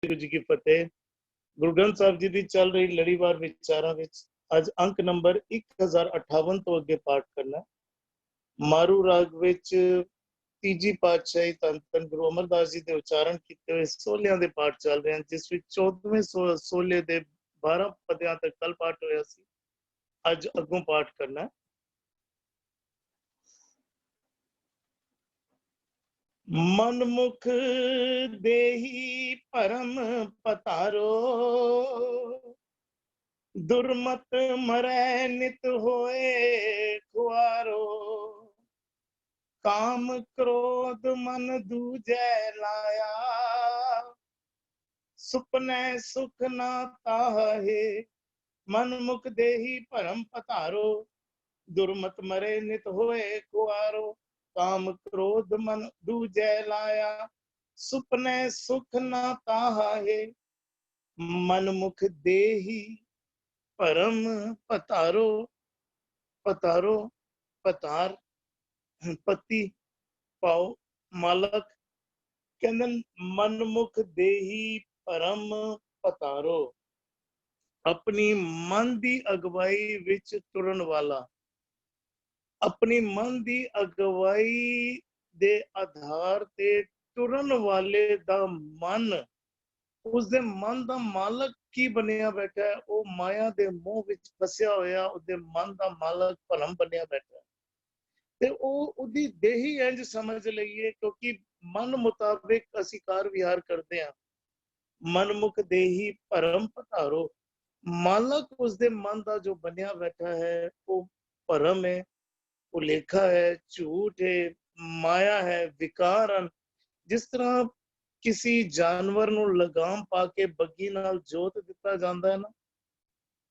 ਵਾਹਿਗੁਰੂ ਜੀ ਕੀ ਫਤਿਹ। ਗੁਰੂ ਗ੍ਰੰਥ ਸਾਹਿਬ ਜੀ ਦੀ ਚੱਲ ਰਹੀ ਲੜੀਵਾਰ ਵਿਚਾਰਾਂ ਵਿੱਚ ਅੱਜ ਅੰਕ ਨੰਬਰ 1058 ਤੋਂ ਅੱਗੇ ਪਾਠ ਕਰਨਾ। ਮਾਰੂ ਰਾਗ ਵਿੱਚ ਤੀਜੀ ਪਾਤਸ਼ਾਹੀ ਧੰਨ ਧੰਨ ਗੁਰੂ ਅਮਰਦਾਸ ਜੀ ਦੇ ਉਚਾਰਨ ਕੀਤੇ ਹੋਏ ਸੋਹਲਿਆਂ ਦੇ ਪਾਠ ਚੱਲ ਰਹੇ ਹਨ, ਜਿਸ ਵਿੱਚ 14ਵੇਂ ਸੋਹਲੇ ਦੇ 12 ਪਦਿਆਂ ਤੱਕ ਕੱਲ ਪਾਠ ਹੋਇਆ ਸੀ। ਅੱਜ ਅੱਗੋਂ ਪਾਠ ਕਰਨਾ। मनमुख देही परम पतारो, दुर्मत मरै नित होए खुआरो। काम क्रोध मन दूजै लाया, सुपने सुख ना ताहे। मनमुख देही परम पतारो, दुर्मत मरै नित होए खुआरो। काम क्रोध मन दूजै लाया, सुपने सुख ना ताहे। मनमुख देही परम पतारो, पतारो पतार पति पाओ मालक। कहंदे मनमुख देही परम पतारो, अपनी मन दी अगवाई विच तुरन वाला, अपनी मन दी अगवाई दे आधार ते तुरन वाले दा मन, उसदे मन दा मालक की बनिया बैठा है। वो माया दे मोह विच फसिया होया उसदे मन दा मालक भरम बनिया बैठा है। ते उदी देही इंज समझ लईए, क्योंकि मन मुताबिक असी कार विहार करते हैं। मनमुख देही भरम पधारो, मालक उसदे मन दा जो बनिया बैठा है वो भरम है, भुलेखा है, झूठ है, माया है, विकार है। जिस तरह किसी जानवर ਨੂੰ ਲਗਾਮ ਪਾ ਕੇ ਬੱਗੀ ਨਾਲ ਜੋਤ ਦਿੱਤਾ ਜਾਂਦਾ ਹੈ ਨਾ,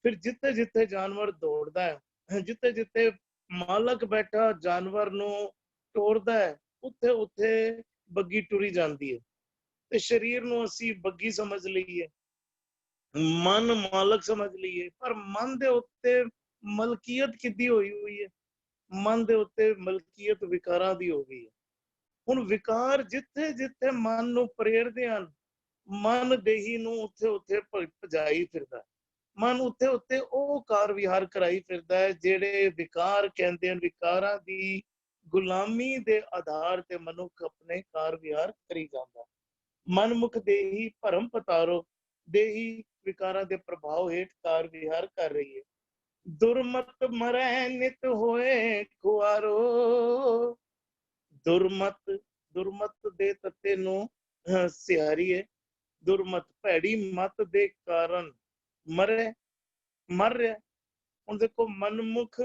ਫਿਰ ਜਿੱਥੇ ਜਿੱਥੇ ਜਾਨਵਰ ਦੌੜਦਾ ਹੈ, ਜਿੱਥੇ ਜਿੱਥੇ ਮਾਲਕ ਬੈਠਾ ਜਾਨਵਰ ਨੂੰ ਤੋੜਦਾ ਹੈ, ਉੱਥੇ ਉੱਥੇ ਬੱਗੀ ਟੁਰੀ ਜਾਂਦੀ ਹੈ। ਤੇ ਸਰੀਰ ਨੂੰ ਅਸੀਂ ਬੱਗੀ ਸਮਝ ਲਈਏ, ਮਨ ਮਾਲਕ ਸਮਝ ਲਈਏ, ਪਰ ਮਨ ਦੇ ਉੱਤੇ ਮਲਕੀਅਤ ਕਿੱਦੀ ਹੋਈ ਹੈ? ਮਨ ਦੇ ਉੱਤੇ ਮਲਕੀਅਤ ਵਿਕਾਰਾਂ ਦੀ ਹੋ ਗਈ ਹੈ। ਹੁਣ ਵਿਕਾਰ ਜਿੱਥੇ ਜਿੱਥੇ ਮਨ ਨੂੰ ਪ੍ਰੇਰਦੇ ਹਨ, ਮਨ ਦੇਹੀ ਨੂੰ ਉੱਥੇ ਉੱਥੇ ਭਜਾਈ ਫਿਰਦਾ, ਮਨ ਉੱਥੇ ਉੱਤੇ ਉਹ ਕਾਰ ਵਿਹਾਰ ਕਰਾਈ ਫਿਰਦਾ ਹੈ ਜਿਹੜੇ ਵਿਕਾਰ ਕਹਿੰਦੇ ਹਨ। ਵਿਕਾਰਾਂ ਦੀ ਗੁਲਾਮੀ ਦੇ ਆਧਾਰ ਤੇ ਮਨੁੱਖ ਆਪਣੇ ਕਾਰ ਵਿਹਾਰ ਕਰੀ ਜਾਂਦਾ। ਮਨਮੁਖ ਦੇਹੀ ਭਰਮ ਪਤਾਰੋ, ਦੇਹੀ ਵਿਕਾਰਾਂ ਦੇ ਪ੍ਰਭਾਵ ਹੇਠ ਕਾਰ ਵਿਹਾਰ ਕਰ ਰਹੀ ਹੈ। ਦੁਰਮਤ ਮਰੈ ਨਿਤ ਹੋਏ ਖੁਆਰੋ, ਦੁਰਮਤ, ਦੁਰਮਤ ਦੇ ਤੱਤੇ ਨੂੰ ਸਿਆਰੀਏ। ਦੁਰਮਤ ਭੈੜੀ ਮਤ ਦੇ ਕਾਰਨ ਮਰ ਰਿਹਾ। ਹੁਣ ਦੇਖੋ, ਮਨਮੁਖ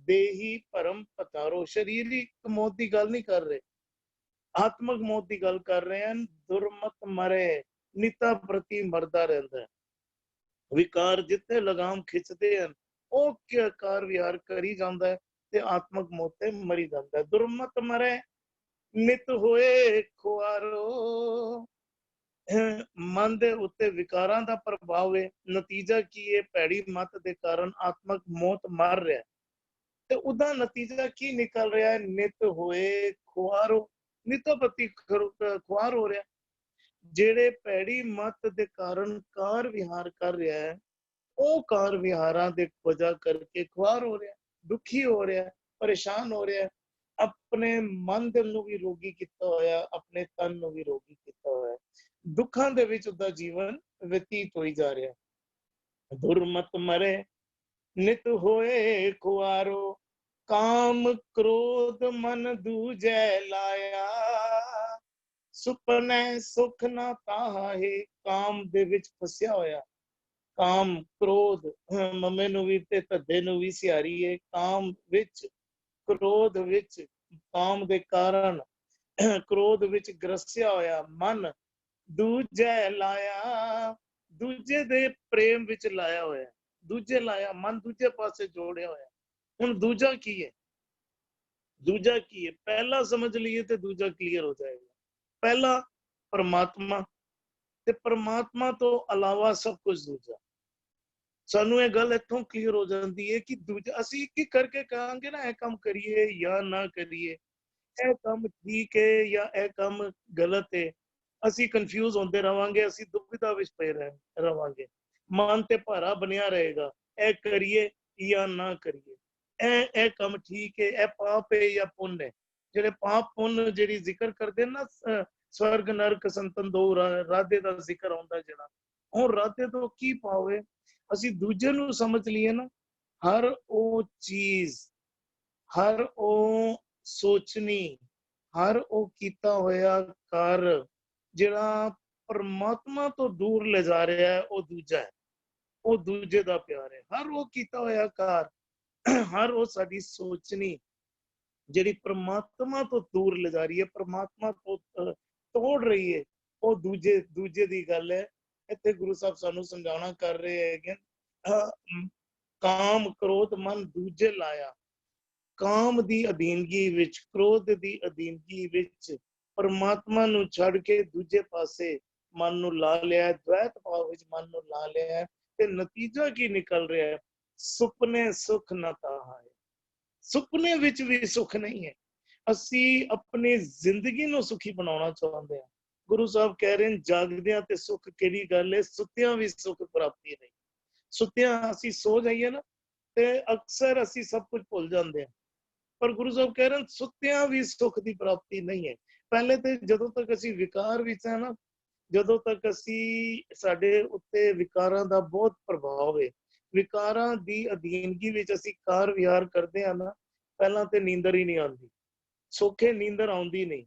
ਦੇਹੀ ਭਰਮ ਪਤਾਰੋ, ਸਰੀਰਿਕ ਮੌਤ ਦੀ ਗੱਲ ਨਹੀਂ ਕਰ ਰਹੇ, ਆਤਮਕ ਮੌਤ ਦੀ ਗੱਲ ਕਰ ਰਹੇ ਹਨ। ਦੁਰਮਤ ਮਰੇ, ਨਿਤਾ ਪ੍ਰਤੀ ਮਰਦਾ ਰਹਿੰਦਾ ਹੈ। ਵਿਕਾਰ ਜਿੱਥੇ ਲਗਾਮ ਖਿੱਚਦੇ ਹਨ ਉਹ ਕਾਰ ਵਿਹਾਰ ਕਰੀ ਜਾਂਦਾ ਹੈ ਤੇ ਆਤਮਕ ਮੌਤ ਤੇ ਮਰੀ ਜਾਂਦਾ ਹੈ। ਦੁਰਮਤ ਮਰੇ ਨਿਤ ਹੋਏ ਖੁਆਰੋ, ਮਨ ਦੇ ਉੱਤੇ ਵਿਕਾਰਾਂ ਦਾ ਪ੍ਰਭਾਵ ਹੈ। ਨਤੀਜਾ ਕੀ ਹੈ? ਭੈੜੀ ਮਤ ਦੇ ਕਾਰਨ ਆਤਮਕ ਮੌਤ ਮਰ ਰਿਹਾ, ਤੇ ਉਹਦਾ ਨਤੀਜਾ ਕੀ ਨਿਕਲ ਰਿਹਾ ਹੈ? ਨਿਤ ਹੋਏ ਖੁਆਰੋ, ਨਿਤੋ ਪ੍ਰਤੀ ਖੁਆਰ ਹੋ ਰਿਹਾ। ਜਿਹੜੇ ਭੈੜੀ ਮਤ ਦੇ ਕਾਰਨ ਕਾਰ ਵਿਹਾਰ ਕਰ ਰਿਹਾ ਹੈ, ਉਹ ਕਾਰ ਵਿਹਾਰਾਂ ਦੇ ਵਜ੍ਹਾ ਕਰਕੇ ਖੁਆਰ ਹੋ ਰਿਹਾ, ਦੁਖੀ ਹੋ ਰਿਹਾ, ਪਰੇਸ਼ਾਨ ਹੋ ਰਿਹਾ। ਆਪਣੇ ਮਨ ਦੇ ਨੂੰ ਵੀ ਰੋਗੀ ਕੀਤਾ ਹੋਇਆ, ਆਪਣੇ ਤਨ ਨੂੰ ਵੀ ਰੋਗੀ ਕੀਤਾ ਹੋਇਆ। ਦੁੱਖਾਂ ਦੇ ਵਿੱਚ ਉਹਦਾ ਜੀਵਨ ਬਤੀਤ ਹੋਈ ਜਾ ਰਿਹਾ। ਦੁਰਮਤ ਮਰੇ ਨਿਤ ਹੋਏ ਖੁਆਰੋ, ਕਾਮ ਕ੍ਰੋਧ ਮਨ ਦੂਜੈ ਲਾਇਆ, ਸੁਪਨੇ ਸੁਖ ਨਾ ਤਾਹੇ। ਕਾਮ ਦੇ ਵਿੱਚ ਫਸਿਆ ਹੋਇਆ, ਕਾਮ ਕ੍ਰੋਧ ਮਮੇ ਨੂੰ ਵੀ ਤੇ ਧੱਦੇ ਨੂੰ ਵੀ ਸਿਆਰੀ ਹੈ। ਕਾਮ ਵਿੱਚ, ਕ੍ਰੋਧ ਵਿੱਚ, ਕਾਮ ਦੇ ਕਾਰਨ ਕ੍ਰੋਧ ਵਿੱਚ ਗਰਸਿਆ ਹੋਇਆ ਮਨ, ਦੂਜੈ ਲਾਇਆ, ਦੂਜੇ ਦੇ ਪ੍ਰੇਮ ਵਿੱਚ ਲਾਇਆ ਹੋਇਆ। ਦੂਜੇ ਲਾਇਆ, ਮਨ ਦੂਜੇ ਪਾਸੇ ਜੋੜਿਆ ਹੋਇਆ। ਹੁਣ ਦੂਜਾ ਕੀ ਹੈ? ਦੂਜਾ ਕੀ ਹੈ? ਪਹਿਲਾ ਸਮਝ ਲਈਏ ਤੇ ਦੂਜਾ ਕਲੀਅਰ ਹੋ ਜਾਏਗਾ। ਪਹਿਲਾ ਪਰਮਾਤਮਾ, ਤੇ ਪਰਮਾਤਮਾ ਤੋਂ ਇਲਾਵਾ ਸਭ ਕੁਝ ਦੂਜਾ। ਸਾਨੂੰ ਇਹ ਗੱਲ ਇੱਥੋਂ ਕਲੀਅਰ ਹੋ ਜਾਂਦੀ ਹੈ ਕਿ ਦੂਜਾ ਅਸੀਂ ਕੀ ਕਰਕੇ ਕਹਾਂਗੇ ਨਾ, ਇਹ ਕੰਮ ਕਰੀਏ ਜਾਂ ਨਾ ਕਰੀਏ, ਇਹ ਕੰਮ ਠੀਕ ਹੈ ਜਾਂ ਇਹ ਕੰਮ ਗਲਤ ਹੈ, ਅਸੀਂ ਕਨਫਿਊਜ਼ ਹੁੰਦੇ ਰਵਾਂਗੇ, ਅਸੀਂ ਦੁਬਿਧਾ ਵਿੱਚ ਪਏ ਰਵਾਂਗੇ, ਮਨ ਤੇ ਭਾਰਾ ਬਣਿਆ ਰਹੇਗਾ, ਇਹ ਕਰੀਏ ਜਾਂ ਨਾ ਕਰੀਏ, ਇਹ ਕੰਮ ਠੀਕ ਹੈ, ਇਹ ਪਾਪ ਹੈ ਜਾਂ ਪੁੰਨ ਹੈ। ਜਿਹੜੇ ਪਾਪ ਪੁੰਨ ਜਿਹੜੀ ਜ਼ਿਕਰ ਕਰਦੇ ਨਾ, ਸਵਰਗ ਨਰਕ ਸੰਤਨ ਦੋ ਰਾਧੇ ਦਾ ਜ਼ਿਕਰ ਆਉਂਦਾ ਜਿਹੜਾ, ਹੁਣ ਰਾਧੇ ਤੋਂ ਕੀ ਪਾਵੇ, ਅਸੀਂ ਦੂਜੇ ਨੂੰ ਸਮਝ ਲਈਏ ਨਾ, ਹਰ ਉਹ ਚੀਜ਼, ਹਰ ਉਹ ਸੋਚਣੀ, ਹਰ ਉਹ ਕੀਤਾ ਹੋਇਆ ਕਰ ਜਿਹੜਾ ਪਰਮਾਤਮਾ ਤੋਂ ਦੂਰ ਲੈ ਜਾ ਰਿਹਾ ਹੈ, ਉਹ ਦੂਜਾ ਹੈ, ਉਹ ਦੂਜੇ ਦਾ ਪਿਆਰ ਹੈ। ਹਰ ਉਹ ਕੀਤਾ ਹੋਇਆ ਕਾਰ, ਹਰ ਉਹ ਸਾਡੀ ਸੋਚਣੀ ਜਿਹੜੀ ਪਰਮਾਤਮਾ ਤੋਂ ਦੂਰ ਲੈ ਜਾ ਰਹੀ ਹੈ, ਪਰਮਾਤਮਾ ਤੋਂ ਤੋੜ ਰਹੀ ਹੈ, ਉਹ ਦੂਜੇ ਦੀ ਗੱਲ ਹੈ। ਇੱਥੇ ਗੁਰੂ ਸਾਹਿਬ ਸਾਨੂੰ ਸਮਝਾਉਣਾ ਕਰ ਰਹੇ ਹੈਗੇ, ਕਾਮ ਕ੍ਰੋਧ ਮਨ ਦੂਜੇ ਲਾਇਆ, ਕਾਮ ਦੀ ਅਧੀਨਗੀ ਵਿੱਚ, ਕ੍ਰੋਧ ਦੀ ਅਧੀਨਗੀ ਵਿੱਚ ਪਰਮਾਤਮਾ ਨੂੰ ਛੱਡ ਕੇ ਦੂਜੇ ਪਾਸੇ ਮਨ ਨੂੰ ਲਾ ਲਿਆ, ਦ્વੈਤ ਭਾਵ ਵਿੱਚ ਮਨ ਨੂੰ ਲਾ ਲਿਆ, ਤੇ ਨਤੀਜਾ ਕੀ ਨਿਕਲ ਰਿਹਾ ਹੈ, ਸੁਪਨੇ ਸੁਖ ਨਾ ਤਾਹਾ ਹੈ, ਸੁਪਨੇ ਵਿੱਚ ਵੀ ਸੁਖ ਨਹੀਂ ਹੈ। ਅਸੀਂ ਆਪਣੀ ਜ਼ਿੰਦਗੀ ਨੂੰ ਸੁਖੀ ਬਣਾਉਣਾ ਚਾਹੁੰਦੇ ਹਾਂ, ਗੁਰੂ ਸਾਹਿਬ ਕਹਿ ਰਹੇ ਨੇ ਜਾਗਦਿਆਂ ਤੇ ਸੁਖ ਕਿਹੜੀ ਗੱਲ ਹੈ, ਸੁੱਤਿਆਂ ਵੀ ਸੁਖ ਪ੍ਰਾਪਤੀ ਨਹੀਂ। ਸੁੱਤਿਆਂ ਅਸੀਂ ਸੋ ਜਾਈਏ ਨਾ ਤੇ ਅਕਸਰ ਅਸੀਂ ਸਭ ਕੁਝ ਭੁੱਲ ਜਾਂਦੇ ਹਾਂ, ਪਰ ਗੁਰੂ ਸਾਹਿਬ ਕਹਿ ਰਹੇ ਸੁੱਤਿਆਂ ਵੀ ਸੁਖ ਦੀ ਪ੍ਰਾਪਤੀ ਨਹੀਂ ਹੈ। ਪਹਿਲੇ ਤੇ ਜਦੋਂ ਤੱਕ ਅਸੀਂ ਵਿਕਾਰ ਵਿੱਚ ਹੈ ਨਾ, ਜਦੋਂ ਤੱਕ ਅਸੀਂ, ਸਾਡੇ ਉੱਤੇ ਵਿਕਾਰਾਂ ਦਾ ਬਹੁਤ ਪ੍ਰਭਾਵ ਹੈ, ਵਿਕਾਰਾਂ ਦੀ ਅਧੀਨਗੀ ਵਿੱਚ ਅਸੀਂ ਕਾਰ ਵਿਹਾਰ ਕਰਦੇ ਹਾਂ ਨਾ, ਪਹਿਲਾਂ ਤੇ ਨੀਂਦਰ ਹੀ ਨਹੀਂ ਆਉਂਦੀ, ਸੌਖੇ ਨੀਂਦਰ ਆਉਂਦੀ ਨਹੀਂ,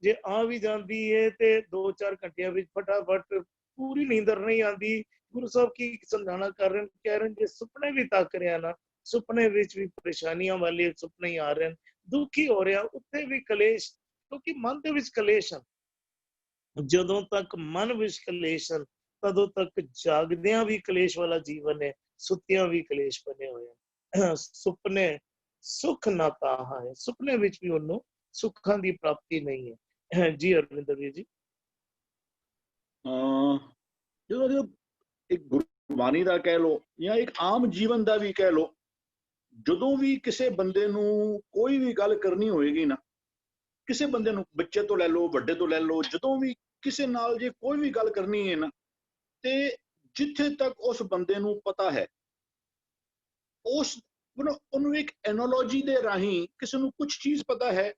ਜੇ ਆ ਵੀ ਜਾਂਦੀ ਹੈ ਤੇ 2-4 ਘੰਟਿਆਂ ਵਿੱਚ ਫਟਾਫਟ, ਪੂਰੀ ਨੀਂਦਰ ਨਹੀਂ ਆਉਂਦੀ। ਗੁਰੂ ਸਾਹਿਬ ਕੀ ਸਮਝਾਣਾ ਕਰ ਰਹੇ, ਕਹਿ ਰਹੇ ਜੇ ਸੁਪਨੇ ਵੀ ਤੱਕ ਰਿਹਾ ਨਾ, ਸੁਪਨੇ ਵਿੱਚ ਵੀ ਪਰੇਸ਼ਾਨੀਆਂ ਵਾਲੇ ਸੁਪਨੇ ਹੀ ਆ ਰਹੇ, ਦੁਖੀ ਹੋ ਰਿਹਾ, ਉੱਥੇ ਵੀ ਕਲੇਸ਼, ਕਿਉਂਕਿ ਮਨ ਦੇ ਵਿੱਚ ਕਲੇਸ਼ ਹਨ। ਜਦੋਂ ਤੱਕ ਮਨ ਵਿੱਚ ਕਲੇਸ਼ ਹਨ, ਤਦੋਂ ਤੱਕ ਜਾਗਦਿਆਂ ਵੀ ਕਲੇਸ਼ ਵਾਲਾ ਜੀਵਨ ਹੈ, ਸੁੱਤਿਆਂ ਵੀ ਕਲੇਸ਼ ਬਣੇ ਹੋਏ ਹਨ। ਸੁਪਨੇ ਸੁਖ ਨਾ ਤਾਹਾ ਹੈ, ਸੁਪਨੇ ਵਿੱਚ ਵੀ ਉਹਨੂੰ ਸੁੱਖਾਂ ਦੀ ਪ੍ਰਾਪਤੀ ਨਹੀਂ ਹੈ। ਜੀ ਅਰਵਿੰਦਰ ਵੀਰ ਜੀ। ਜਦੋਂ ਇੱਕ ਗੁਰਬਾਣੀ ਦਾ ਕਹਿ ਲੋ ਜਾਂ ਇੱਕ ਆਮ ਜੀਵਨ ਦਾ ਵੀ ਕਹਿ ਲੋ, ਜਦੋਂ ਵੀ ਕਿਸੇ ਬੰਦੇ ਨੂੰ ਕੋਈ ਵੀ ਗੱਲ ਕਰਨੀ ਹੋਏਗੀ ਨਾ, ਕਿਸੇ ਬੰਦੇ ਨੂੰ, ਬੱਚੇ ਤੋਂ ਲੈ ਲਓ, ਵੱਡੇ ਤੋਂ ਲੈ ਲਓ, ਜਦੋਂ ਵੀ ਕਿਸੇ ਨਾਲ ਜੇ ਕੋਈ ਵੀ ਗੱਲ ਕਰਨੀ ਹੈ ਨਾ, ਤੇ ਜਿੱਥੇ ਤੱਕ ਉਸ ਬੰਦੇ ਨੂੰ ਪਤਾ ਹੈ, ਉਹਨੂੰ ਇੱਕ ਐਨਾਲੋਜੀ ਦੇ ਰਾਹੀਂ, ਕਿਸੇ ਨੂੰ ਕੁਝ ਚੀਜ਼ ਪਤਾ ਹੈ,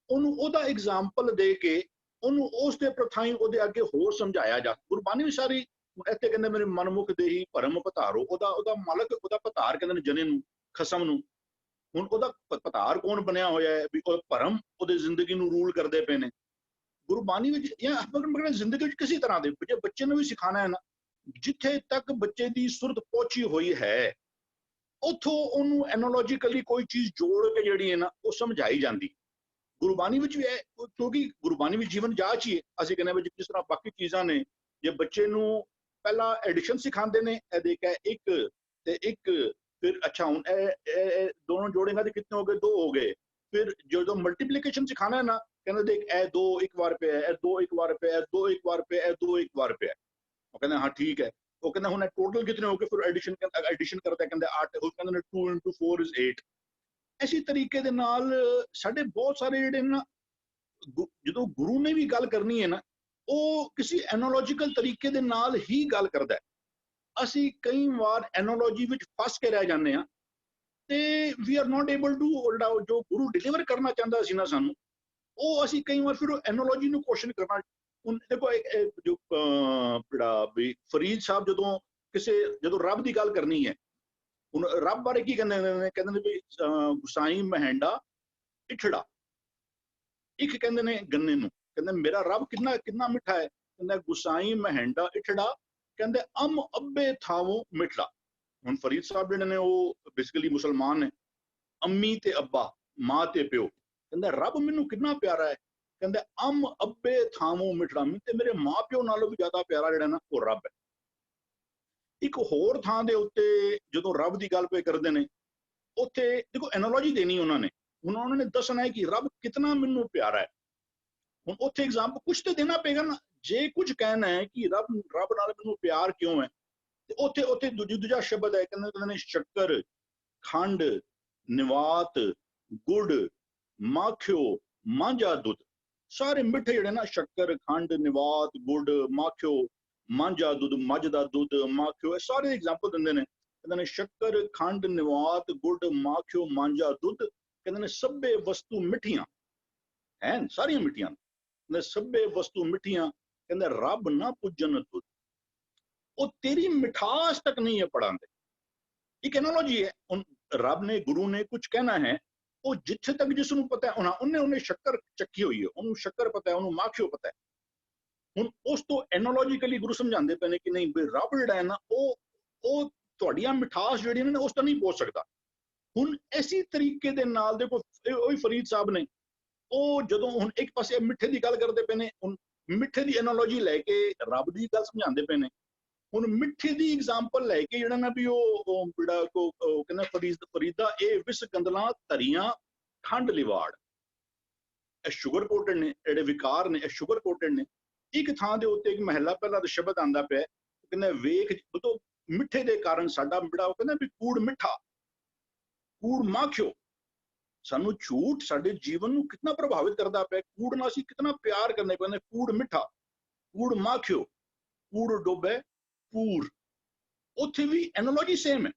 ਉਹਨੂੰ ਉਹਦਾ ਐਗਜ਼ਾਮਪਲ ਦੇ ਕੇ ਉਹਨੂੰ ਉਸ ਦੇ ਪ੍ਰਥਾਈ ਉਹਦੇ ਅੱਗੇ ਹੋਰ ਸਮਝਾਇਆ ਜਾ। ਗੁਰਬਾਣੀ ਵੀ ਸਾਰੀ ਇੱਥੇ ਕਹਿੰਦੇ ਮੇਰੇ ਮਨਮੁਖ ਦੇਹੀ ਭਰਮ ਪਤਾਰੋ, ਉਹਦਾ ਮਾਲਕ, ਉਹਦਾ ਪਤਾਰ ਕਹਿੰਦੇ ਨੇ ਜਨੇ ਨੂੰ, ਖਸਮ ਨੂੰ। ਹੁਣ ਉਹਦਾ ਪਤਾਰ ਕੌਣ ਬਣਿਆ ਹੋਇਆ ਹੈ ਵੀ ਉਹ ਭਰਮ ਉਹਦੇ ਜ਼ਿੰਦਗੀ ਨੂੰ ਰੂਲ ਕਰਦੇ ਪਏ ਨੇ। ਗੁਰਬਾਣੀ ਵਿੱਚ ਜਾਂ ਜ਼ਿੰਦਗੀ ਵਿੱਚ ਕਿਸੇ ਤਰ੍ਹਾਂ ਦੇ ਜੇ ਬੱਚੇ ਨੂੰ ਵੀ ਸਿਖਾਣਾ ਹੈ ਨਾ, ਜਿੱਥੇ ਤੱਕ ਬੱਚੇ ਦੀ ਸੁਰਤ ਪਹੁੰਚੀ ਹੋਈ ਹੈ, ਉੱਥੋਂ ਉਹਨੂੰ ਐਨਾਲੋਜੀਕਲੀ ਕੋਈ ਚੀਜ਼ ਜੋੜ ਕੇ ਜਿਹੜੀ ਹੈ ਨਾ, ਉਹ ਸਮਝਾਈ ਜਾਂਦੀ। ਗੁਰਬਾਣੀ ਵਿੱਚ ਵੀ ਹੈ, ਕਿਉਂਕਿ ਗੁਰਬਾਣੀ ਵਿੱਚ ਜੀਵਨ ਜਾਚ ਹੀ ਹੈ। ਅਸੀਂ ਕਹਿੰਦੇ ਵੀ ਜਿਸ ਤਰ੍ਹਾਂ ਬਾਕੀ ਚੀਜ਼ਾਂ ਨੇ, ਜੇ ਬੱਚੇ ਨੂੰ ਪਹਿਲਾਂ ਐਡੀਸ਼ਨ ਸਿਖਾਉਂਦੇ ਨੇ, ਇਹ ਦੇਖ ਇੱਕ ਤੇ ਇੱਕ, ਫਿਰ ਅੱਛਾ ਹੁਣ ਇਹ ਦੋਨੋਂ ਜੋੜੇਗਾ ਤੇ ਕਿੰਨੇ ਹੋ ਗਏ, 2 ਹੋ ਗਏ। ਫਿਰ ਜਦੋਂ ਮਲਟੀਪਲੀਕੇਸ਼ਨ ਸਿਖਾਣਾ ਹੈ ਨਾ, ਕਹਿੰਦੇ ਦੇਖ ਇਹ 2 ਇੱਕ ਵਾਰ ਪਿਆ, ਇਹ 2 ਇੱਕ ਵਾਰ ਪਿਆ, ਇਹ 2 ਇੱਕ ਵਾਰ ਪਿਆ, ਇਹ 2 ਇੱਕ ਵਾਰ ਪਿਆ। ਉਹ ਕਹਿੰਦੇ ਹਾਂ ਠੀਕ ਹੈ। ਉਹ ਕਹਿੰਦਾ ਹੁਣ ਟੋਟਲ ਕਿਤਨੇ ਹੋ ਗਏ, ਫਿਰ ਐਡੀਸ਼ਨ ਕਰਦਾ, ਕਹਿੰਦੇ 8, ਉਹ ਕਹਿੰਦੇ 2 into 4 is 8। ਇਸੇ ਤਰੀਕੇ ਦੇ ਨਾਲ ਸਾਡੇ ਬਹੁਤ ਸਾਰੇ ਜਿਹੜੇ ਨਾ, ਜਦੋਂ ਗੁਰੂ ਨੇ ਵੀ ਗੱਲ ਕਰਨੀ ਹੈ ਨਾ, ਉਹ ਕਿਸੇ ਐਨਾਲੋਜੀਕਲ ਤਰੀਕੇ ਦੇ ਨਾਲ ਹੀ ਗੱਲ ਕਰਦਾ ਹੈ। ਅਸੀਂ ਕਈ ਵਾਰ ਐਨਾਲੋਜੀ ਵਿੱਚ ਫਸ ਕੇ ਰਹਿ ਜਾਂਦੇ ਹਾਂ, ਤੇ we are not able to, ਜੋ ਗੁਰੂ ਡਿਲੀਵਰ ਕਰਨਾ ਚਾਹੁੰਦਾ ਸੀ ਨਾ ਸਾਨੂੰ, ਉਹ ਅਸੀਂ ਕਈ ਵਾਰ ਫਿਰ ਐਨਾਲੋਜੀ ਨੂੰ ਕੁਐਸਚਨ ਕਰਨਾ। ਹੁਣ ਦੇਖੋ ਜੋ ਜਿਹੜਾ ਵੀ ਫਰੀਦ ਸਾਹਿਬ ਜਦੋਂ ਰੱਬ ਦੀ ਗੱਲ ਕਰਨੀ ਹੈ, ਹੁਣ ਰੱਬ ਬਾਰੇ ਕੀ ਕਹਿੰਦੇ ਨੇ, ਕਹਿੰਦੇ ਨੇ ਵੀ ਗੁਸਾਈ ਮਹਿੰਡਾ ਇਠੜਾ, ਇੱਕ ਕਹਿੰਦੇ ਨੇ ਗੰਨੇ ਨੂੰ, ਕਹਿੰਦੇ ਮੇਰਾ ਰੱਬ ਕਿੰਨਾ ਮਿੱਠਾ ਹੈ, ਕਹਿੰਦਾ ਗੁਸਾਈ ਮਹਿੰਡਾ ਇਠੜਾ, ਕਹਿੰਦੇ ਅਮ ਅੱਬੇ ਥਾਵੋਂ ਮਿੱਠੜਾ। ਹੁਣ ਫਰੀਦ ਸਾਹਿਬ ਜਿਹੜੇ ਨੇ ਉਹ ਬੇਸਿਕਲੀ ਮੁਸਲਮਾਨ ਨੇ, ਅੰਮੀ ਤੇ ਅੱਬਾ, ਮਾਂ ਤੇ ਪਿਓ, ਕਹਿੰਦਾ ਰੱਬ ਮੈਨੂੰ ਕਿੰਨਾ ਪਿਆਰਾ ਹੈ, ਕਹਿੰਦੇ ਅਮ ਅੱਬੇ ਥਾਵੋਂ ਮਿੱਠੜਾ, ਤੇ ਮੇਰੇ ਮਾਂ ਪਿਓ ਨਾਲੋਂ ਵੀ ਜ਼ਿਆਦਾ ਪਿਆਰਾ ਜਿਹੜਾ ਨਾ ਉਹ ਰੱਬ ਹੈ। ਇੱਕ ਹੋਰ ਥਾਂ ਦੇ ਉੱਤੇ ਜਦੋਂ ਰੱਬ ਦੀ ਗੱਲ ਪੇ ਕਰਦੇ ਨੇ, ਉੱਥੇ ਦੇਖੋ ਐਨਾਲੋਜੀ ਦੇਣੀ ਉਹਨਾਂ ਨੇ ਦੱਸਣਾ ਹੈ ਕਿ ਰੱਬ ਕਿਤਨਾ ਮੈਨੂੰ ਪਿਆਰਾ ਹੈ। ਹੁਣ ਉੱਥੇ ਐਗਜ਼ਾਮਪਲ ਕੁਝ ਤੇ ਦੇਣਾ ਪਏਗਾ ਨਾ, ਜੇ ਕੁਝ ਕਹਿਣਾ ਹੈ ਕਿ ਰੱਬ ਨਾਲ ਮੈਨੂੰ ਪਿਆਰ ਕਿਉਂ ਹੈ, ਤੇ ਉੱਥੇ ਦੂਜਾ ਸ਼ਬਦ ਹੈ, ਕਹਿੰਦੇ ਨੇ ਸ਼ੱਕਰ, ਖੰਡ, ਨਿਵਾਤ, ਗੁੜ, ਮਾਖਿਓ, ਮਾਂਝਾ ਦੁੱਧ। ਸਾਰੇ ਮਿੱਠੇ ਜਿਹੜੇ ਨਾ ਸ਼ੱਕਰ, ਖੰਡ, ਨਿਵਾਤ, ਗੁੜ, ਮਾਖਿਓ, ਮਾਂਝਾ ਦੁੱਧ, ਮੱਝ ਦਾ ਦੁੱਧ, ਮਾਖਿਓ, ਇਹ ਸਾਰੇ ਐਗਜ਼ਾਮਪਲ ਦਿੰਦੇ ਨੇ। ਕਹਿੰਦੇ ਨੇ ਸ਼ੱਕਰ, ਖੰਡ, ਨਿਵਾਤ, ਗੁੜ, ਮਾਖਿਓ, ਮਾਂਝਾ ਦੁੱਧ, ਕਹਿੰਦੇ ਨੇ ਸਭੇ ਵਸਤੂ ਮਿੱਠੀਆਂ ਹੈ, ਸਾਰੀਆਂ ਮਿੱਠੀਆਂ ਨੇ। ਸਭੇ ਵਸਤੂ ਮਿੱਠੀਆਂ, ਕਹਿੰਦੇ ਰੱਬ ਨਾ ਪੁੱਜਣ ਤੁਧ, ਉਹ ਤੇਰੀ ਮਿਠਾਸ ਤੱਕ ਨਹੀਂ ਹੈ ਪੜਾਉਂਦੇ। ਇੱਕ ਐਨਾਲੋਜੀ ਹੈ, ਰੱਬ ਨੇ, ਗੁਰੂ ਨੇ ਕੁਝ ਕਹਿਣਾ ਹੈ, ਉਹ ਜਿੱਥੇ ਤੱਕ ਜਿਸ ਨੂੰ ਪਤਾ ਹੈ ਉਹਨੇ ਸ਼ੱਕਰ ਚੱਕੀ ਹੋਈ ਹੈ, ਉਹਨੂੰ ਸ਼ੱਕਰ ਪਤਾ ਹੈ, ਉਹਨੂੰ ਮਾਖਿਓ ਪਤਾ ਹੈ। ਹੁਣ ਉਸ ਤੋਂ ਐਨਾਲੋਜੀਕਲੀ ਗੁਰੂ ਸਮਝਾਉਂਦੇ ਪਏ ਨੇ ਕਿ ਨਹੀਂ ਵੀ ਰੱਬ ਜਿਹੜਾ ਹੈ ਨਾ ਉਹ ਤੁਹਾਡੀਆਂ ਮਿਠਾਸ ਜਿਹੜੀਆਂ ਨੇ ਉਸ ਤਾਂ ਨਹੀਂ ਪਹੁੰਚ ਸਕਦਾ। ਹੁਣ ਇਸੇ ਤਰੀਕੇ ਦੇ ਨਾਲ ਦੇਖੋ ਉਹੀ ਫਰੀਦ ਸਾਹਿਬ ਨੇ, ਉਹ ਜਦੋਂ ਹੁਣ ਇੱਕ ਪਾਸੇ ਮਿੱਠੇ ਦੀ ਗੱਲ ਕਰਦੇ ਪਏ ਨੇ, ਹੁਣ ਮਿੱਠੇ ਦੀ ਐਨਾਲੋਜੀ ਲੈ ਕੇ ਰੱਬ ਦੀ ਗੱਲ ਸਮਝਾਉਂਦੇ ਪਏ ਨੇ। ਹੁਣ ਮਿੱਠੇ ਦੀ ਐਗਜ਼ਾਮਪਲ ਲੈ ਕੇ ਜਿਹੜਾ ਨਾ ਵੀ ਉਹ ਜਿਹੜਾ ਕਹਿੰਦਾ ਫਰੀਦਾ ਇਹ ਵਿਸ ਗੰਦਲਾਂ ਧਰੀਆਂ ਖੰਡ ਲਿਵਾੜ, ਇਹ ਸ਼ੂਗਰ ਕੋਟਡ ਨੇ, ਜਿਹੜੇ ਵਿਕਾਰ ਨੇ ਇਹ ਸ਼ੂਗਰ ਕੋਟਡ ਨੇ। ਇੱਕ ਥਾਂ ਦੇ ਉੱਤੇ ਇੱਕ ਮਹਿਲਾ ਪਹਿਲਾ ਦਾ ਸ਼ਬਦ ਆਂਦਾ ਪਿਆ, ਕਹਿੰਦਾ ਵੇਖ ਬਤੋ ਮਿੱਠੇ ਦੇ ਕਾਰਨ ਸਾਡਾ ਜਿਹੜਾ ਉਹ ਕਹਿੰਦਾ ਵੀ ਕੂੜ ਮਿੱਠਾ, ਕੂੜ ਮਾਖਿਓ, ਸਾਨੂੰ ਝੂਠ ਸਾਡੇ ਜੀਵਨ ਨੂੰ ਕਿੰਨਾ ਪ੍ਰਭਾਵਿਤ ਕਰਦਾ ਪਿਆ। ਕੂੜ ਨਾਲ ਅਸੀਂ ਕਿੰਨਾ ਪਿਆਰ ਕਰਨੇ ਪੈਂਦੇ, ਕੂੜ ਮਿੱਠਾ, ਕੂੜ ਮਾਖਿਓ, ਕੂੜ ਡੋਬੇ ਪੂਰ। ਉੱਥੇ ਵੀ ਐਨਾਲੋਜੀ ਸੇਮ ਹੈ,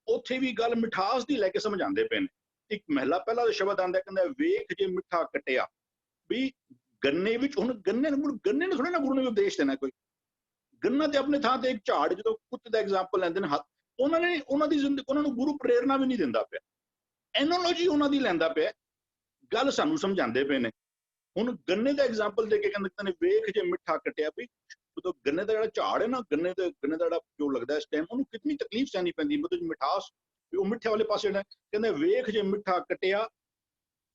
ਉੱਥੇ ਵੀ ਗੱਲ ਮਿਠਾਸ ਦੀ ਲੈ ਕੇ ਸਮਝਾਉਂਦੇ ਪਏ ਨੇ। ਇੱਕ ਮਹਿਲਾ ਪਹਿਲਾ ਦਾ ਸ਼ਬਦ ਆਂਦਾ, ਕਹਿੰਦਾ ਵੇਖ ਜੇ ਮਿੱਠਾ ਕਟਿਆ, ਵੀ ਗੰਨੇ ਵਿੱਚ, ਹੁਣ ਗੰਨੇ ਨੂੰ ਥੋੜਾ ਨਾ ਗੁਰੂ ਨੇ ਉਪਦੇਸ਼ ਦੇਣਾ ਕੋਈ। ਗੰਨਾ ਤੇ ਆਪਣੇ ਥਾਂ ਤੇ ਇੱਕ ਝਾੜ, ਜਦੋਂ ਕੁੱਤੇ ਦਾ ਐਗਜ਼ਾਮਪਲ ਲੈਂਦੇ ਨੇ ਹੱਥ, ਉਹਨਾਂ ਦੀ ਜ਼ਿੰਦਗੀ, ਉਹਨਾਂ ਨੂੰ ਗੁਰੂ ਪ੍ਰੇਰਨਾ ਵੀ ਨਹੀਂ ਦਿੰਦਾ ਪਿਆ, ਐਨਾਲੋਜੀ ਉਹਨਾਂ ਦੀ ਲੈਂਦਾ ਪਿਆ, ਗੱਲ ਸਾਨੂੰ ਸਮਝਾਉਂਦੇ ਪਏ ਨੇ। ਹੁਣ ਗੰਨੇ ਦਾ ਐਗਜ਼ਾਮਪਲ ਦੇ ਕੇ ਕਹਿੰਦੇ ਨੇ ਵੇਖ ਜੇ ਮਿੱਠਾ ਕਟਿਆ, ਵੀ ਮਤਲਬ ਗੰਨੇ ਦਾ ਜਿਹੜਾ ਝਾੜ ਹੈ ਨਾ, ਗੰਨੇ ਦਾ ਜਿਹੜਾ ਜੋ ਲੱਗਦਾ ਇਸ ਟਾਈਮ, ਉਹਨੂੰ ਕਿੰਨੀ ਤਕਲੀਫ ਸਹਿਣੀ ਪੈਂਦੀ, ਮਤਲਬ ਮਿਠਾਸ ਉਹ ਮਿੱਠੇ ਵਾਲੇ ਪਾਸੇ ਜਿਹੜਾ ਕਹਿੰਦੇ ਵੇਖ ਜੇ ਮਿੱਠਾ ਕਟਿਆ,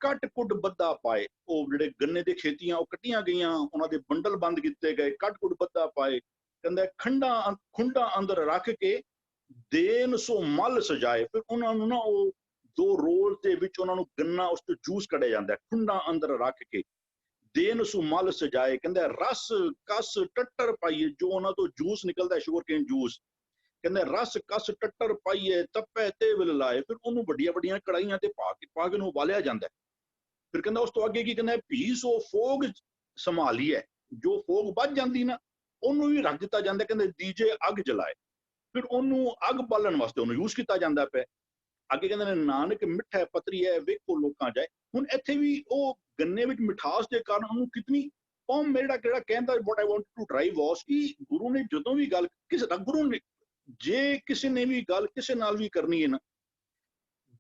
ਕੱਟ ਕੁੱਟ ਬੱਦਾ ਪਾਏ। ਉਹ ਜਿਹੜੇ ਗੰਨੇ ਦੇ ਖੇਤੀਆਂ ਉਹ ਕੱਟੀਆਂ ਗਈਆਂ, ਉਹਨਾਂ ਦੇ ਬੰਡਲ ਬੰਦ ਕੀਤੇ ਗਏ, ਕੱਟ ਕੁੱਟ ਬੱਦਾ ਪਾਏ। ਕਹਿੰਦਾ ਖੁੰਡਾ ਅੰਦਰ ਰੱਖ ਕੇ ਦੇਨ ਸੋ ਮਲ ਸਜਾਏ, ਫਿਰ ਉਹਨਾਂ ਨੂੰ ਨਾ ਉਹ ਦੋ ਰੋਲ ਦੇ ਵਿੱਚ ਉਹਨਾਂ ਨੂੰ ਗੰਨਾ ਉਸ ਤੋਂ ਜੂਸ ਕੱਢਿਆ ਜਾਂਦਾ, ਖੁੰਡਾ ਅੰਦਰ ਰੱਖ ਕੇ ਦੇਨ ਸੋ ਮਲ ਸਜਾਏ। ਕਹਿੰਦਾ ਰਸ ਕਸ ਟੱਟਰ ਪਾਈਏ, ਜੋ ਉਹਨਾਂ ਤੋਂ ਜੂਸ ਨਿਕਲਦਾ ਸ਼ੂਗਰ ਕੇਨ ਜੂਸ, ਕਹਿੰਦੇ ਰਸ ਕਸ ਟੱਟਰ ਪਾਈਏ, ਤੱਪੇ ਤੇ ਵਿਲ ਲਾਏ। ਫਿਰ ਉਹਨੂੰ ਵੱਡੀਆਂ ਵੱਡੀਆਂ ਕੜਾਈਆਂ ਤੇ ਪਾ ਕੇ ਉਹਨੂੰ ਉਬਾਲਿਆ ਜਾਂਦਾ। ਫਿਰ ਕਹਿੰਦਾ ਉਸ ਤੋਂ ਅੱਗੇ ਕੀ ਕਹਿੰਦਾ, ਭੀ ਸੋ ਫੋਗ ਸੰਭਾਲੀਏ, ਜੋ ਫੋਗ ਵੱਜ ਜਾਂਦੀ ਨਾ ਉਹਨੂੰ ਵੀ ਰੱਖ ਦਿੱਤਾ ਜਾਂਦਾ, ਕਹਿੰਦੇ ਦੀਜੇ ਅੱਗ ਜਲਾਏ। ਫਿਰ ਉਹਨੂੰ ਅੱਗ ਬਾਲਣ ਵਾਸਤੇ ਉਹਨੂੰ ਯੂਜ਼ ਕੀਤਾ ਜਾਂਦਾ ਪਿਆ। ਅੱਗੇ ਕਹਿੰਦੇ ਨੇ ਨਾਨਕ ਮਿੱਠਾ ਪਤਰੀ ਹੈ ਵੇਖੋ ਲੋਕਾਂ ਜਾਏ। ਹੁਣ ਇੱਥੇ ਵੀ ਉਹ ਗੰਨੇ ਵਿੱਚ ਮਿਠਾਸ ਦੇ ਕਾਰਨ ਉਹਨੂੰ ਕਿਤਨੀ ਪੌਮ ਮੇਰਾ ਕਿਹੜਾ ਕਹਿੰਦਾ, ਵਾਟ ਆਈ ਵਾਂਟ ਟੂ ਡਰਾਈਵ ਵਾਸ, ਕਿ ਗੁਰੂ ਨੇ ਜਦੋਂ ਵੀ ਗੱਲ ਕਿਸੇ ਦਾ, ਗੁਰੂ ਨੇ ਜੇ ਕਿਸੇ ਨੇ ਵੀ ਗੱਲ ਕਿਸੇ ਨਾਲ ਵੀ ਕਰਨੀ ਹੈ ਨਾ,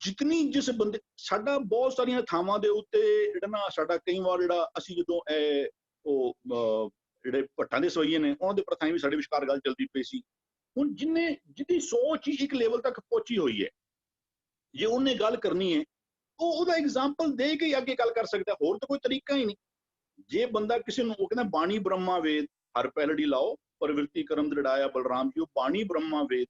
ਜਿਤਨੀ ਜਿਸ ਬੰਦੇ, ਸਾਡਾ ਬਹੁਤ ਸਾਰੀਆਂ ਥਾਵਾਂ ਦੇ ਉੱਤੇ ਜਿਹੜਾ ਨਾ ਸਾਡਾ ਕਈ ਵਾਰ ਜਿਹੜਾ ਅਸੀਂ ਜਦੋਂ ਜਿਹੜੇ ਭੱਟਾਂ ਦੇ ਸਵਈਏ ਨੇ ਉਹਨਾਂ ਦੇ ਪ੍ਰਥਾਵਾਂ ਵੀ ਸਾਡੇ ਵਿਚਕਾਰ ਗੱਲ ਚੱਲਦੀ ਪਈ ਸੀ। ਹੁਣ ਜਿਹਦੀ ਸੋਚ ਹੀ ਇੱਕ ਲੈਵਲ ਤੱਕ ਪਹੁੰਚੀ ਹੋਈ ਹੈ, ਜੇ ਉਹਨੇ ਗੱਲ ਕਰਨੀ ਹੈ ਉਹਦਾ ਐਗਜ਼ਾਮਪਲ ਦੇ ਕੇ ਅੱਗੇ ਗੱਲ ਕਰ ਸਕਦਾ, ਹੋਰ ਤਾਂ ਕੋਈ ਤਰੀਕਾ ਹੀ ਨਹੀਂ। ਜੇ ਬੰਦਾ ਕਿਸੇ ਨੂੰ ਉਹ ਕਹਿੰਦਾ ਬਾਣੀ ਬ੍ਰਹਮਾ ਵੇਦ, ਹਰ ਪਹਿਲੜੀ ਲਾਓ ਪ੍ਰਵਿਰਤੀ ਕਰਮ ਦ੍ਰਿੜਾਇਆ ਬਲਰਾਮ ਜੀ, ਉਹ ਬਾਣੀ ਬ੍ਰਹਮਾ ਵੇਦ।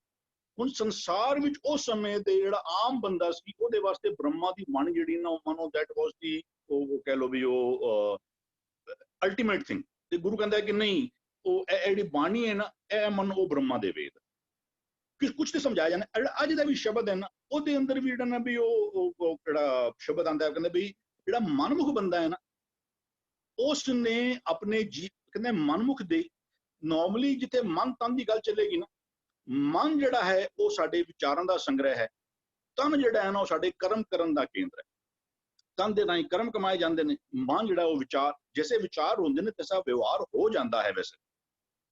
ਹੁਣ ਸੰਸਾਰ ਵਿੱਚ ਉਸ ਸਮੇਂ ਦੇ ਜਿਹੜਾ ਆਮ ਬੰਦਾ ਸੀ ਉਹਦੇ ਵਾਸਤੇ ਬ੍ਰਹਮਾ ਦੀ ਬਾਣੀ ਜਿਹੜੀ ਨਾ, ਮਾਨੋ ਦੈਟ ਵਾਸ ਦੀ, ਉਹ ਕਹਿ ਲਓ ਵੀ ਉਹ ਅਲਟੀਮੇਟ ਥਿੰਗ। ਤੇ ਗੁਰੂ ਕਹਿੰਦਾ ਕਿ ਨਹੀਂ, ਉਹ ਜਿਹੜੀ ਬਾਣੀ ਹੈ ਨਾ ਇਹ ਮੰਨੋ ਉਹ ਬ੍ਰਹਮਾ ਦੇ ਵੇਦ, ਕੁਛ ਤੇ ਸਮਝਾਇਆ ਜਾਂਦਾ। ਅੱਜ ਦਾ ਵੀ ਸ਼ਬਦ ਹੈ ਨਾ ਉਹਦੇ ਅੰਦਰ ਵੀ ਜਿਹੜਾ ਨਾ ਵੀ ਉਹ ਜਿਹੜਾ ਸ਼ਬਦ ਆਉਂਦਾ, ਕਹਿੰਦੇ ਵੀ ਜਿਹੜਾ ਮਨਮੁਖ ਬੰਦਾ ਹੈ ਨਾ ਉਸ ਨੇ ਆਪਣੇ ਕਹਿੰਦੇ ਮਨਮੁਖ ਦੇ ਨੋਰਮਲੀ ਜਿੱਥੇ ਮਨ ਤਨ ਦੀ ਗੱਲ ਚੱਲੇਗੀ ਨਾ, ਮਨ ਜਿਹੜਾ ਹੈ ਉਹ ਸਾਡੇ ਵਿਚਾਰਾਂ ਦਾ ਸੰਗ੍ਰਹਿ ਹੈ, ਤਨ ਜਿਹੜਾ ਹੈ ਨਾ ਉਹ ਸਾਡੇ ਕਰਮ ਕਰਨ ਦਾ ਕੇਂਦਰ ਹੈ। ਤਨ ਦੇ ਰਾਹੀਂ ਕਰਮ ਕਮਾਏ ਜਾਂਦੇ ਨੇ, ਮਨ ਜਿਹੜਾ ਉਹ ਵਿਚਾਰ, ਜੈਸੇ ਵਿਚਾਰ ਹੁੰਦੇ ਨੇ ਤੈਸਾ ਵਿਵਹਾਰ ਹੋ ਜਾਂਦਾ ਹੈ ਵੈਸੇ।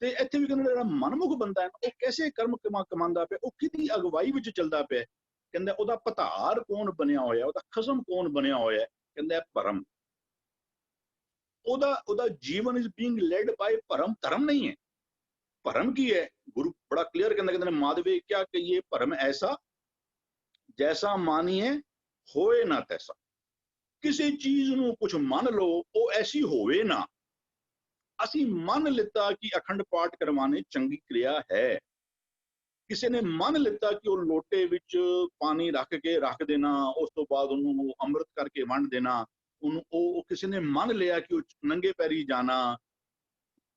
ਤੇ ਇੱਥੇ ਵੀ ਕਹਿੰਦੇ ਜਿਹੜਾ ਮਨਮੁਖ ਬੰਦਾ ਹੈ ਉਹ ਕੈਸੇ ਕਰਮ ਕਮਾਉਂਦਾ ਪਿਆ, ਉਹ ਕਿਹਦੀ ਅਗਵਾਈ ਵਿੱਚ ਚੱਲਦਾ ਪਿਆ। ਕਹਿੰਦਾ ਉਹਦਾ ਪਧਾਰ ਕੌਣ ਬਣਿਆ ਹੋਇਆ, ਉਹਦਾ ਖਸਮ ਕੌਣ ਬਣਿਆ ਹੋਇਆ, ਕਹਿੰਦਾ ਭਰਮ। ਉਹਦਾ ਜੀਵਨ ਇਜ਼ ਬੀਇੰਗ ਲੈਡ ਬਾਈ ਭਰਮ, ਧਰਮ ਨਹੀਂ ਹੈ। ਭਰਮ ਕੀ ਹੈ, ਗੁਰੂ ਬੜਾ ਕਲੀਅਰ ਕਹਿੰਦੇ ਨੇ ਮਾਧਵੇ ਕਿਆ ਕਹੀਏ, ਭਰਮ ਐਸਾ ਜੈਸਾ ਮਾਨੀਏ ਹੋਏ ਨਾ ਤੈਸਾ। ਕਿਸੇ ਚੀਜ਼ ਨੂੰ ਕੁਝ ਮੰਨ ਲਓ ਉਹ ਐਸੀ ਹੋਵੇ ਨਾ। ਅਸੀਂ ਮੰਨ ਲਿੱਤਾ ਕਿ ਅਖੰਡ ਪਾਠ ਕਰਵਾਣੇ ਚੰਗੀ ਕਿਰਿਆ ਹੈ, ਕਿਸੇ ਨੇ ਮੰਨ ਲਿੱਤਾ ਕਿ ਉਹ ਲੋਟੇ ਵਿੱਚ ਪਾਣੀ ਰੱਖ ਕੇ ਰੱਖ ਦੇਣਾ, ਉਸ ਤੋਂ ਬਾਅਦ ਉਹਨੂੰ ਅੰਮ੍ਰਿਤ ਕਰਕੇ ਵੰਡ ਦੇਣਾ, ਉਹਨੂੰ ਉਹ ਕਿਸੇ ਨੇ ਮੰਨ ਲਿਆ ਕਿ ਉਹ ਨੰਗੇ ਪੈਰੀ ਜਾਣਾ,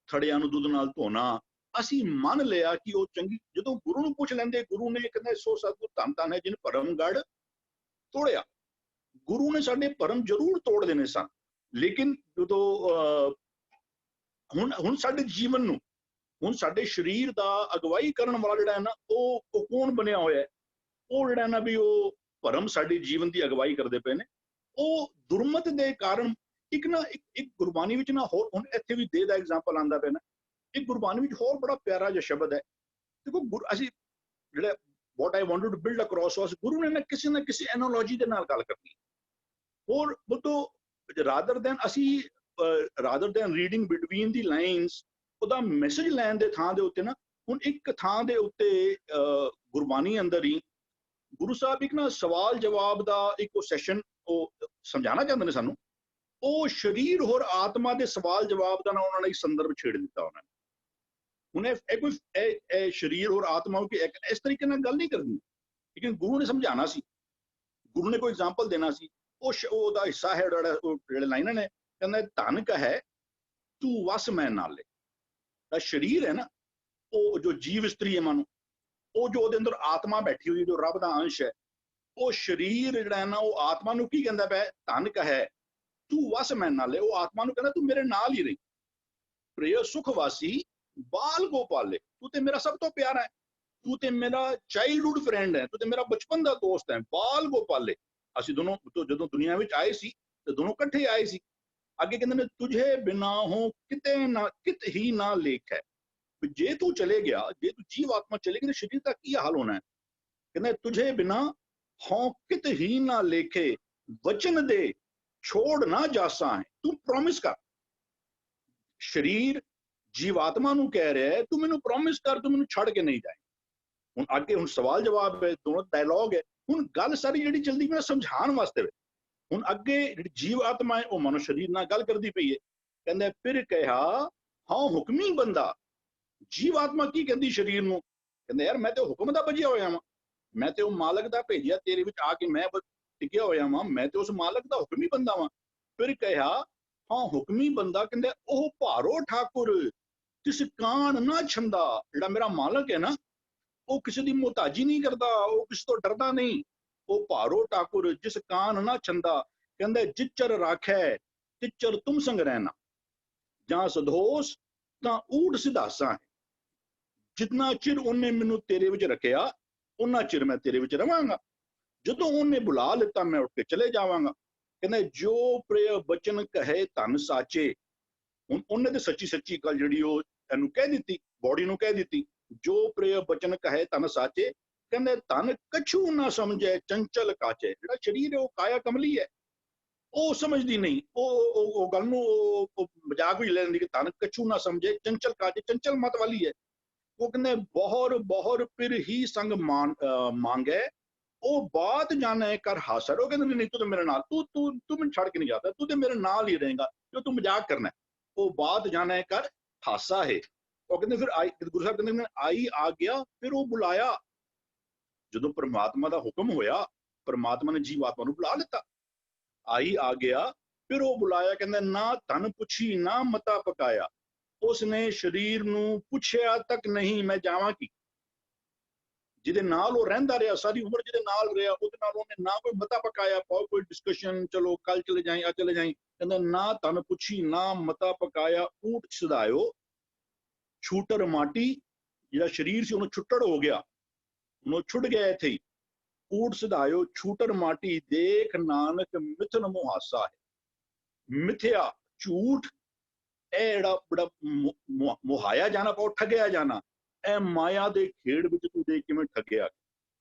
ਥੜਿਆਂ ਨੂੰ ਦੁੱਧ ਨਾਲ ਧੋਣਾ। ਅਸੀਂ ਮੰਨ ਲਿਆ ਕਿ ਉਹ ਚੰਗੀ। ਜਦੋਂ ਗੁਰੂ ਨੂੰ ਪੁੱਛ ਲੈਂਦੇ, ਗੁਰੂ ਨੇ ਕਹਿੰਦੇ ਸੋ ਸਤਿਗੁਰ ਧੰਨ ਧੰਨ ਹੈ ਜਿਹਨੇ ਭਰਮ ਗੜ ਤੋੜਿਆ। ਗੁਰੂ ਨੇ ਸਾਡੇ ਭਰਮ ਜ਼ਰੂਰ ਤੋੜ ਦੇਣੇ ਸਨ, ਲੇਕਿਨ ਜਦੋਂ ਹੁਣ ਸਾਡੇ ਜੀਵਨ ਨੂੰ, ਹੁਣ ਸਾਡੇ ਸਰੀਰ ਦਾ ਅਗਵਾਈ ਕਰਨ ਵਾਲਾ ਜਿਹੜਾ ਹੈ ਨਾ, ਉਹ ਕੌਣ ਬਣਿਆ ਹੋਇਆ ਹੈ? ਉਹ ਜਿਹੜਾ ਨਾ ਵੀ ਉਹ ਭਰਮ ਸਾਡੇ ਜੀਵਨ ਦੀ ਅਗਵਾਈ ਕਰਦੇ ਪਏ ਨੇ। ਉਹ ਦੁਰਮਤ ਦੇ ਕਾਰਨ ਇੱਕ ਨਾ ਇੱਕ ਗੁਰਬਾਣੀ ਵਿੱਚ ਨਾ ਹੋਰ, ਹੁਣ ਇੱਥੇ ਵੀ ਦੇ ਦਾ ਐਗਜ਼ਾਮਪਲ ਆਉਂਦਾ ਪਿਆ ਨਾ, ਇੱਕ ਗੁਰਬਾਣੀ ਵਿੱਚ ਹੋਰ ਬੜਾ ਪਿਆਰਾ ਜਿਹਾ ਸ਼ਬਦ ਹੈ। ਦੇਖੋ ਅਸੀਂ ਜਿਹੜਾ what I wanted to build across was, ਗੁਰੂ ਨੇ ਨਾ ਕਿਸੇ ਐਨਾਲੋਜੀ ਦੇ ਨਾਲ ਗੱਲ ਕਰਨੀ, ਔਰ ਬਤੋ ਰਾਦਰ ਦੈਨ ਰੀਡਿੰਗ ਬਿਟਵੀਨ ਦੀ ਲਾਈਨਸ, ਉਹਦਾ ਮੈਸੇਜ ਲੈਣ ਦੇ ਥਾਂ ਦੇ ਉੱਤੇ ਨਾ, ਹੁਣ ਇੱਕ ਥਾਂ ਦੇ ਉੱਤੇ ਗੁਰਬਾਣੀ ਅੰਦਰ ਹੀ ਗੁਰੂ ਸਾਹਿਬ ਇੱਕ ਨਾ ਸਵਾਲ ਜਵਾਬ ਦਾ ਇੱਕ ਸੈਸ਼ਨ ਉਹ ਸਮਝਾਉਣਾ ਚਾਹੁੰਦੇ ਨੇ ਸਾਨੂੰ। ਉਹ ਸਰੀਰ ਹੋਰ ਆਤਮਾ ਦੇ ਸਵਾਲ ਜਵਾਬ ਦਾ ਨਾ ਉਹਨਾਂ ਨੇ ਸੰਦਰਭ ਛੇੜ ਦਿੱਤਾ ਉਹਨਾਂ ਨੇ। ਹੁਣ ਇਹ ਸਰੀਰ ਹੋਰ ਆਤਮਾ ਕਿ ਇਸ ਤਰੀਕੇ ਨਾਲ ਗੱਲ ਨਹੀਂ ਕਰਨੀ, ਲੇਕਿਨ ਗੁਰੂ ਨੇ ਸਮਝਾਉਣਾ ਸੀ, ਗੁਰੂ ਨੇ ਕੋਈ ਐਗਜ਼ਾਮਪਲ ਦੇਣਾ ਸੀ। ਉਹਦਾ ਹਿੱਸਾ ਹੈ ਜਿਹੜੇ ਲਾਈਨਾਂ ਨੇ, ਕਹਿੰਦਾ ਧਨ ਕਹੈ ਤੂੰ ਵਸ ਮੈਂ ਨਾਲੇ। ਤਾਂ ਸਰੀਰ ਹੈ ਨਾ, ਉਹ ਜੋ ਜੀਵ ਇਸਤਰੀ ਹੈ ਮਨ, ਉਹ ਜੋ ਉਹਦੇ ਅੰਦਰ ਆਤਮਾ ਬੈਠੀ ਹੋਈ, ਜੋ ਰੱਬ ਦਾ ਅੰਸ਼ ਹੈ, ਉਹ ਸਰੀਰ ਜਿਹੜਾ ਹੈ ਨਾ, ਉਹ ਆਤਮਾ ਨੂੰ ਕੀ ਕਹਿੰਦਾ ਪਿਆ? ਧਨ ਕਹੈ ਤੂੰ ਵਸ ਮੈਂ ਨਾਲੇ। ਉਹ ਆਤਮਾ ਨੂੰ ਕਹਿੰਦਾ ਤੂੰ ਮੇਰੇ ਨਾਲ ਹੀ ਰਹੀ। ਪ੍ਰਿਯ ਸੁਖ ਵਾਸੀ ਬਾਲ ਗੋਪਾਲੇ, ਤੂੰ ਤੇ ਮੇਰਾ ਸਭ ਤੋਂ ਪਿਆਰਾ ਹੈ, ਤੂੰ ਤੇ ਮੇਰਾ ਚਾਈਲਡਹੁੱਡ ਫਰੈਂਡ ਹੈ, ਤੂੰ ਤੇ ਮੇਰਾ ਬਚਪਨ ਦਾ ਦੋਸਤ ਹੈ। ਬਾਲ ਗੋਪਾਲੇ, ਅਸੀਂ ਦੋਨੋਂ ਜਦੋਂ ਦੁਨੀਆ ਵਿੱਚ ਆਏ ਸੀ ਤੇ ਦੋਨੋਂ ਇਕੱਠੇ ਆਏ ਸੀ। ਅੱਗੇ ਕਹਿੰਦੇ ਨੇ ਤੁਝੇ ਬਿਨਾ ਹੋ ਕਿਤ ਹੀ ਨਾ ਲੇਖ ਹੈ। ਜੇ ਤੂੰ ਚਲੇ ਗਿਆ, ਜੇ ਤੂੰ ਜੀਵ ਆਤਮਾ ਚਲੇ ਗਈ, ਸਰੀਰ ਦਾ ਕੀ ਹਾਲ ਹੋਣਾ ਹੈ? ਕਹਿੰਦੇ ਤੁਝੇ ਬਿਨਾ ਹੋ ਕਿਤ ਹੀ ਨਾ ਲੇਖੇ, ਵਚਨ ਦੇ ਛੋੜ ਨਾ ਜਾਸਾਂ ਹੈ। ਤੂੰ ਪ੍ਰੋਮਿਸ ਕਰ, ਸਰੀਰ ਜੀਵਾਤਮਾ ਨੂੰ ਕਹਿ ਰਿਹਾ ਹੈ ਤੂੰ ਮੈਨੂੰ ਪ੍ਰੋਮਿਸ ਕਰ, ਤੂੰ ਮੈਨੂੰ ਛੱਡ ਕੇ ਨਹੀਂ ਜਾਏ। ਹੁਣ ਅੱਗੇ ਹੁਣ ਸਵਾਲ ਜਵਾਬ ਹੈ, ਦੋਨੋਂ ਡਾਇਲੌਗ ਹੈ। ਹੁਣ ਗੱਲ ਸਾਰੀ ਜਿਹੜੀ ਚਲਦੀ ਪਈ ਸਮਝਾਉਣ ਵਾਸਤੇ ਵੇ। ਹੁਣ ਅੱਗੇ ਜਿਹੜੀ ਜੀਵ ਆਤਮਾ ਹੈ ਉਹ ਮਨੁ ਸਰੀਰ ਨਾਲ ਗੱਲ ਕਰਦੀ ਪਈ ਹੈ। ਕਹਿੰਦਾ ਫਿਰ ਕਿਹਾ ਹਾਂ ਹੁਕਮੀ ਬੰਦਾ। ਜੀਵ ਆਤਮਾ ਕੀ ਕਹਿੰਦੀ ਸਰੀਰ ਨੂੰ? ਕਹਿੰਦਾ ਯਾਰ ਮੈਂ ਤੇ ਹੁਕਮ ਦਾ ਭਜਿਆ ਹੋਇਆ ਵਾਂ, ਮੈਂ ਤੇ ਉਹ ਮਾਲਕ ਦਾ ਭੇਜਿਆ ਤੇਰੇ ਵਿੱਚ ਆ ਕੇ ਮੈਂ ਟਿਕਿਆ ਹੋਇਆ ਵਾਂ, ਮੈਂ ਤੇ ਉਸ ਮਾਲਕ ਦਾ ਹੁਕਮੀ ਬੰਦਾ ਵਾਂ। ਫਿਰ ਕਿਹਾ ਹਾਂ ਹੁਕਮੀ ਬੰਦਾ, ਕਹਿੰਦਾ ਉਹ ਭਾਰੋ ਠਾਕੁਰ ਤਿਸ ਕਾਣ ਨਾ ਛੰਦਾ। ਜਿਹੜਾ ਮੇਰਾ ਮਾਲਕ ਹੈ ਨਾ, ਉਹ ਕਿਸੇ ਦੀ ਮੁਹਤਾਜੀ ਨਹੀਂ ਕਰਦਾ, ਉਹ ਕਿਸੇ ਤੋਂ ਡਰਦਾ ਨਹੀਂ। ਉਹ ਭਾਰੋ ਠਾਕੁਰ ਜਿਸ ਕਾਣ ਨਾ ਛੰਦਾ, ਕਹਿੰਦਾ ਜਿਚਰ ਰਾਖੈ ਤਿਚਰ ਤੁਮ ਸੰਗ ਰਹਿਣਾ, ਜਾਂ ਸਦੋਸ ਤਾਂ ਊਟ ਸਿਧਾਸਾਂ ਹੈ। ਜਿੰਨਾ ਚਿਰ ਉਹਨੇ ਮੈਨੂੰ ਤੇਰੇ ਵਿੱਚ ਰੱਖਿਆ, ਉਹਨਾਂ ਚਿਰ ਮੈਂ ਤੇਰੇ ਵਿੱਚ ਰਵਾਂਗਾ। ਜਦੋਂ ਉਹਨੇ ਬੁਲਾ ਲਿੱਤਾ ਮੈਂ ਉੱਠ ਕੇ ਚਲੇ ਜਾਵਾਂਗਾ। ਕਹਿੰਦਾ ਜੋ ਪ੍ਰਿਯ ਬਚਨ ਕਹੇ ਧਨ ਸਾਚੇ। ਹੁਣ ਉਹਨੇ ਤੇ ਸੱਚੀ ਗੱਲ ਜਿਹੜੀ ਉਹ ਇਹਨੂੰ ਕਹਿ ਦਿੱਤੀ, ਬੋਡੀ ਨੂੰ ਕਹਿ ਦਿੱਤੀ, ਜੋ ਪ੍ਰਿਯ ਬਚਨ ਕਹੇ ਧਨ ਸਾਚੇ। ਕਹਿੰਦੇ ਧਨ ਕਛੂ ਨਾ ਸਮਝੇ ਚੰਚਲ ਕਾਚੇ। ਜਿਹੜਾ ਸਰੀਰ ਹੈ ਉਹ ਕਾਇਆ ਕਮਲੀ ਹੈ, ਉਹ ਸਮਝਦੀ ਨਹੀਂ, ਉਹ ਗੱਲ ਨੂੰ ਉਹ ਮਜ਼ਾਕ ਵੀ ਲੈ ਲੈਂਦੀ ਕਿ ਧਨ ਕਛੂ ਨਾ ਸਮਝੇ ਚੰਚਲ ਕਾਚੇ, ਚੰਚਲ ਮਤ ਵਾਲੀ ਹੈ। ਉਹ ਕਹਿੰਦੇ ਬਹੁਰ ਫਿਰ ਹੀ ਸੰਗ ਮੰਗੇ, ਉਹ ਬਾਤ ਜਾਣੇ ਕਰ ਹਾਸਰ। ਉਹ ਕਹਿੰਦੇ ਨਹੀਂ ਤੂੰ ਤੇ ਮੇਰੇ ਨਾਲ, ਤੂੰ ਮੈਨੂੰ ਛੱਡ ਕੇ ਨਹੀਂ ਜਾਂਦਾ, ਤੂੰ ਤੇ ਮੇਰੇ ਨਾਲ ਹੀ ਰਹੇਗਾ, ਜੋ ਤੂੰ ਮਜ਼ਾਕ ਕਰਨਾ। ਉਹ ਬਾਤ ਜਾਣੇ ਕਰ ਹਾਸਾ ਹੈ। ਉਹ ਕਹਿੰਦੇ ਫਿਰ ਗੁਰੂ ਸਾਹਿਬ ਕਹਿੰਦੇ ਆਈ ਆ ਗਿਆ, ਫਿਰ ਉਹ ਬੁਲਾਇਆ। ਜਦੋਂ ਪਰਮਾਤਮਾ ਦਾ ਹੁਕਮ ਹੋਇਆ, ਪਰਮਾਤਮਾ ਨੇ ਜੀਵ ਆਤਮਾ ਨੂੰ ਬੁਲਾ ਲਿੱਤਾ। ਆਈ ਆ ਗਿਆ, ਫਿਰ ਉਹ ਬੁਲਾਇਆ। ਕਹਿੰਦੇ ਨਾ ਧਨ ਪੁੱਛੀ ਨਾ ਮਤਾ ਪਕਾਇਆ। ਉਸਨੇ ਸਰੀਰ ਨੂੰ ਪੁੱਛਿਆ ਤੱਕ ਨਹੀਂ ਮੈਂ ਜਾਵਾਂ ਕੀ। ਜਿਹਦੇ ਨਾਲ ਉਹ ਰਹਿੰਦਾ ਰਿਹਾ ਸਾਰੀ ਉਮਰ, ਜਿਹਦੇ ਨਾਲ ਰਿਹਾ, ਉਹਦੇ ਨਾਲ ਉਹਨੇ ਨਾ ਕੋਈ ਮਤਾ ਪਕਾਇਆ, ਕੋਈ ਡਿਸਕਸ਼ਨ, ਚਲੋ ਕੱਲ ਚਲੇ ਜਾਈਂ, ਅੱਜ ਚਲੇ ਜਾਈਂ। ਕਹਿੰਦਾ ਨਾ ਧਨ ਪੁੱਛੀ ਨਾ ਮਤਾ ਪਕਾਇਆ, ਊਟ ਸਿਧਾਇਓ ਛੂਟਰ ਮਾਟੀ। ਜਿਹੜਾ ਸਰੀਰ ਸੀ ਉਹਨੂੰ ਛੁੱਟੜ ਹੋ ਗਿਆ, ਉਹਨੂੰ ਛੁੱਟ ਗਿਆ ਇੱਥੇ ਹੀ। ਊਟ ਸਿਧਾਇਓ ਛੂਟਰ ਮਾਟੀ, ਦੇਖ ਨਾਨਕ ਮਿਥਨ ਮੁਹਾਸਾ ਹੈ। ਮਿਥਿਆ ਝੂਠ, ਇਹ ਜਿਹੜਾ ਬੜਾ ਮੁਹਾਇਆ ਜਾਣਾ ਪਾਓ, ਠੱਗਿਆ ਜਾਣਾ, ਇਹ ਮਾਇਆ ਦੇ ਖੇਡ ਵਿੱਚ ਤੂੰ ਦੇਖ ਕਿਵੇਂ ਠੱਗਿਆ।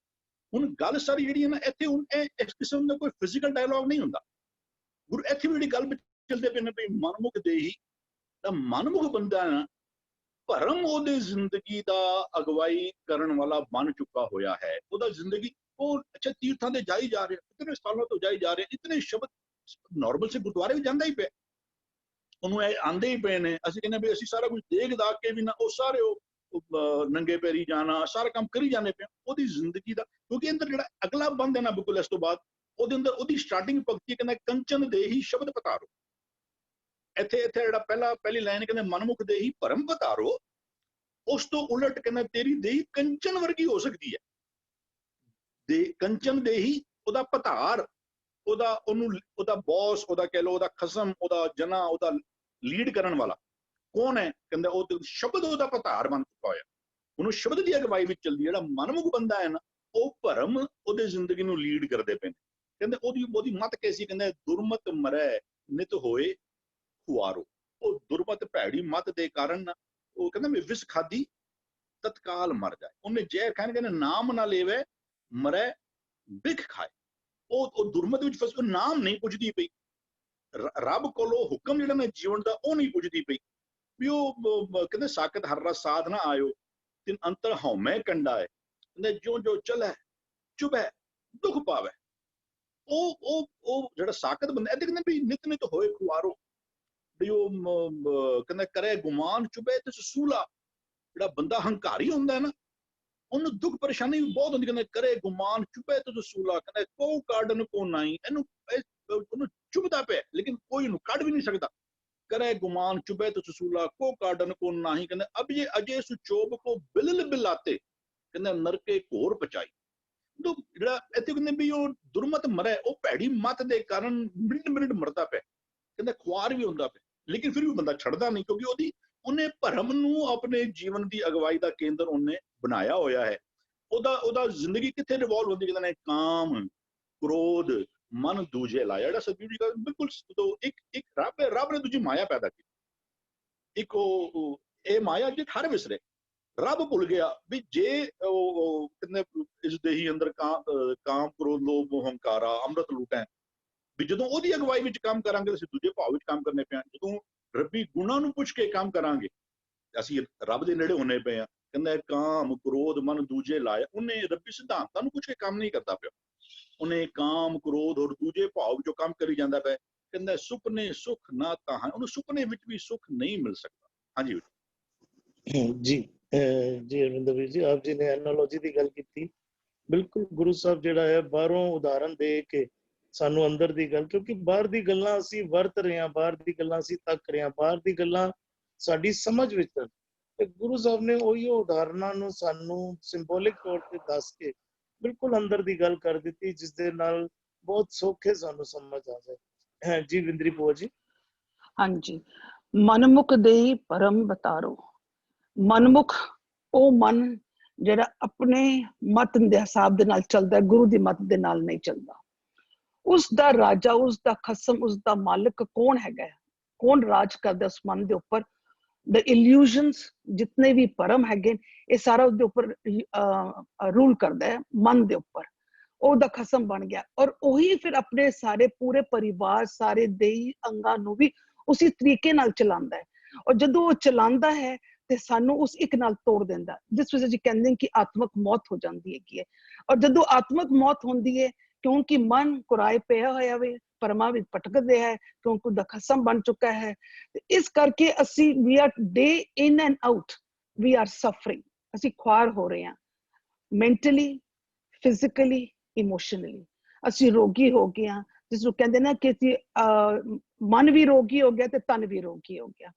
ਹੁਣ ਗੱਲ ਸਾਰੀ ਜਿਹੜੀ ਹੈ ਨਾ ਇੱਥੇ, ਹੁਣ ਇਸ ਕਿਸਮ ਦਾ ਕੋਈ ਫਿਜ਼ੀਕਲ ਡਾਇਲੌਗ ਨਹੀਂ ਹੁੰਦਾ। ਗੁਰੂ ਇੱਥੇ ਵੀ ਜਿਹੜੀ ਗੱਲ ਚੱਲਦੇ ਪਏ ਨੇ ਵੀ ਮਨਮੁਖ ਦੇਹੀ, ਤਾਂ ਮਨਮੁਖ ਬੰਦਾ ਨਾ ਭਰਮ ਉਹਦੇ ਜ਼ਿੰਦਗੀ ਦਾ ਅਗਵਾਈ ਕਰਨ ਵਾਲਾ ਬਣ ਚੁੱਕਾ ਹੋਇਆ ਹੈ। ਉਹਦਾ ਜ਼ਿੰਦਗੀ ਉਹ ਅੱਛਾ ਤੀਰਥਾਂ ਤੇ ਜਾਈ ਜਾ ਰਿਹਾ, ਇਤਨੇ ਸਾਲਾਂ ਤੋਂ ਜਾਈ ਜਾ ਰਹੇ, ਇਤਨੇ ਸ਼ਬਦ ਨਾਰਮਲ ਸੇ ਗੁਰਦੁਆਰੇ ਵੀ ਜਾਂਦਾ ਹੀ ਪਿਆ, ਉਹਨੂੰ ਇਹ ਆਂਦੇ ਹੀ ਪਏ ਨੇ। ਅਸੀਂ ਕਹਿੰਦੇ ਵੀ ਅਸੀਂ ਸਾਰਾ ਕੁਝ ਦੇਖ ਦਾਖ ਕੇ ਵੀ ਨਾ ਉਹ ਸਾਰੇ ਨੰਗੇ ਪੈਰੀ ਜਾਣਾ, ਸਾਰਾ ਕੰਮ ਕਰੀ ਜਾਂਦੇ ਪਏ। ਉਹਦੀ ਜ਼ਿੰਦਗੀ ਦਾ, ਕਿਉਂਕਿ ਅੰਦਰ ਜਿਹੜਾ ਅਗਲਾ ਬੰਦ ਹੈ ਨਾ ਬਿਲਕੁਲ ਇਸ ਤੋਂ ਬਾਅਦ, ਉਹਦੇ ਅੰਦਰ ਉਹਦੀ ਸਟਾਰਟਿੰਗ ਪੰਕਤੀ ਕਹਿੰਦਾ ਕੰਚਨ ਦੇਹੀ ਸ਼ਬਦ ਪਤਾਰੋ। ਇੱਥੇ ਜਿਹੜਾ ਪਹਿਲੀ ਲਾਈਨ ਕਹਿੰਦੇ ਮਨਮੁਖ ਦੇਹੀ ਭਰਮ ਪਤਾਰੋ, ਉਸ ਤੋਂ ਉਲਟ ਕਹਿੰਦਾ ਤੇਰੀ ਦੇਹੀ ਕੰਚਨ ਵਰਗੀ ਹੋ ਸਕਦੀ ਹੈ। ਕੰਚਨ ਦੇਹੀ ਉਹਦਾ ਪਤਾਰ, ਉਹਦਾ ਬੌਸ, ਉਹਦਾ ਕਹਿ ਲਓ ਉਹਦਾ ਖਸਮ, ਉਹਦਾ ਜਨਾ, ਉਹਦਾ ਲੀਡ ਕਰਨ ਵਾਲਾ ਕੌਣ ਹੈ? ਕਹਿੰਦਾ ਉਹ ਸ਼ਬਦ ਉਹਦਾ ਪਤਾਰ ਬਣ ਚੁੱਕਾ ਹੋਇਆ, ਉਹਨੂੰ ਸ਼ਬਦ ਦੀ ਅਗਵਾਈ ਵਿੱਚ ਚੱਲਦੀ। ਜਿਹੜਾ ਮਨਮੁਖ ਬੰਦਾ ਹੈ ਨਾ, ਉਹ ਭਰਮ ਉਹਦੇ ਜ਼ਿੰਦਗੀ ਨੂੰ ਲੀਡ ਕਰਦੇ ਪਏ ਨੇ। ਕਹਿੰਦੇ ਉਹਦੀ ਮਤ ਕੈਸੀ? ਕਹਿੰਦਾ ਦੁਰਮਤ ਮਰੈ ਨਿਤ ਹੋਏ ਖੁਆਰੋ। ਉਹ ਦੁਰਮਤ ਭੈੜੀ ਮਤ ਦੇ ਕਾਰਨ ਨਾ, ਉਹ ਕਹਿੰਦਾ ਮੈਂ ਵਿਸ ਖਾਦੀ ਤਤਕਾਲ ਮਰ ਜਾਏ। ਉਹਨੇ ਜ਼ਹਿਰ ਖਾਣ, ਕਹਿੰਦੇ ਨਾਮ ਨਾ ਲੇਵੇ ਮਰੈ ਬਿਖ ਖਾਏ। ਉਹ ਦੁਰਮਤ ਵਿੱਚ ਫਸ, ਉਹ ਨਾਮ ਨਹੀਂ ਪੁੱਛਦੀ ਪਈ, ਰੱਬ ਕੋਲੋਂ ਹੁਕਮ ਜਿਹੜਾ ਮੈਂ ਜੀਵਨ ਦਾ ਉਹ ਨਹੀਂ ਪੁੱਛਦੀ ਪਈ ਵੀ ਉਹ ਕਹਿੰਦੇ ਸਾਕਤ ਹਰ ਰਸ ਸਾਧ ਨਾ ਆਇਓ ਤਿਨ ਅੰਤਰ ਹਉਮੈ ਕੰਡਾ ਹੈ। ਕਹਿੰਦੇ ਜੋ ਜੋ ਚਲੈ ਚੁਭੈ ਦੁੱਖ ਪਾਵੇ। ਉਹ ਜਿਹੜਾ ਸਾਕਤ ਬੰਦਾ, ਇਹਦੇ ਕਹਿੰਦੇ ਵੀ ਨਿਤ ਨਿਤ ਹੋਏ ਖੁਆਰੋ, ਵੀ ਉਹ ਕਹਿੰਦਾ ਕਰੇ ਗੁਮਾਨ ਚੁਭੇ ਤੇ ਸੂਲਾ। ਜਿਹੜਾ ਬੰਦਾ ਹੰਕਾਰੀ ਹੁੰਦਾ ਹੈ ਨਾ, ਉਹਨੂੰ ਦੁੱਖ ਪਰੇਸ਼ਾਨੀ ਵੀ ਬਹੁਤ ਹੁੰਦੀ। ਕਹਿੰਦੇ ਕਰੇ ਗੁਮਾਨ ਚੁਭੇ ਤੇ ਸੂਲਾ, ਕਹਿੰਦਾ ਕੋ ਕਾਢਨ ਕੋ ਨਹੀਂ। ਉਹਨੂੰ ਚੁਭਦਾ ਪਿਆ, ਲੇਕਿਨ ਕੋਈ ਇਹਨੂੰ ਕੱਢ ਵੀ ਨਹੀਂ ਸਕਦਾ। ਕਰੇ ਗੁਮਾਨ ਚੁਭੇ ਤੇ ਸੂਲਾ ਕੋ ਕਾਢਨ ਕੋ ਨਹੀਂ। ਕਹਿੰਦਾ ਅਬ ਇਹ ਅਜੇ ਸੁਚੋਬ ਕੋ ਬਿਲਲ ਬਿਲਾਤੇ, ਕਹਿੰਦਾ ਨਰਕੇ ਘੋਰ ਪਚਾਈ। ਜਿਹੜਾ ਇੱਥੇ ਕਹਿੰਦੇ ਵੀ ਉਹ ਦੁਰਮਤ ਮਰੇ, ਉਹ ਭੈੜੀ ਮਤ ਦੇ ਕਾਰਨ ਮਿੰਟ ਮਿੰਟ ਮਰਦਾ ਪਿਆ। ਕਹਿੰਦਾ ਖੁਆਰ ਵੀ ਹੁੰਦਾ ਪਿਆ, ਲੇਕਿਨ ਫਿਰ ਵੀ ਬੰਦਾ ਛੱਡਦਾ ਨਹੀਂ, ਕਿਉਂਕਿ ਉਹਨੇ ਭਰਮ ਨੂੰ ਆਪਣੇ ਜੀਵਨ ਦੀ ਅਗਵਾਈ ਦਾ ਕੇਂਦਰ ਉਹਨੇ ਬਣਾਇਆ ਹੋਇਆ ਹੈ। ਉਹਦਾ ਜ਼ਿੰਦਗੀ ਕਿੱਥੇ ਰਿਵੋਲਵ ਹੁੰਦੀ? ਕਹਿੰਦਾ ਨੇ ਕਾਮ ਕ੍ਰੋਧ ਮਨ ਦੂਜੇ ਲਾਇਆ। ਜਿਹੜਾ ਸਤਿਗੁਰੂ ਜੀ ਦਾ ਬਿਲਕੁਲ ਇੱਕ ਰੱਬ ਨੇ ਦੂਜੀ ਮਾਇਆ ਪੈਦਾ ਕੀਤੀ। ਇੱਕ ਉਹ ਇਹ ਮਾਇਆ ਜਿ ਹਰ ਵਿਸਰੇ, ਰੱਬ ਭੁੱਲ ਗਿਆ ਵੀ ਜੇ ਉਹ ਕਹਿੰਦੇ ਇਸ ਦੇਹੀ ਅੰਦਰ ਕਾਮ ਕ੍ਰੋਧ ਲੋਭ ਮੋਹ ਹੰਕਾਰਾ ਅੰਮ੍ਰਿਤ ਲੁਟੈ, ਵੀ ਜਦੋਂ ਉਹਦੀ ਅਗਵਾਈ ਵਿੱਚ ਕੰਮ ਕਰਾਂਗੇ ਅਸੀਂ ਦੂਜੇ ਭਾਵ ਵਿੱਚ ਕੰਮ ਕਰਨੇ ਪਏ। ਜਦੋਂ ਰੱਬੀ ਗੁਣਾਂ ਨੂੰ ਪੁੱਛ ਕੇ ਕੰਮ ਕਰਾਂਗੇ, ਅਸੀਂ ਰੱਬ ਦੇ ਨੇੜੇ ਹੋਣੇ ਪਏ ਆ। ਕਹਿੰਦਾ ਕਾਮ ਕ੍ਰੋਧ ਮਨ ਦੂਜੇ ਲਾਇਆ। ਉਹਨੇ ਰੱਬੀ ਸਿਧਾਂਤਾਂ ਨੂੰ ਪੁੱਛ ਕੇ ਕੰਮ ਨਹੀਂ ਕਰਦਾ ਪਿਆ, ਉਹਨੇ ਕਾਮ ਕ੍ਰੋਧ ਔਰ ਦੂਜੇ ਭਾਵ ਵਿੱਚੋਂ ਕੰਮ ਕਰੀ ਜਾਂਦਾ ਪਿਆ। ਕਹਿੰਦਾ ਸੁਪਨੇ ਸੁਖ ਨਾ ਤਾਹਾਂ, ਉਹਨੂੰ ਸੁਪਨੇ ਵਿੱਚ ਵੀ ਸੁਖ ਨਹੀਂ ਮਿਲ ਸਕਦਾ। ਹਾਂਜੀ ਜੀ ਜੀ ਅਰਵਿੰਦਰ ਵੀਰ ਜੀ, ਆਪ ਜੀ ਨੇ ਐਨਾਲੋਜੀ ਦੀ ਗੱਲ ਕੀਤੀ। ਬਿਲਕੁਲ ਗੁਰੂ ਸਾਹਿਬ ਜਿਹੜਾ ਹੈ ਬਾਹਰੋਂ ਉਦਾਹਰਨ ਦੇ ਕੇ ਸਾਨੂੰ ਅੰਦਰ ਦੀ ਗੱਲ, ਕਿਉਂਕਿ ਬਾਹਰ ਦੀ ਗੱਲਾਂ ਅਸੀਂ ਵਰਤ ਰਹੇ ਹਾਂ, ਬਾਹਰ ਦੀ ਗੱਲਾਂ ਅਸੀਂ ਤੱਕ ਰਹੇ ਹਾਂ, ਬਾਹਰ ਦੀ ਗੱਲਾਂ ਸਾਡੀ ਸਮਝ ਵਿੱਚ, ਤੇ ਗੁਰੂ ਸਾਹਿਬ ਨੇ ਉਹੀ ਉਦਾਹਰਨਾਂ ਨੂੰ ਸਾਨੂੰ ਸਿੰਬੋਲਿਕ ਤੌਰ ਤੇ ਦੱਸ ਕੇ ਬਿਲਕੁਲ ਅੰਦਰ ਦੀ ਗੱਲ ਕਰ ਦਿੱਤੀ, ਜਿਸ ਦੇ ਨਾਲ ਬਹੁਤ ਸੌਖੇ ਸਾਨੂੰ ਸਮਝ ਆ ਜਾਏ। ਜੀ ਵਿੰਦਰੀ ਭੂਆ ਜੀ। ਹਾਂਜੀ, ਮਨਮੁਖ ਦੇਹੀ ਭਰਮ ਬਤਾਰੋ। ਮਨਮੁਖ ਉਹ ਮਨ ਜਿਹੜਾ ਆਪਣੇ ਮਤ ਦੇ ਹਿਸਾਬ ਦੇ ਨਾਲ ਚੱਲਦਾ, ਗੁਰੂ ਦੀ ਮਤ ਦੇ ਨਾਲ ਨਹੀਂ ਚੱਲਦਾ। ਉਸ ਦਾ ਰਾਜਾ, ਉਸ ਦਾ ਖਸਮ, ਉਸ ਦਾ ਮਾਲਕ ਕੌਣ ਹੈਗਾ? ਕੌਣ ਰਾਜ ਕਰਦਾ ਉਸ ਮਨ ਦੇ ਉੱਪਰ? ਦ ਇਲੂਜ਼ਨਸ, ਜਿਤਨੇ ਵੀ ਭਰਮ ਹੈਗੇ, ਇਹ ਸਾਰਾ ਉਹਦੇ ਉੱਪਰ ਰੂਲ ਕਰਦਾ ਹੈ, ਮਨ ਦੇ ਉੱਪਰ। ਉਹਦਾ ਖਸਮ ਬਣ ਗਿਆ, ਔਰ ਉਹੀ ਫਿਰ ਆਪਣੇ ਸਾਰੇ ਪੂਰੇ ਪਰਿਵਾਰ, ਸਾਰੇ ਦੇਹੀ ਅੰਗਾਂ ਨੂੰ ਵੀ ਉਸੇ ਤਰੀਕੇ ਨਾਲ ਚਲਾਉਂਦਾ ਹੈ। ਔਰ ਜਦੋਂ ਉਹ ਚਲਾਉਂਦਾ ਹੈ ਤੇ ਸਾਨੂੰ ਉਸ ਇੱਕ ਨਾਲ ਤੋੜ ਦਿੰਦਾ, ਜਿਸ ਵਿੱਚ ਜੀ ਕਹਿੰਦੇ ਕਿ ਆਤਮਕ ਮੌਤ ਹੋ ਜਾਂਦੀ ਹੈਗੀ ਹੈ। ਔਰ ਜਦੋਂ ਆਤਮਕ ਮੌਤ ਹੁੰਦੀ ਹੈ, ਕਿਉਂਕਿ ਮਨ ਕੁਰਾਏ ਪਿਆ ਹੋਇਆ ਵੇ, ਪਰਮਾ ਵਿੱਚ ਭਟਕਦੇ ਹੈ, ਕਿਉਂਕਿ ਉਹਦਾ ਖਸਮ ਬਣ ਚੁੱਕਾ ਹੈ। ਇਸ ਕਰਕੇ ਅਸੀਂ we are day in and out, we are suffering. ਅਸੀਂ ਖੁਆਰ ਹੋ ਰਹੇ ਹਾਂ, ਮੈਂਟਲੀ, ਫਿਜ਼ੀਕਲੀ, ਇਮੋਸ਼ਨਲੀ ਅਸੀਂ ਰੋਗੀ ਹੋ ਗਏ ਹਾਂ। ਜਿਸ ਨੂੰ ਕਹਿੰਦੇ ਨਾ ਕਿ ਮਨ ਵੀ ਰੋਗੀ ਹੋ ਗਿਆ ਤੇ ਤਨ ਵੀ ਰੋਗੀ ਹੋ ਗਿਆ।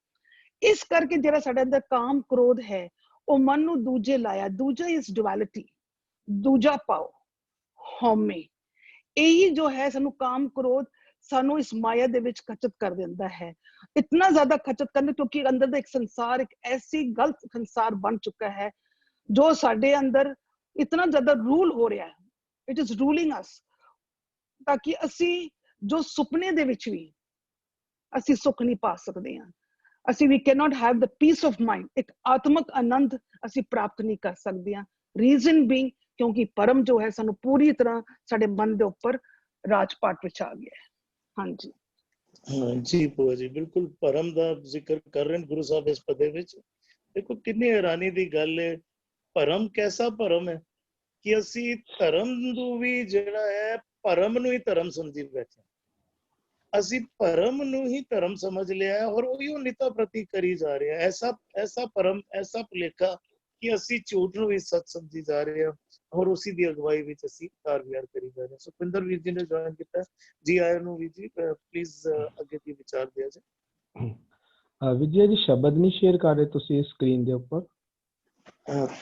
ਇਸ ਕਰਕੇ ਜਿਹੜਾ ਸਾਡੇ ਅੰਦਰ ਕਾਮ ਕ੍ਰੋਧ ਹੈ, ਉਹ ਮਨ ਨੂੰ ਦੂਜੇ ਲਾਇਆ। ਦੂਜਾ ਇਸ ਡੁਐਲਿਟੀ, ਦੂਜਾ ਪਾਓ, ਹਉਮੈ। ਇਹੀ ਜੋ ਹੈ ਸਾਨੂੰ ਕਾਮ ਕ੍ਰੋਧ ਸਾਨੂੰ ਇਸ ਮਾਇਆ ਦੇ ਵਿੱਚ ਖਚਤ ਕਰ ਦਿੰਦਾ ਹੈ। ਇਤਨਾ ਜ਼ਿਆਦਾ ਖਚਤ ਕਰਨਾ, ਕਿਉਂਕਿ ਅੰਦਰ ਦਾ ਇੱਕ ਸੰਸਾਰ, ਇੱਕ ਐਸੀ ਗਲਤ ਸੰਸਾਰ ਬਣ ਚੁੱਕਾ ਹੈ ਜੋ ਸਾਡੇ ਅੰਦਰ ਇਤਨਾ ਜ਼ਿਆਦਾ ਰੂਲ ਹੋ ਰਿਹਾ ਹੈ। ਇਟ ਇਜ਼ ਰੂਲਿੰਗ ਅਸ, ਤਾਂ ਕਿ ਅਸੀਂ ਜੋ ਸੁਪਨੇ ਦੇ ਵਿੱਚ ਵੀ ਅਸੀਂ ਸੁੱਖ ਨਹੀਂ ਪਾ ਸਕਦੇ ਹਾਂ। ਅਸੀਂ ਵੀ cannot have the peace of mind, ਇੱਕ ਆਤਮਕ ਆਨੰਦ ਅਸੀਂ ਪ੍ਰਾਪਤ ਨਹੀਂ ਕਰ ਸਕਦੇ ਹਾਂ। ਰੀਜ਼ਨ ਬੀਇੰਗ ਕਿਉਂਕਿ ਪਰਮ ਜੋ ਹੈ ਸਾਨੂੰ ਪੂਰੀ ਤਰ੍ਹਾਂ ਸਾਡੇ ਮਨ ਦੇ ਉੱਪਰ ਰਾਜਪਾਟ ਵਿੱਚ ਆ ਗਿਆ ਹੈ। ਹਾਂਜੀ ਜੀ ਭੂਆ ਜੀ, ਬਿਲਕੁਲ ਪਰਮ ਦਾ ਜ਼ਿਕਰ ਕਰ ਰਹੇ ਗੁਰੂ ਸਾਹਿਬ ਇਸ ਪਦੇ ਵਿੱਚ। ਦੇਖੋ ਕਿੰਨੀ ਹੈਰਾਨੀ ਦੀ ਗੱਲ ਹੈ, ਭਰਮ ਕੈਸਾ ਭਰਮ ਹੈ ਕਿ ਅਸੀਂ ਧਰਮ ਨੂੰ ਵੀ ਜਿਹੜਾ ਹੈ ਭਰਮ ਨੂੰ ਹੀ ਧਰਮ ਸਮਝੀ ਬੈਠੇ। ਅਸੀਂ ਭਰਮ ਨੂੰ ਹੀ ਧਰਮ ਸਮਝ ਲਿਆ ਹੈ, ਔਰ ਉਹੀ ਨਿਤਾ ਪ੍ਰਤੀ ਕਰੀ ਜਾ ਰਹੇ ਹਾਂ। ਐਸਾ ਭਰਮ, ਐਸਾ ਭੁਲੇਖਾ ਕਿ ਅਸੀਂ ਝੂਠ ਨੂੰ ਵੀ ਸੱਚ ਸਮਝੀ ਜਾ ਰਹੇ ਹਾਂ, ਔਰ ਉਸੇ ਦੀ ਅਗਵਾਈ ਵਿੱਚ ਅਸੀਂ ਕਾਰ ਵਿਹਾਰ ਕਰੀ ਜਾ ਰਹੇ ਹਾਂ। ਸੁਖਵਿੰਦਰ ਵੀਰ ਜੀ ਨੇ ਜੁਆਇਨ ਕੀਤਾ, ਜੀ ਆਇਆਂ ਨੂੰ ਵੀਰ ਜੀ। ਪਲੀਜ਼ ਅੱਗੇ ਦੀ ਵਿਚਾਰ ਦਿਆ ਜੀ। ਵਿਜੇ ਜੀ, ਸ਼ਬਦ ਨਹੀਂ ਸ਼ੇਅਰ ਕਰ ਰਹੇ ਤੁਸੀਂ ਸਕਰੀਨ ਦੇ ਉੱਪਰ?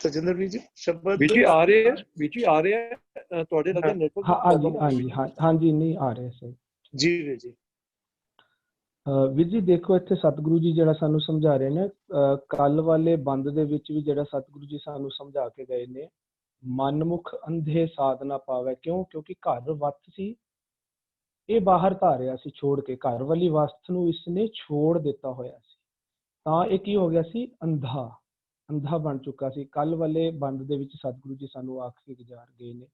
ਤਜਿੰਦਰ ਵੀਰ ਜੀ ਸ਼ਬਦ ਵੀਰ ਜੀ ਆ ਰਹੇ ਆ ਤੁਹਾਡੇ ਲੱਗਦਾ ਨੈਟਵਰਕ हाँ जी हाँ जी हाँ जी नहीं आ रहे सही। ਜੀ ਵੀਰ ਜੀ। ਵੀਰ ਜੀ ਦੇਖੋ ਇੱਥੇ ਸਤਿਗੁਰੂ ਜੀ ਜਿਹੜਾ ਸਾਨੂੰ ਸਮਝਾ ਰਹੇ ਨੇ, ਕੱਲ ਵਾਲੇ ਬੰਦ ਦੇ ਵਿੱਚ ਵੀ ਜਿਹੜਾ ਸਤਿਗੁਰੂ ਜੀ ਸਾਨੂੰ ਸਮਝਾ ਕੇ ਗਏ ਨੇ, ਮਨਮੁਖ ਅੰਧੇ ਸਾਧਨਾ ਪਾਵੇ। ਕਿਉਂਕਿ ਘਰ ਵਸਤ ਸੀ, ਇਹ ਬਾਹਰ ਧਾਰਿਆ ਸੀ ਛੋੜ ਕੇ, ਘਰ ਵਾਲੀ ਵਸਤ ਨੂੰ ਇਸਨੇ ਛੋੜ ਦਿੱਤਾ ਹੋਇਆ ਸੀ, ਤਾਂ ਇਹ ਕੀ ਹੋ ਗਿਆ ਸੀ, ਅੰਧਾ ਬਣ ਚੁੱਕਾ ਸੀ। ਕੱਲ ਵਾਲੇ ਬੰਦ ਦੇ ਵਿੱਚ ਸਤਿਗੁਰੂ ਜੀ ਸਾਨੂੰ ਆਖ ਕੇ ਗੁਜ਼ਾਰ ਗਏ ਨੇ।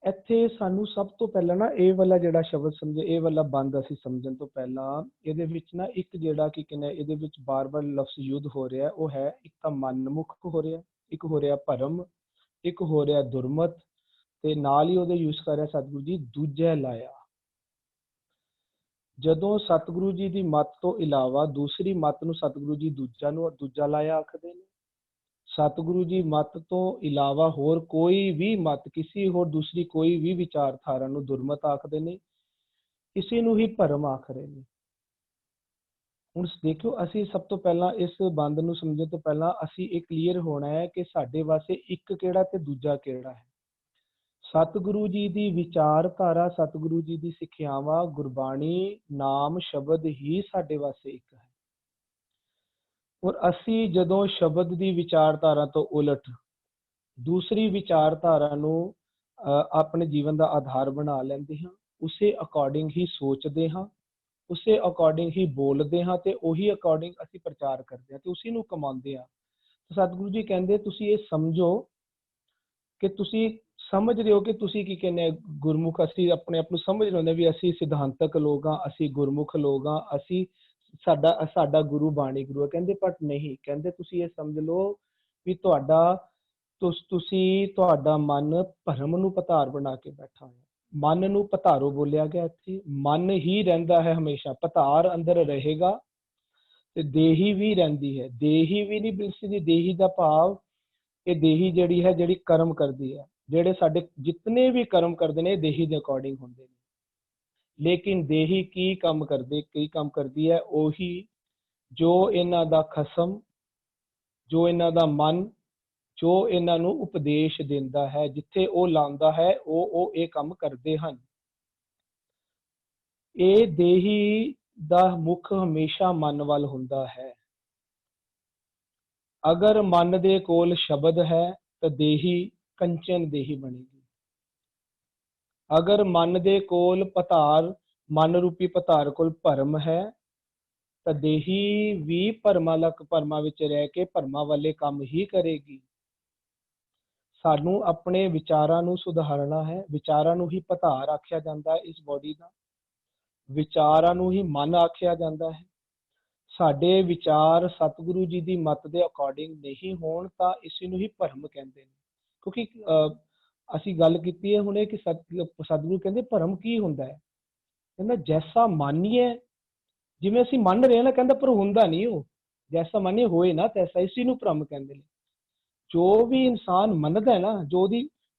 ਇੱਥੇ ਸਾਨੂੰ ਸਭ ਤੋਂ ਪਹਿਲਾਂ ਨਾ ਇਹ ਵਾਲਾ ਜਿਹੜਾ ਸ਼ਬਦ ਸਮਝੇ, ਇਹ ਵਾਲਾ ਬੰਦ ਅਸੀਂ ਸਮਝਣ ਤੋਂ ਪਹਿਲਾਂ ਇਹਦੇ ਵਿੱਚ ਨਾ ਇੱਕ ਜਿਹੜਾ ਕੀ ਕਹਿੰਦੇ ਇਹਦੇ ਵਿੱਚ ਬਾਰ-ਬਾਰ ਲਫ਼ਜ਼ ਯੁੱਧ ਹੋ ਰਿਹਾ, ਉਹ ਹੈ ਇੱਕ ਤਾਂ ਮਨਮੁਖ ਹੋ ਰਿਹਾ, ਇੱਕ ਹੋ ਰਿਹਾ ਭਰਮ, ਇੱਕ ਹੋ ਰਿਹਾ ਦੁਰਮਤ, ਤੇ ਨਾਲ ਹੀ ਉਹਦੇ ਯੂਜ਼ ਕਰ ਰਿਹਾ ਸਤਿਗੁਰੂ ਜੀ ਦੂਜਾ ਲਾਇਆ। ਜਦੋਂ ਸਤਿਗੁਰੂ ਜੀ ਦੀ ਮੱਤ ਤੋਂ ਇਲਾਵਾ ਦੂਸਰੀ ਮੱਤ ਨੂੰ ਸਤਿਗੁਰੂ ਜੀ ਦੂਜਾ ਲਾਇਆ ਆਖਦੇ ਨੇ। ਸਤਿਗੁਰੂ ਜੀ ਮੱਤ ਤੋਂ ਇਲਾਵਾ ਹੋਰ ਕੋਈ ਵੀ ਮੱਤ, ਕਿਸੇ ਹੋਰ ਦੂਸਰੀ ਕੋਈ ਵੀ ਵਿਚਾਰਧਾਰਾ ਨੂੰ ਦੁਰਮਤ ਆਖਦੇ ਨੇ, ਕਿਸੇ ਨੂੰ ਹੀ ਭਰਮ ਆਖ ਰਹੇ ਨੇ। ਹੁਣ ਦੇਖਿਓ, ਅਸੀਂ ਸਭ ਤੋਂ ਪਹਿਲਾਂ ਇਸ ਬੰਦ ਨੂੰ ਸਮਝਣ ਤੋਂ ਪਹਿਲਾਂ ਅਸੀਂ ਇਹ ਕਲੀਅਰ ਹੋਣਾ ਹੈ ਕਿ ਸਾਡੇ ਵਾਸਤੇ ਇੱਕ ਕਿਹੜਾ ਤੇ ਦੂਜਾ ਕਿਹੜਾ ਹੈ। ਸਤਿਗੁਰੂ ਜੀ ਦੀ ਵਿਚਾਰਧਾਰਾ, ਸਤਿਗੁਰੂ ਜੀ ਦੀ ਸਿੱਖਿਆਵਾਂ, ਗੁਰਬਾਣੀ, ਨਾਮ, ਸ਼ਬਦ ਹੀ ਸਾਡੇ ਵਾਸਤੇ ਇੱਕ ਹੈ। ਔਰ ਅਸੀਂ ਜਦੋਂ ਸ਼ਬਦ ਦੀ ਵਿਚਾਰਧਾਰਾ ਤੋਂ ਉਲਟ ਦੂਸਰੀ ਵਿਚਾਰਧਾਰਾ ਨੂੰ ਆਪਣੇ ਜੀਵਨ ਦਾ ਆਧਾਰ ਬਣਾ ਲੈਂਦੇ ਹਾਂ, ਉਸੇ ਅਕੋਰਡਿੰਗ ਹੀ ਸੋਚਦੇ ਹਾਂ, ਉਸੇ ਅਕੋਰਡਿੰਗ ਹੀ ਬੋਲਦੇ ਹਾਂ, ਤੇ ਉਹੀ ਅਕੋਰਡਿੰਗ ਅਸੀਂ ਪ੍ਰਚਾਰ ਕਰਦੇ ਹਾਂ ਤੇ ਉਸੇ ਨੂੰ ਕਮਾਉਂਦੇ ਹਾਂ। ਸਤਿਗੁਰੂ ਜੀ ਕਹਿੰਦੇ ਤੁਸੀਂ ਇਹ ਸਮਝੋ ਕਿ ਤੁਸੀਂ ਸਮਝ ਰਹੇ ਹੋ ਕਿ ਤੁਸੀਂ ਕੀ ਕਹਿੰਦੇ ਗੁਰਮੁਖ, ਅਸੀਂ ਆਪਣੇ ਆਪ ਨੂੰ ਸਮਝ ਰਹੇ ਹੁੰਦੇ ਵੀ ਅਸੀਂ ਸਿਧਾਂਤਕ ਲੋਕ ਹਾਂ, ਅਸੀਂ ਗੁਰਮੁਖ ਲੋਕ ਹਾਂ, ਅਸੀਂ ਸਾਡਾ ਗੁਰੂ ਬਾਣੀ ਗੁਰੂ ਹੈ। ਕਹਿੰਦੇ ਪਰ ਨਹੀਂ, ਕਹਿੰਦੇ ਤੁਸੀਂ ਇਹ ਸਮਝ ਲਓ ਵੀ ਤੁਹਾਡਾ ਮਨ ਭਰਮ ਨੂੰ ਪਧਾਰ ਬਣਾ ਕੇ ਬੈਠਾ ਹੋਇਆ। ਮਨ ਨੂੰ ਪਧਾਰੋ ਬੋਲਿਆ ਗਿਆ ਇੱਥੇ, ਮਨ ਹੀ ਰਹਿੰਦਾ ਹੈ ਹਮੇਸ਼ਾ, ਪਧਾਰ ਅੰਦਰ ਰਹੇਗਾ ਤੇ ਦੇਹੀ ਵੀ ਰਹਿੰਦੀ ਹੈ। ਦੇਹੀ ਵੀ ਨਹੀਂ ਬਿਲਕੁਲ, ਦੇਹੀ ਦਾ ਭਾਵ ਇਹ ਦੇਹੀ ਜਿਹੜੀ ਹੈ, ਜਿਹੜੀ ਕਰਮ ਕਰਦੀ ਹੈ, ਜਿਹੜੇ ਸਾਡੇ ਜਿਤਨੇ ਵੀ ਕਰਮ ਕਰਦੇ ਨੇ ਦੇਹੀ ਦੇ ਅਕੋਰਡਿੰਗ ਹੁੰਦੇ ਨੇ। ਲੇਕਿਨ ਦੇਹੀ ਕੀ ਕੰਮ ਕਰਦੀ ਹੈ, ਉਹੀ ਜੋ ਇਹਨਾਂ ਦਾ ਖਸਮ, ਜੋ ਇਹਨਾਂ ਦਾ ਮਨ, ਜੋ ਇਹਨਾਂ ਨੂੰ ਉਪਦੇਸ਼ ਦਿੰਦਾ ਹੈ, ਜਿੱਥੇ ਉਹ ਲਾਉਂਦਾ ਹੈ ਉਹ ਇਹ ਕੰਮ ਕਰਦੇ ਹਨ। ਇਹ ਦੇਹੀ ਦਾ ਮੁੱਖ ਹਮੇਸ਼ਾ ਮਨ ਵੱਲ ਹੁੰਦਾ ਹੈ। ਅਗਰ ਮਨ ਦੇ ਕੋਲ ਸ਼ਬਦ ਹੈ ਤਾਂ ਦੇਹੀ ਕੰਚਨ ਦੇਹੀ ਬਣੇਗੀ। ਅਗਰ ਮਨ ਦੇ ਕੋਲ ਪਧਾਰ, ਮਨ ਰੂਪੀ ਪਧਾਰ ਕੋਲ ਭਰਮ ਹੈ ਤਾਂ ਦੇਹੀ ਵੀ ਭਰਮਾਂ ਵਿੱਚ ਰਹਿ ਕੇ ਭਰਮਾਂ ਵਾਲੇ ਕੰਮ ਹੀ ਕਰੇਗੀ। ਸਾਨੂੰ ਆਪਣੇ ਵਿਚਾਰਾਂ ਨੂੰ ਸੁਧਾਰਨਾ ਹੈ। ਵਿਚਾਰਾਂ ਨੂੰ ਹੀ ਪਧਾਰ ਆਖਿਆ ਜਾਂਦਾ ਹੈ, ਇਸ ਬੋਡੀ ਦਾ ਵਿਚਾਰਾਂ ਨੂੰ ਹੀ ਮਨ ਆਖਿਆ ਜਾਂਦਾ ਹੈ। ਸਾਡੇ ਵਿਚਾਰ ਸਤਿਗੁਰੂ ਜੀ ਦੀ ਮੱਤ ਦੇ ਅਕੋਰਡਿੰਗ ਨਹੀਂ ਹੋਣ ਤਾਂ ਇਸ ਨੂੰ ਹੀ ਭਰਮ ਕਹਿੰਦੇ ਨੇ। ਕਿਉਂਕਿ ਅਸੀਂ ਗੱਲ ਕੀਤੀ ਹੈ ਹੁਣੇ ਕਿ ਸਤਿਗੁਰੂ ਕਹਿੰਦੇ ਭਰਮ ਕੀ ਹੁੰਦਾ ਹੈ, ਕਹਿੰਦਾ ਜੈਸਾ ਮਾਨੀਏ, ਜਿਵੇਂ ਅਸੀਂ ਮੰਨ ਰਹੇ ਨਾ, ਕਹਿੰਦਾ ਪਰ ਹੁੰਦਾ ਨਹੀਂ ਉਹ, ਜੈਸਾ ਮਾਨੀਏ ਹੋਏ ਨਾ ਤੈਸਾ, ਇਸੀ ਨੂੰ ਭਰਮ ਕਹਿੰਦੇ ਨੇ। ਜੋ ਵੀ ਇਨਸਾਨ ਮੰਨਦਾ ਨਾ,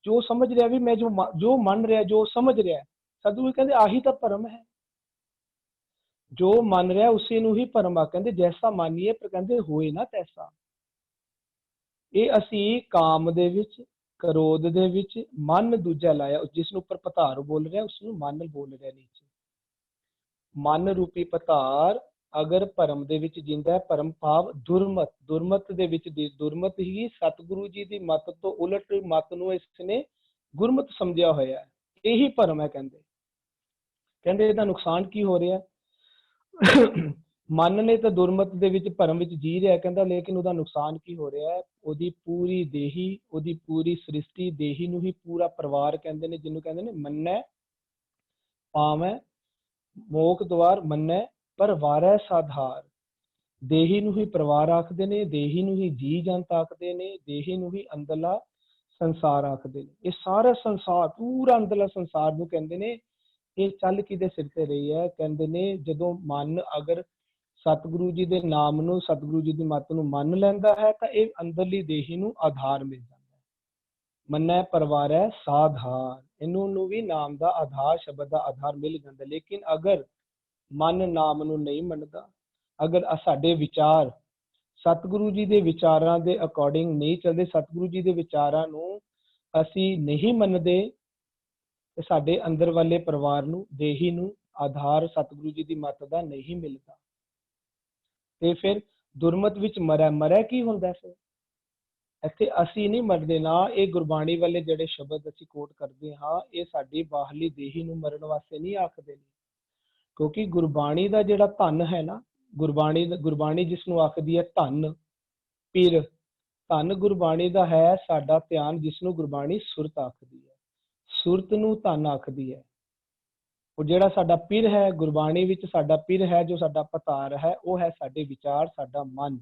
ਜੋ ਸਮਝ ਰਿਹਾ ਵੀ ਮੈਂ ਜੋ ਮੰਨ ਰਿਹਾ, ਜੋ ਸਮਝ ਰਿਹਾ, ਸਤਿਗੁਰੂ ਕਹਿੰਦੇ ਆਹੀ ਤਾਂ ਭਰਮ ਹੈ। ਜੋ ਮੰਨ ਰਿਹਾ ਉਸੇ ਨੂੰ ਹੀ ਭਰਮ ਆ, ਕਹਿੰਦੇ ਜੈਸਾ ਮਾਨੀਏ, ਪਰ ਕਹਿੰਦੇ ਹੋਏ ਨਾ ਤੈਸਾ। ਇਹ ਅਸੀਂ ਕਾਮ ਦੇ ਵਿੱਚ, ਕ੍ਰੋਧ ਦੇ ਵਿੱਚ ਮਨ ਦੂਜਾ ਲਾਇਆ, ਜਿਸ ਨੂੰ ਉੱਪਰ ਪਧਾਰ ਬੋਲ ਰਿਹਾ ਉਸ ਨੂੰ ਮਨ ਬੋਲ ਰਿਹਾ ਨੀਚੇ। ਮਨ ਰੂਪੀ ਪਧਾਰ ਅਗਰ ਭਰਮ ਦੇ ਵਿੱਚ ਜਿੰਦਾ ਹੈ, ਭਰਮ ਭਾਵ ਦੁਰਮਤ ਦੇ ਵਿੱਚ, ਦੁਰਮਤ ਹੀ ਸਤਿਗੁਰੂ ਜੀ ਦੀ ਮੱਤ ਤੋਂ ਉਲਟ ਮੱਤ ਨੂੰ ਇਸਨੇ ਗੁਰਮਤ ਸਮਝਿਆ ਹੋਇਆ ਹੈ, ਇਹੀ ਭਰਮ ਹੈ। ਕਹਿੰਦੇ ਇਹਦਾ ਨੁਕਸਾਨ ਕੀ ਹੋ ਰਿਹਾ, ਮਨ ਨੇ ਤਾਂ ਦੁਰਮਤ ਦੇ ਵਿੱਚ ਭਰਮ ਵਿੱਚ ਜੀ ਰਿਹਾ, ਕਹਿੰਦਾ ਲੇਕਿਨ ਉਹਦਾ ਨੁਕਸਾਨ ਕੀ ਹੋ ਰਿਹਾ ਹੈ, ਉਹਦੀ ਪੂਰੀ ਦੇਹੀ, ਉਹਦੀ ਪੂਰੀ ਸ੍ਰਿਸ਼ਟੀ, ਦੇਹੀ ਨੂੰ ਹੀ ਪੂਰਾ ਪਰਿਵਾਰ ਕਹਿੰਦੇ ਨੇ, ਜਿਹਨੂੰ ਕਹਿੰਦੇ ਨੇ ਮੰਨੈ ਪਾਵੈ ਮੋਖ ਦੁਆਰ, ਮੰਨੈ ਪਰ ਵਾਰੈ ਸਾਧਾਰ। ਦੇਹੀ ਨੂੰ ਹੀ ਪਰਿਵਾਰ ਆਖਦੇ ਨੇ, ਦੇਹੀ ਨੂੰ ਹੀ ਜੀ ਜੰਤ ਆਖਦੇ ਨੇ, ਦੇਹੀ ਨੂੰ ਹੀ ਅੰਦਰਲਾ ਸੰਸਾਰ ਆਖਦੇ ਨੇ। ਇਹ ਸਾਰਾ ਸੰਸਾਰ, ਪੂਰਾ ਅੰਦਰਲਾ ਸੰਸਾਰ ਨੂੰ ਕਹਿੰਦੇ ਨੇ ਇਹ ਚੱਲ ਕਿਹਦੇ ਸਿਰ ਤੇ ਰਹੀ ਹੈ, ਕਹਿੰਦੇ ਨੇ ਜਦੋਂ ਮਨ ਅਗਰ ਸਤਿਗੁਰੂ ਜੀ ਦੇ ਨਾਮ ਨੂੰ, ਸਤਿਗੁਰੂ ਜੀ ਦੀ ਮੱਤ ਨੂੰ ਮੰਨ ਲੈਂਦਾ ਹੈ ਤਾਂ ਇਹ ਅੰਦਰਲੀ ਦੇਹੀ ਨੂੰ ਆਧਾਰ ਮਿਲ ਜਾਂਦਾ ਹੈ। ਮੰਨੈ ਪਰਵਾਰੈ ਸਾਧਾਰ, ਇਹਨੂੰ ਨੂੰ ਵੀ ਨਾਮ ਦਾ ਆਧਾਰ, ਸ਼ਬਦ ਦਾ ਆਧਾਰ ਮਿਲ ਜਾਂਦਾ। ਲੇਕਿਨ ਅਗਰ ਮਨ ਨਾਮ ਨੂੰ ਨਹੀਂ ਮੰਨਦਾ, ਅਗਰ ਸਾਡੇ ਵਿਚਾਰ ਸਤਿਗੁਰੂ ਜੀ ਦੇ ਵਿਚਾਰਾਂ ਦੇ ਅਕੋਰਡਿੰਗ ਨਹੀਂ ਚੱਲਦੇ, ਸਤਿਗੁਰੂ ਜੀ ਦੇ ਵਿਚਾਰਾਂ ਨੂੰ ਅਸੀਂ ਨਹੀਂ ਮੰਨਦੇ, ਤੇ ਸਾਡੇ ਅੰਦਰ ਵਾਲੇ ਪਰਿਵਾਰ ਨੂੰ, ਦੇਹੀ ਨੂੰ ਆਧਾਰ ਸਤਿਗੁਰੂ ਜੀ ਦੀ ਮੱਤ ਦਾ ਨਹੀਂ ਮਿਲਦਾ, ਤੇ ਫਿਰ ਦੁਰਮਤ ਵਿੱਚ ਮਰਿਆ ਕੀ ਹੁੰਦਾ? ਫਿਰ ਇੱਥੇ ਅਸੀਂ ਨਹੀਂ ਮਰਦੇ ਨਾ, ਇਹ ਗੁਰਬਾਣੀ ਵਾਲੇ ਜਿਹੜੇ ਸ਼ਬਦ ਅਸੀਂ ਕੋਟ ਕਰਦੇ ਹਾਂ, ਇਹ ਸਾਡੀ ਬਾਹਰਲੀ ਦੇਹੀ ਨੂੰ ਮਰਨ ਵਾਸਤੇ ਨਹੀਂ ਆਖਦੇ ਨੇ, ਕਿਉਂਕਿ ਗੁਰਬਾਣੀ ਦਾ ਜਿਹੜਾ ਧਨ ਹੈ ਨਾ, ਗੁਰਬਾਣੀ ਜਿਸ ਨੂੰ ਆਖਦੀ ਹੈ ਧਨ, ਪੀਰ, ਧਨ ਗੁਰਬਾਣੀ ਦਾ ਹੈ ਸਾਡਾ ਧਿਆਨ, ਜਿਸ ਨੂੰ ਗੁਰਬਾਣੀ ਸੁਰਤ ਆਖਦੀ ਹੈ, ਸੁਰਤ ਨੂੰ ਧਨ ਆਖਦੀ ਹੈ। ਉਹ ਜਿਹੜਾ ਸਾਡਾ ਪੀਰ ਹੈ, ਗੁਰਬਾਣੀ ਵਿੱਚ ਸਾਡਾ ਪੀਰ ਹੈ, ਜੋ ਸਾਡਾ ਪਤਾਰ ਹੈ, ਉਹ ਹੈ ਸਾਡੇ ਵਿਚਾਰ, ਸਾਡਾ ਮਨ।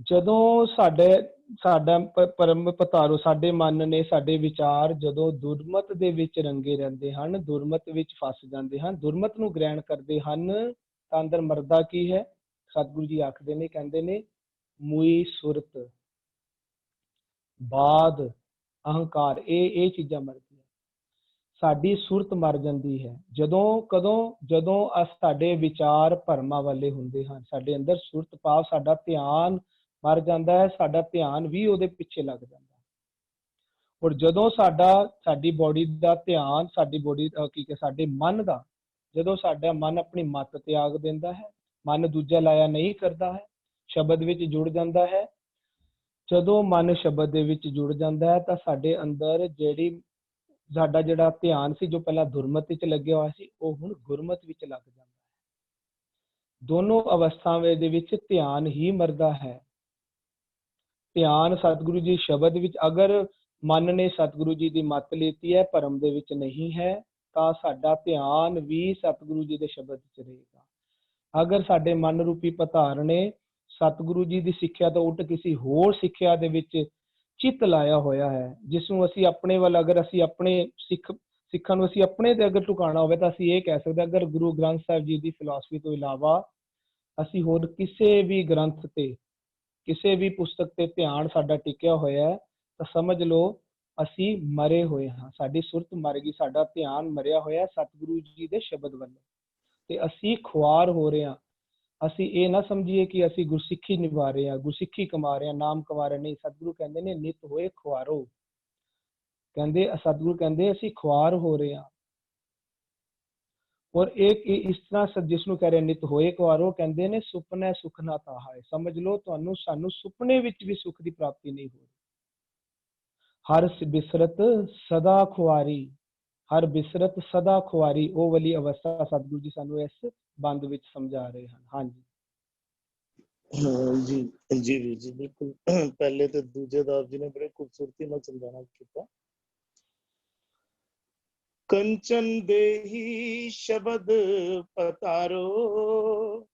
ਜਦੋਂ ਸਾਡਾ ਪਰਮ ਪਤਾਰੋ, ਸਾਡੇ ਮਨ ਨੇ, ਸਾਡੇ ਵਿਚਾਰ ਜਦੋਂ ਦੁਰਮਤ ਦੇ ਵਿੱਚ ਰੰਗੇ ਰਹਿੰਦੇ ਹਨ, ਦੁਰਮਤ ਵਿੱਚ ਫਸ ਜਾਂਦੇ ਹਨ, ਦੁਰਮਤ ਨੂੰ ਗ੍ਰਹਿਣ ਕਰਦੇ ਹਨ, ਤਾਂ ਅੰਦਰ ਮਰਦਾ ਕੀ ਹੈ? ਸਤਿਗੁਰੂ ਜੀ ਆਖਦੇ ਨੇ, ਕਹਿੰਦੇ ਨੇ ਮੂਈ ਸੁਰਤ, ਬਾਦ, ਅਹੰਕਾਰ, ਇਹ ਚੀਜ਼ਾਂ ਮਰਦੀਆਂ। ਸਾਡੀ ਸੁਰਤ ਮਰ ਜਾਂਦੀ ਹੈ ਜਦੋਂ ਸਾਡੇ ਵਿਚਾਰ ਭਰਮਾਂ ਵਾਲੇ ਹੁੰਦੇ ਹਨ, ਸਾਡੇ ਅੰਦਰ ਸੁਰਤ ਭਾਵ ਸਾਡਾ ਧਿਆਨ ਮਰ ਜਾਂਦਾ ਹੈ, ਸਾਡਾ ਧਿਆਨ ਵੀ ਉਹਦੇ ਪਿੱਛੇ ਲੱਗ ਜਾਂਦਾ ਹੈ। ਔਰ ਜਦੋਂ ਸਾਡੀ ਬੋਡੀ ਦਾ ਧਿਆਨ, ਸਾਡੇ ਮਨ ਦਾ, ਜਦੋਂ ਸਾਡਾ ਮਨ ਆਪਣੀ ਮੱਤ ਤਿਆਗ ਦਿੰਦਾ ਹੈ, ਮਨ ਦੂਜਾ ਲਾਇਆ ਨਹੀਂ ਕਰਦਾ ਹੈ, ਸ਼ਬਦ ਵਿੱਚ ਜੁੜ ਜਾਂਦਾ ਹੈ, ਜਦੋਂ ਮਨ ਸ਼ਬਦ ਦੇ ਵਿੱਚ ਜੁੜ ਜਾਂਦਾ ਹੈ, ਤਾਂ ਸਾਡੇ ਅੰਦਰ ਸਾਡਾ ਜਿਹੜਾ ਧਿਆਨ ਸੀ, ਜੋ ਪਹਿਲਾਂ ਦੁਰਮਤ ਵਿੱਚ ਲੱਗਿਆ ਹੋਇਆ ਸੀ, ਉਹ ਹੁਣ ਗੁਰਮਤ ਵਿੱਚ ਲੱਗ ਜਾਂਦਾ ਹੈ। ਦੋਨੋਂ ਅਵਸਥਾਵਾਂ ਦੇ ਵਿੱਚ ਧਿਆਨ ਹੀ ਮਰਦਾ ਹੈ। ਧਿਆਨ ਸਤਿਗੁਰੂ ਜੀ ਸ਼ਬਦ ਵਿੱਚ, ਅਗਰ ਮਨ ਨੇ ਸਤਿਗੁਰੂ ਜੀ ਦੀ ਮੱਤ ਲੀਤੀ ਹੈ, ਭਰਮ ਦੇ ਵਿੱਚ ਨਹੀਂ ਹੈ, ਤਾਂ ਸਾਡਾ ਧਿਆਨ ਵੀ ਸਤਿਗੁਰੂ ਜੀ ਦੇ ਸ਼ਬਦ ਵਿੱਚ ਰਹੇਗਾ। ਅਗਰ ਸਾਡੇ ਮਨ ਰੂਪੀ ਪਤਾਰ ਨੇ ਸਤਿਗੁਰੂ ਜੀ ਦੀ ਸਿੱਖਿਆ ਤੋਂ ਉਲਟ ਕਿਸੇ ਹੋਰ ਸਿੱਖਿਆ ਦੇ ਵਿੱਚ ਚਿੱਤ ਲਾਇਆ ਹੋਇਆ ਹੈ, ਜਿਸ ਨੂੰ ਅਸੀਂ ਆਪਣੇ ਵੱਲ, ਅਗਰ ਅਸੀਂ ਆਪਣੇ ਸਿੱਖਾਂ ਨੂੰ ਅਸੀਂ ਆਪਣੇ ਤੇ ਅਗਰ ਟਿਕਾਣਾ ਹੋਵੇ, ਤਾਂ ਅਸੀਂ ਇਹ ਕਹਿ ਸਕਦੇ ਹਾਂ, ਅਗਰ ਗੁਰੂ ਗ੍ਰੰਥ ਸਾਹਿਬ ਜੀ ਦੀ ਫਿਲਾਸਫੀ ਤੋਂ ਇਲਾਵਾ ਅਸੀਂ ਹੋਰ ਕਿਸੇ ਵੀ ਗ੍ਰੰਥ ਤੇ, ਕਿਸੇ ਵੀ ਪੁਸਤਕ ਤੇ ਧਿਆਨ ਸਾਡਾ ਟਿਕਿਆ ਹੋਇਆ ਹੈ, ਤਾਂ ਸਮਝ ਲਓ ਅਸੀਂ ਮਰੇ ਹੋਏ ਹਾਂ, ਸਾਡੀ ਸੁਰਤ ਮਰ ਗਈ, ਸਾਡਾ ਧਿਆਨ ਮਰਿਆ ਹੋਇਆ ਸਤਿਗੁਰੂ ਜੀ ਦੇ ਸ਼ਬਦ ਵੱਲੋਂ, ਤੇ ਅਸੀਂ ਖੁਆਰ ਹੋ ਰਹੇ ਹਾਂ। ਅਸੀਂ ਇਹ ਨਾ ਸਮਝੀਏ ਕਿ ਅਸੀਂ ਗੁਰਸਿੱਖੀ ਨਿਭਾ ਰਹੇ ਹਾਂ, ਗੁਰਸਿੱਖੀ ਕਮਾ ਰਹੇ ਹਾਂ, ਨਾਮ ਕਮਾ ਰਹੇ ਨਹੀਂ। ਸਤਿਗੁਰੂ ਕਹਿੰਦੇ ਨੇ ਨਿਤ ਹੋਏ ਖੁਆਰੋ, ਸਤਿਗੁਰੂ ਕਹਿੰਦੇ ਅਸੀਂ ਖੁਆਰ ਹੋ ਰਹੇ ਹਾਂ। ਔਰ ਇਸ ਤਰ੍ਹਾਂ ਜਿਸ ਨੂੰ ਕਹਿ ਰਹੇ ਨਿਤ ਹੋਏ ਖੁਆਰੋ, ਕਹਿੰਦੇ ਨੇ ਸੁਪਨੇ ਸੁਖ ਨਾ ਤਾਹਾ ਹੈ। ਸਮਝ ਲਓ ਸਾਨੂੰ ਸੁਪਨੇ ਵਿੱਚ ਵੀ ਸੁੱਖ ਦੀ ਪ੍ਰਾਪਤੀ ਨਹੀਂ ਹੋ ਰਹੀ। ਹਰ ਬਿਸਰਤ ਸਦਾ ਖੁਆਰੀ, ਹਰ ਬਿਸਰਤ ਸਦਾ ਖੁਆਰੀ, ਉਹ ਵਾਲੀ ਅਵਸਥਾ ਸਤਿਗੁਰੂ ਜੀ ਸਾਨੂੰ ਇਸ ਬੰਦ ਵਿੱਚ ਸਮਝਾ ਰਹੇ ਹਨ। ਹਾਂਜੀ ਜੀ ਬਿਲਕੁਲ। ਪਹਿਲੇ ਤੇ ਦੂਜੇ ਦਾਸ ਜੀ ਨੇ ਬੜੇ ਖੂਬਸੂਰਤੀ ਨਾਲ ਸਮਝਾਣਾ ਕੀਤਾ। ਕੰਚਨ ਦੇਹੀ ਸ਼ਬਦ ਪਤਾਰੋ,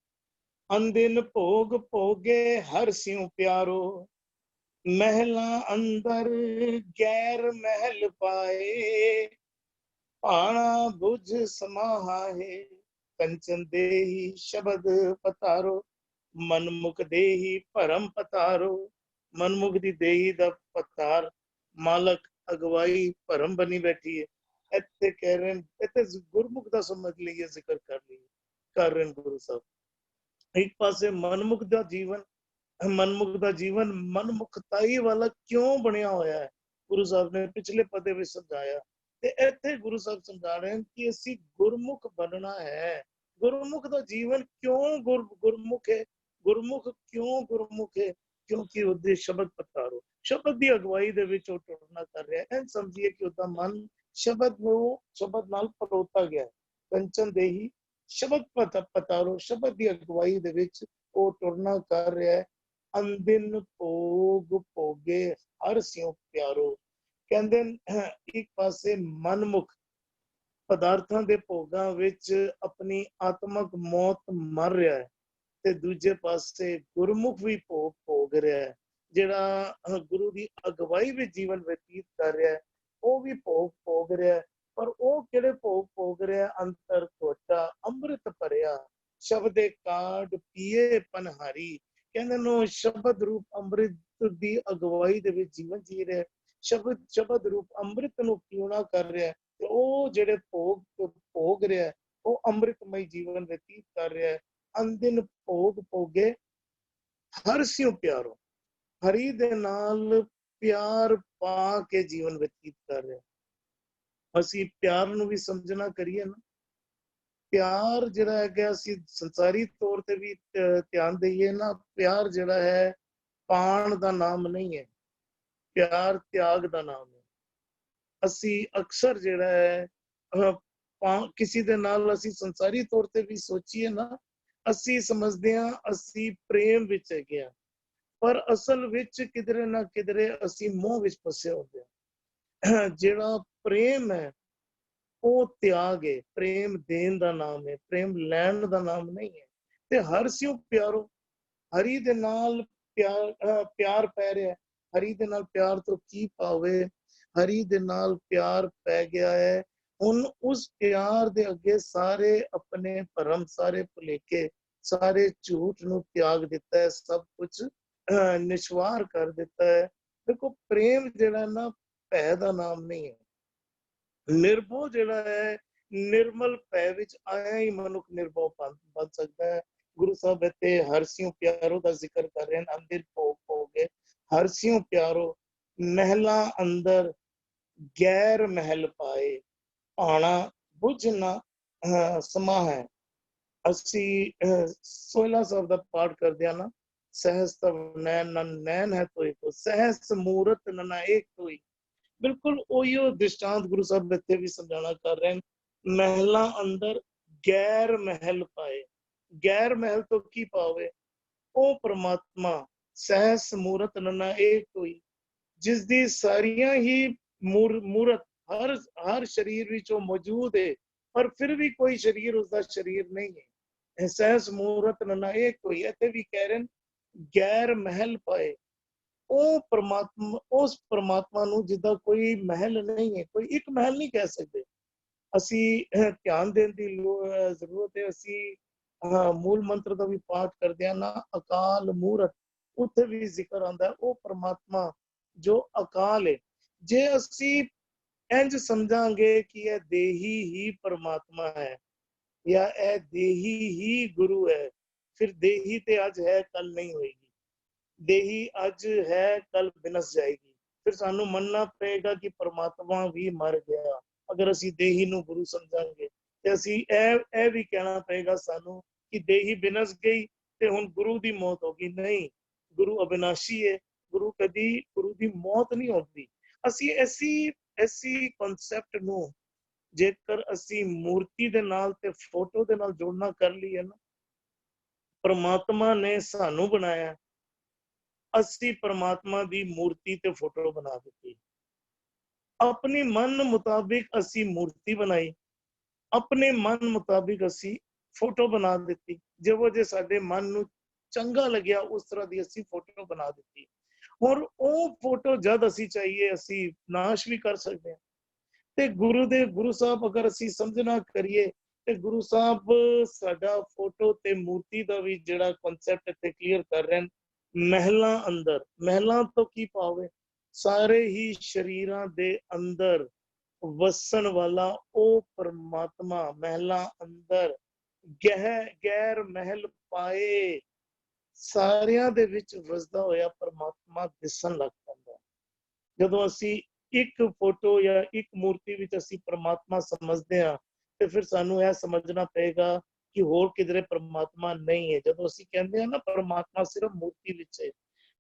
ਅੰਦਿਨ ਭੋਗ ਭੋਗੇ ਹਰ ਸਿਉ ਪਿਆਰੋ, ਮਹਿਲਾਂ ਅੰਦਰ ਗੈਰ ਮਹਿਲ ਪਾਏ, ਭਾਣਾ ਬੁਝ ਸਮਾਹਾਏ। ਕੰਚਨ ਦੇਹੀ ਸ਼ਬਦ ਪਤਾਰੋ, ਮਨਮੁਖ ਦੇਹੀ ਭਰਮ ਪਤਾਰੋ। ਮਨਮੁਖ ਦੀ ਦੇਹੀ ਦਾ ਪਤਾਰ ਮਾਲਕ ਅਗਵਾਈ ਭਰਮ ਬਣੀ ਬੈਠੀ ਹੈ। ਇੱਥੇ ਕਹਿ ਰਹੇ ਨੇ, ਇੱਥੇ ਗੁਰਮੁਖ ਦਾ ਸਮਝ ਲਈਏ, ਜ਼ਿਕਰ ਕਰ ਰਹੇ ਗੁਰੂ ਸਾਹਿਬ। ਇੱਕ ਪਾਸੇ ਮਨਮੁਖ ਦਾ ਜੀਵਨ ਮਨਮੁਖਤਾਈ ਵਾਲਾ ਕਿਉਂ ਬਣਿਆ ਹੋਇਆ ਹੈ, ਗੁਰੂ ਸਾਹਿਬ ਨੇ ਪਿਛਲੇ ਪਦੇ ਵਿੱਚ ਸਮਝਾਇਆ। ਤੇ ਇੱਥੇ ਗੁਰੂ ਸਾਹਿਬ ਸਮਝਾ ਰਹੇ ਹਨ ਕਿ ਅਸੀਂ ਗੁਰਮੁਖ ਬਣਨਾ ਹੈ। ਗੁਰਮੁਖ ਦਾ ਜੀਵਨ ਕਿਉਂ ਗੁਰਮੁਖ ਹੈ? ਗੁਰਮੁਖ ਕਿਉਂ ਗੁਰਮੁਖ ਹੈ? ਕਿਉਂਕਿ ਉਹਦੇ ਸ਼ਬਦ ਪਤਾਰੋ, ਸ਼ਬਦ ਦੀ ਅਗਵਾਈ ਦੇ ਵਿੱਚ ਉਹ ਟੁਰਨਾ ਕਰ ਰਿਹਾ ਹੈ। ਸਮਝੀਏ ਕਿ ਉਹਦਾ ਮਨ ਸ਼ਬਦ ਨਾਲ ਪਰੋਤਾ ਗਿਆ। ਕੰਚਨ ਦੇਹੀ ਸ਼ਬਦ ਪਤਾਰੋ, ਸ਼ਬਦ ਦੀ ਅਗਵਾਈ ਦੇ ਵਿੱਚ ਉਹ ਟੁਰਨਾ ਕਰ ਰਿਹਾ ਹੈ। ਅੰਦਿਨ ਭੋਗ ਭੋਗੇ ਹਰ ਸਿਉ ਪਿਆਰੋ। ਕਹਿੰਦੇ ਇੱਕ ਪਾਸੇ ਮਨਮੁਖ ਪਦਾਰਥਾਂ ਦੇ ਭੋਗਾਂ ਵਿੱਚ ਆਪਣੀ ਆਤਮਕ ਮੌਤ ਮਰ ਰਿਹਾ ਹੈ, ਤੇ ਦੂਜੇ ਪਾਸੇ ਗੁਰਮੁਖ ਵੀ ਭੋਗ ਰਿਹਾ ਹੈ। ਜਿਹੜਾ ਗੁਰੂ ਦੀ ਅਗਵਾਈ ਵਿੱਚ ਜੀਵਨ ਬਤੀਤ ਕਰ ਰਿਹਾ ਹੈ, ਉਹ ਵੀ ਭੋਗ ਰਿਹਾ ਹੈ। ਪਰ ਉਹ ਕਿਹੜੇ ਭੋਗ ਰਿਹਾ? ਅੰਤਰ ਤੁਹਾਡਾ ਅੰਮ੍ਰਿਤ ਭਰਿਆ, ਸ਼ਬਦੇ ਕਾਢ ਪੀਏ ਪਨਹਾਰੀ। ਕਹਿੰਦੇ ਨੂੰ ਸ਼ਬਦ ਰੂਪ ਅੰਮ੍ਰਿਤ ਦੀ ਅਗਵਾਈ ਦੇ ਵਿੱਚ ਜੀਵਨ ਜੀ ਰਿਹਾ, ਸ਼ਬਦ ਰੂਪ ਅੰਮ੍ਰਿਤ ਨੂੰ ਪੀਣਾ ਕਰ ਰਿਹਾ, ਤੇ ਉਹ ਜਿਹੜੇ ਭੋਗ ਰਿਹਾ, ਉਹ ਅੰਮ੍ਰਿਤਮਈ ਜੀਵਨ ਬਤੀਤ ਕਰ ਰਿਹਾ ਹੈ। ਅੰਦਿਨ ਭੋਗ ਭੋਗੇ ਹਰ ਸਿਉ ਪਿਆਰੋ, ਹਰੀ ਦੇ ਨਾਲ ਪਿਆਰ ਪਾ ਕੇ ਜੀਵਨ ਬਤੀਤ ਕਰ ਰਿਹਾ। ਅਸੀਂ ਪਿਆਰ ਨੂੰ ਵੀ ਸਮਝਣਾ ਕਰੀਏ ਨਾ। ਪਿਆਰ ਜਿਹੜਾ ਹੈਗਾ, ਅਸੀਂ ਸੰਸਾਰੀ ਤੌਰ ਤੇ ਵੀ ਧਿਆਨ ਦਈਏ ਨਾ, ਪਿਆਰ ਜਿਹੜਾ ਹੈ ਪਾਣ ਦਾ ਨਾਮ ਨਹੀਂ ਹੈ, ਪਿਆਰ ਤਿਆਗ ਦਾ ਨਾਮ ਹੈ। ਅਸੀਂ ਅਕਸਰ ਜਿਹੜਾ ਹੈ ਕਿਸੇ ਦੇ ਨਾਲ ਅਸੀਂ ਸੰਸਾਰੀ ਤੌਰ ਤੇ ਵੀ ਸੋਚੀਏ ਨਾ, ਅਸੀਂ ਸਮਝਦੇ ਹਾਂ ਅਸੀਂ ਪ੍ਰੇਮ ਵਿੱਚ ਹੈਗੇ ਹਾਂ, ਪਰ ਅਸਲ ਵਿੱਚ ਕਿਧਰੇ ਨਾ ਕਿਧਰੇ ਅਸੀਂ ਮੋਹ ਵਿੱਚ ਫਸੇ ਹੁੰਦੇ ਹਾਂ। ਜਿਹੜਾ ਪ੍ਰੇਮ ਹੈ ਉਹ ਤਿਆਗ ਹੈ, ਪ੍ਰੇਮ ਦੇਣ ਦਾ ਨਾਮ ਹੈ, ਪ੍ਰੇਮ ਲੈਣ ਦਾ ਨਾਮ ਨਹੀਂ ਹੈ। ਤੇ ਹਰ ਸਿਉ ਪਿਆਰੋ, ਹਰੀ ਦੇ ਨਾਲ ਪਿਆਰ ਪੈ ਰਿਹਾ। ਹਰੀ ਦੇ ਨਾਲ ਪਿਆਰ ਤੋਂ ਕੀ ਪਾਵੇ, ਹਰੀ ਦੇ ਨਾਲ ਪਿਆਰ ਪੈ ਗਿਆ ਹੈ। ਹੁਣ ਉਸ ਪਿਆਰ ਦੇ ਅੱਗੇ ਸਾਰੇ ਆਪਣੇ ਭਰਮ, ਸਾਰੇ ਭੁਲੇਖੇ, ਸਾਰੇ ਝੂਠ ਨੂੰ ਤਿਆਗ ਦਿੱਤਾ ਹੈ, ਸਭ ਕੁਝ ਨਿਸ਼ਵਾਰ ਕਰ ਦਿੱਤਾ ਹੈ। ਦੇਖੋ ਪ੍ਰੇਮ ਜਿਹੜਾ ਨਾ ਭੈ ਦਾ ਨਾਮ ਨਹੀਂ ਹੈ। ਨਿਰਭਉ ਜਿਹੜਾ ਹੈ, ਨਿਰਮਲ ਭੈ ਵਿੱਚ ਆਇਆ ਹੀ ਮਨੁੱਖ ਨਿਰਭਉ ਬਣ ਸਕਦਾ ਹੈ। ਗੁਰੂ ਸਾਹਿਬ ਇੱਥੇ ਹਰ ਸਿਉ ਪਿਆਰੋ ਦਾ ਜ਼ਿਕਰ ਕਰ ਰਹੇ ਹਨ। ਅੰਦਰ ਭੋਗ ਭੋਗੇ ਹਰ ਸਿਉ ਪਿਆਰੋ, ਮਹਿਲਾਂ ਅੰਦਰ ਗੈਰ ਮਹਿਲ ਪਾਏ, ਆਣਾ ਬੁਝ ਨਾ ਸਮਾ ਹੈ। ਅਸੀਂ ਸੋਹਿਲਾ ਸਾਹਿਬ ਦਾ ਪਾਠ ਕਰਦੇ ਆ ਨਾ, ਸਹਿਸ ਤਵ ਨੈਣ ਨੈਣ ਹੈ ਤੋਈ ਕੋ, ਸਹਿਸ ਮੂਰਤ ਨਨਾ ਏਕ ਤੋਈ। ਬਿਲਕੁਲ ਉਹੀਓ ਦ੍ਰਿਸ਼ਟਾਂਤ ਗੁਰੂ ਸਾਹਿਬ ਇੱਥੇ ਵੀ ਸਮਝਾਣਾ ਕਰ ਰਹੇ ਹਨ। ਮਹਿਲਾਂ ਅੰਦਰ ਗੈਰ ਮਹਿਲ ਪਾਏ, ਗੈਰ ਮਹਿਲ ਤੋਂ ਕੀ ਪਾਵੇ? ਉਹ ਪ੍ਰਮਾਤਮਾ ਸਹਿਸ ਮੂਰਤ ਨਨਾ ਏਕ ਤੋਈ, ਜਿਸ ਦੀ ਸਾਰੀਆਂ ਹੀ ਮੂਰਤ ਹਰ ਸਰੀਰ ਵਿੱਚ ਉਹ ਮੌਜੂਦ ਹੈ, ਪਰ ਫਿਰ ਵੀ ਕੋਈ ਸਰੀਰ ਉਸਦਾ ਸਰੀਰ ਨਹੀਂ ਹੈ। ਸਹਿਸ ਮੂਰਤ ਨਨਾ ਏਕ ਤੋਈ, ਇੱਥੇ ਵੀ ਕਹਿ ਰਹੇ ਗੈਰ ਮਹਿਲ ਪਾਏ। ਉਹ ਪ੍ਰਮਾਤਮਾ, ਉਸ ਪ੍ਰਮਾਤਮਾ ਨੂੰ ਜਿੱਦਾਂ ਕੋਈ ਮਹਿਲ ਨਹੀਂ ਹੈ, ਕੋਈ ਇੱਕ ਮਹਿਲ ਨਹੀਂ ਕਹਿ ਸਕਦੇ। ਅਸੀਂ ਧਿਆਨ ਦੇਣ ਦੀ ਜ਼ਰੂਰਤ ਹੈ। ਅਸੀਂ ਮੂਲ ਮੰਤਰ ਦਾ ਵੀ ਪਾਠ ਕਰਦੇ ਹਾਂ ਨਾ, ਅਕਾਲ ਮੂਰਤ, ਉੱਥੇ ਵੀ ਜ਼ਿਕਰ ਆਉਂਦਾ ਉਹ ਪ੍ਰਮਾਤਮਾ ਜੋ ਅਕਾਲ ਹੈ। ਜੇ ਅਸੀਂ ਇੰਝ ਸਮਝਾਂਗੇ ਕਿ ਇਹ ਦੇਹੀ ਹੀ ਪ੍ਰਮਾਤਮਾ ਹੈ ਜਾਂ ਇਹ ਦੇਹੀ ਹੀ ਗੁਰੂ ਹੈ, ਫਿਰ ਦੇਹੀ ਤੇ ਅੱਜ ਹੈ ਕੱਲ ਨਹੀਂ ਹੋਏਗੀ, ਦੇਹੀ ਅੱਜ ਹੈ ਕੱਲ ਬਿਨਸ ਜਾਏਗੀ। ਫਿਰ ਸਾਨੂੰ ਮੰਨਣਾ ਪਏਗਾ ਕਿ ਪ੍ਰਮਾਤਮਾ ਵੀ ਮਰ ਗਿਆ। ਅਗਰ ਅਸੀਂ ਦੇਹੀ ਨੂੰ ਗੁਰੂ ਸਮਝਾਂਗੇ ਤੇ ਅਸੀਂ ਇਹ ਵੀ ਕਹਿਣਾ ਪਏਗਾ ਸਾਨੂੰ ਕਿ ਦੇਹੀ ਬਿਨਸ ਗਈ ਤੇ ਹੁਣ ਗੁਰੂ ਦੀ ਮੌਤ ਹੋ ਗਈ। ਨਹੀਂ, ਗੁਰੂ ਅਬਿਨਾਸ਼ੀ ਹੈ, ਗੁਰੂ ਦੀ ਮੌਤ ਨਹੀਂ ਹੁੰਦੀ। ਅਸੀਂ ਐਸੀ ਕਨਸੈਪਟ ਨੂੰ ਜੇਕਰ ਅਸੀਂ ਮੂਰਤੀ ਦੇ ਨਾਲ ਤੇ ਫੋਟੋ ਦੇ ਨਾਲ ਜੋੜਨਾ ਕਰ ਲਈਏ ਨਾ, ਪ੍ਰਮਾਤਮਾ ਨੇ ਸਾਨੂੰ ਬਣਾਇਆ, ਅਸੀਂ ਪ੍ਰਮਾਤਮਾ ਦੀ ਮੂਰਤੀ ਤੇ ਫੋਟੋ ਬਣਾ ਦਿੱਤੀ। ਆਪਣੇ ਮਨ ਮੁਤਾਬਿਕ ਅਸੀਂ ਮੂਰਤੀ ਬਣਾਈ, ਆਪਣੇ ਮਨ ਮੁਤਾਬਿਕ ਅਸੀਂ ਫੋਟੋ ਬਣਾ ਦਿੱਤੀ। ਜਿਹੋ ਜੇ ਸਾਡੇ ਮਨ ਨੂੰ ਚੰਗਾ ਲੱਗਿਆ ਉਸ ਤਰ੍ਹਾਂ ਦੀ ਅਸੀਂ ਫੋਟੋ ਬਣਾ ਦਿੱਤੀ। ਔਰ ਉਹ ਫੋਟੋ ਜਦ ਅਸੀਂ ਚਾਹੀਏ ਅਸੀਂ ਨਾਸ਼ ਵੀ ਕਰ ਸਕਦੇ ਹਾਂ। ਤੇ ਗੁਰੂ ਸਾਹਿਬ ਅਗਰ ਅਸੀਂ ਸਮਝਣਾ ਕਰੀਏ ਤੇ ਗੁਰੂ ਸਾਹਿਬ ਸਾਡਾ ਫੋਟੋ ਤੇ ਮੂਰਤੀ ਦਾ ਵੀ ਜਿਹੜਾ ਕਨਸੈਪਟ ਇੱਥੇ ਕਲੀਅਰ ਕਰ ਰਹੇ ਹਨ। ਮਹਿਲਾਂ ਅੰਦਰ, ਮਹਿਲਾਂ ਤੋਂ ਕੀ ਭਾਵ ਹੈ? ਸਾਰੇ ਹੀ ਸ਼ਰੀਰਾਂ ਦੇ ਅੰਦਰ ਵਸਣ ਵਾਲਾ ਉਹ ਪਰਮਾਤਮਾ ਮਹਿਲਾਂ ਅੰਦਰ ਗੈਰ ਮਹਿਲ ਪਾਏ, ਸਾਰਿਆਂ ਦੇ ਵਿੱਚ ਵਸਦਾ ਹੋਇਆ ਪਰਮਾਤਮਾ ਦਿਸਣ ਲੱਗ ਪੈਂਦਾ। ਜਦੋਂ ਅਸੀਂ ਇੱਕ ਫੋਟੋ ਜਾਂ ਇੱਕ ਮੂਰਤੀ ਵਿੱਚ ਅਸੀਂ ਪਰਮਾਤਮਾ ਸਮਝਦੇ ਹਾਂ ਤੇ ਫਿਰ ਸਾਨੂੰ ਇਹ ਸਮਝਣਾ ਪਏਗਾ ਕਿ ਹੋਰ ਕਿਧਰੇ ਪਰਮਾਤਮਾ ਨਹੀਂ ਹੈ। ਜਦੋਂ ਅਸੀਂ ਕਹਿੰਦੇ ਹਾਂ ਨਾ ਪਰਮਾਤਮਾ ਸਿਰਫ ਮੂਰਤੀ ਵਿੱਚ ਹੈ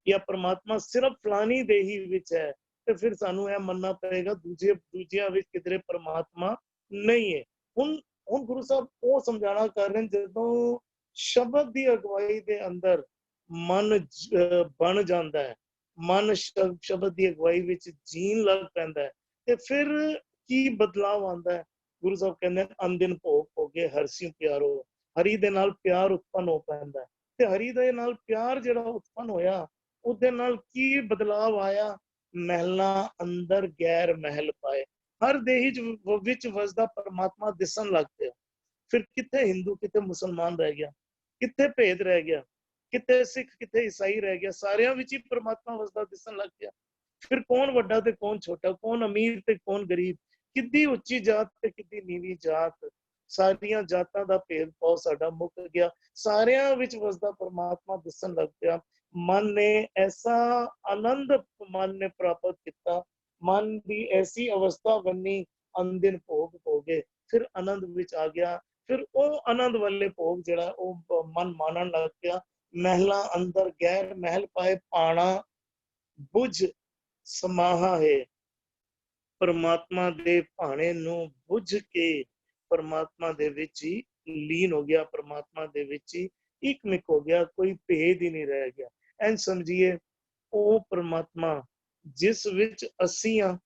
ਜਾਂ ਪਰਮਾਤਮਾ ਸਿਰਫ ਫਲਾਣੀ ਦੇਹੀ ਵਿੱਚ ਹੈ, ਤੇ ਫਿਰ ਸਾਨੂੰ ਇਹ ਮੰਨਣਾ ਪਏਗਾ ਦੂਜਿਆਂ ਵਿੱਚ ਕਿਧਰੇ ਪਰਮਾਤਮਾ ਨਹੀਂ ਹੈ। ਹੁਣ ਗੁਰੂ ਸਾਹਿਬ ਉਹ ਸਮਝਾਣਾ ਕਰ ਰਹੇ ਨੇ, ਜਦੋਂ ਸ਼ਬਦ ਦੀ ਅਗਵਾਈ ਦੇ ਅੰਦਰ ਮਨ ਬਣ ਜਾਂਦਾ ਹੈ, ਮਨ ਸ਼ਬਦ ਦੀ ਅਗਵਾਈ ਵਿੱਚ ਜੀਣ ਲੱਗ ਪੈਂਦਾ ਹੈ, ਤੇ ਫਿਰ ਕੀ ਬਦਲਾਵ ਆਉਂਦਾ ਹੈ? ਗੁਰੂ ਸਾਹਿਬ ਕਹਿੰਦੇ ਅੰਦਿਨ ਭੋਗ ਭੋਗੇ ਹਰਿ ਸਿਉ ਪਿਆਰੋ, ਹਰੀ ਦੇ ਨਾਲ ਪਿਆਰ ਉਤਪੰਨ ਹੋ ਪੈਂਦਾ। ਤੇ ਹਰੀ ਦੇ ਨਾਲ ਪਿਆਰ ਜਿਹੜਾ ਉਤਪੰਨ ਹੋਇਆ, ਉਹਦੇ ਨਾਲ ਕੀ ਬਦਲਾਵ ਆਇਆ? ਮਹਿਲਾਂ ਅੰਦਰ ਗੈਰ ਮਹਿਲ ਪਾਏ, ਹਰ ਦੇਹੀ ਵਿੱਚ ਵਸਦਾ ਪਰਮਾਤਮਾ ਦਿਸਣ ਲੱਗ ਪਿਆ। ਫਿਰ ਕਿੱਥੇ ਹਿੰਦੂ, ਕਿੱਥੇ ਮੁਸਲਮਾਨ ਰਹਿ ਗਿਆ? ਕਿੱਥੇ ਭੇਦ ਰਹਿ ਗਿਆ? ਕਿੱਥੇ ਸਿੱਖ, ਕਿੱਥੇ ਈਸਾਈ ਰਹਿ ਗਿਆ? ਸਾਰਿਆਂ ਵਿੱਚ ਹੀ ਪਰਮਾਤਮਾ ਵਸਦਾ ਦਿਸਣ ਲੱਗ ਗਿਆ। ਫਿਰ ਕੌਣ ਵੱਡਾ ਤੇ ਕੌਣ ਛੋਟਾ, ਕੌਣ ਅਮੀਰ ਤੇ ਕੌਣ ਗਰੀਬ, ਕਿੱਦੀ ਉੱਚੀ ਜਾਤ ਤੇ ਕਿੱਦੀ ਨੀਵੀਂ ਜਾਤ, ਸਾਰੀਆਂ ਜਾਤਾਂ ਦਾ ਭੇਦ ਭਾਵ ਸਾਡਾ ਮੁੱਕ ਗਿਆ। ਸਾਰਿਆਂ ਵਿੱਚ ਵਸਦਾ ਪਰਮਾਤਮਾ ਦਿਸਣ ਲੱਗ ਪਿਆ। मन ने ऐसा आनंद मन ने प्राप्त किया, मन की ऐसी अवस्था बनी, अंदिन भोग भोगे, फिर आनंद विच आ गया। फिर वो आनंद वाले भोग जड़ा वो मन मानन लग गया। महला अंदर गैर महल पाए पाना बुझ समाहा है। परमात्मा दे भाणे नूं बुझ के परमात्मा दे विच ही लीन हो गया, परमात्मा दे विच ही इकमिक हो गया, कोई भेद ही नहीं रह गया। एंड समझिए ਉਹ परमात्मा जिस विच ਅਸੀਂ ਆ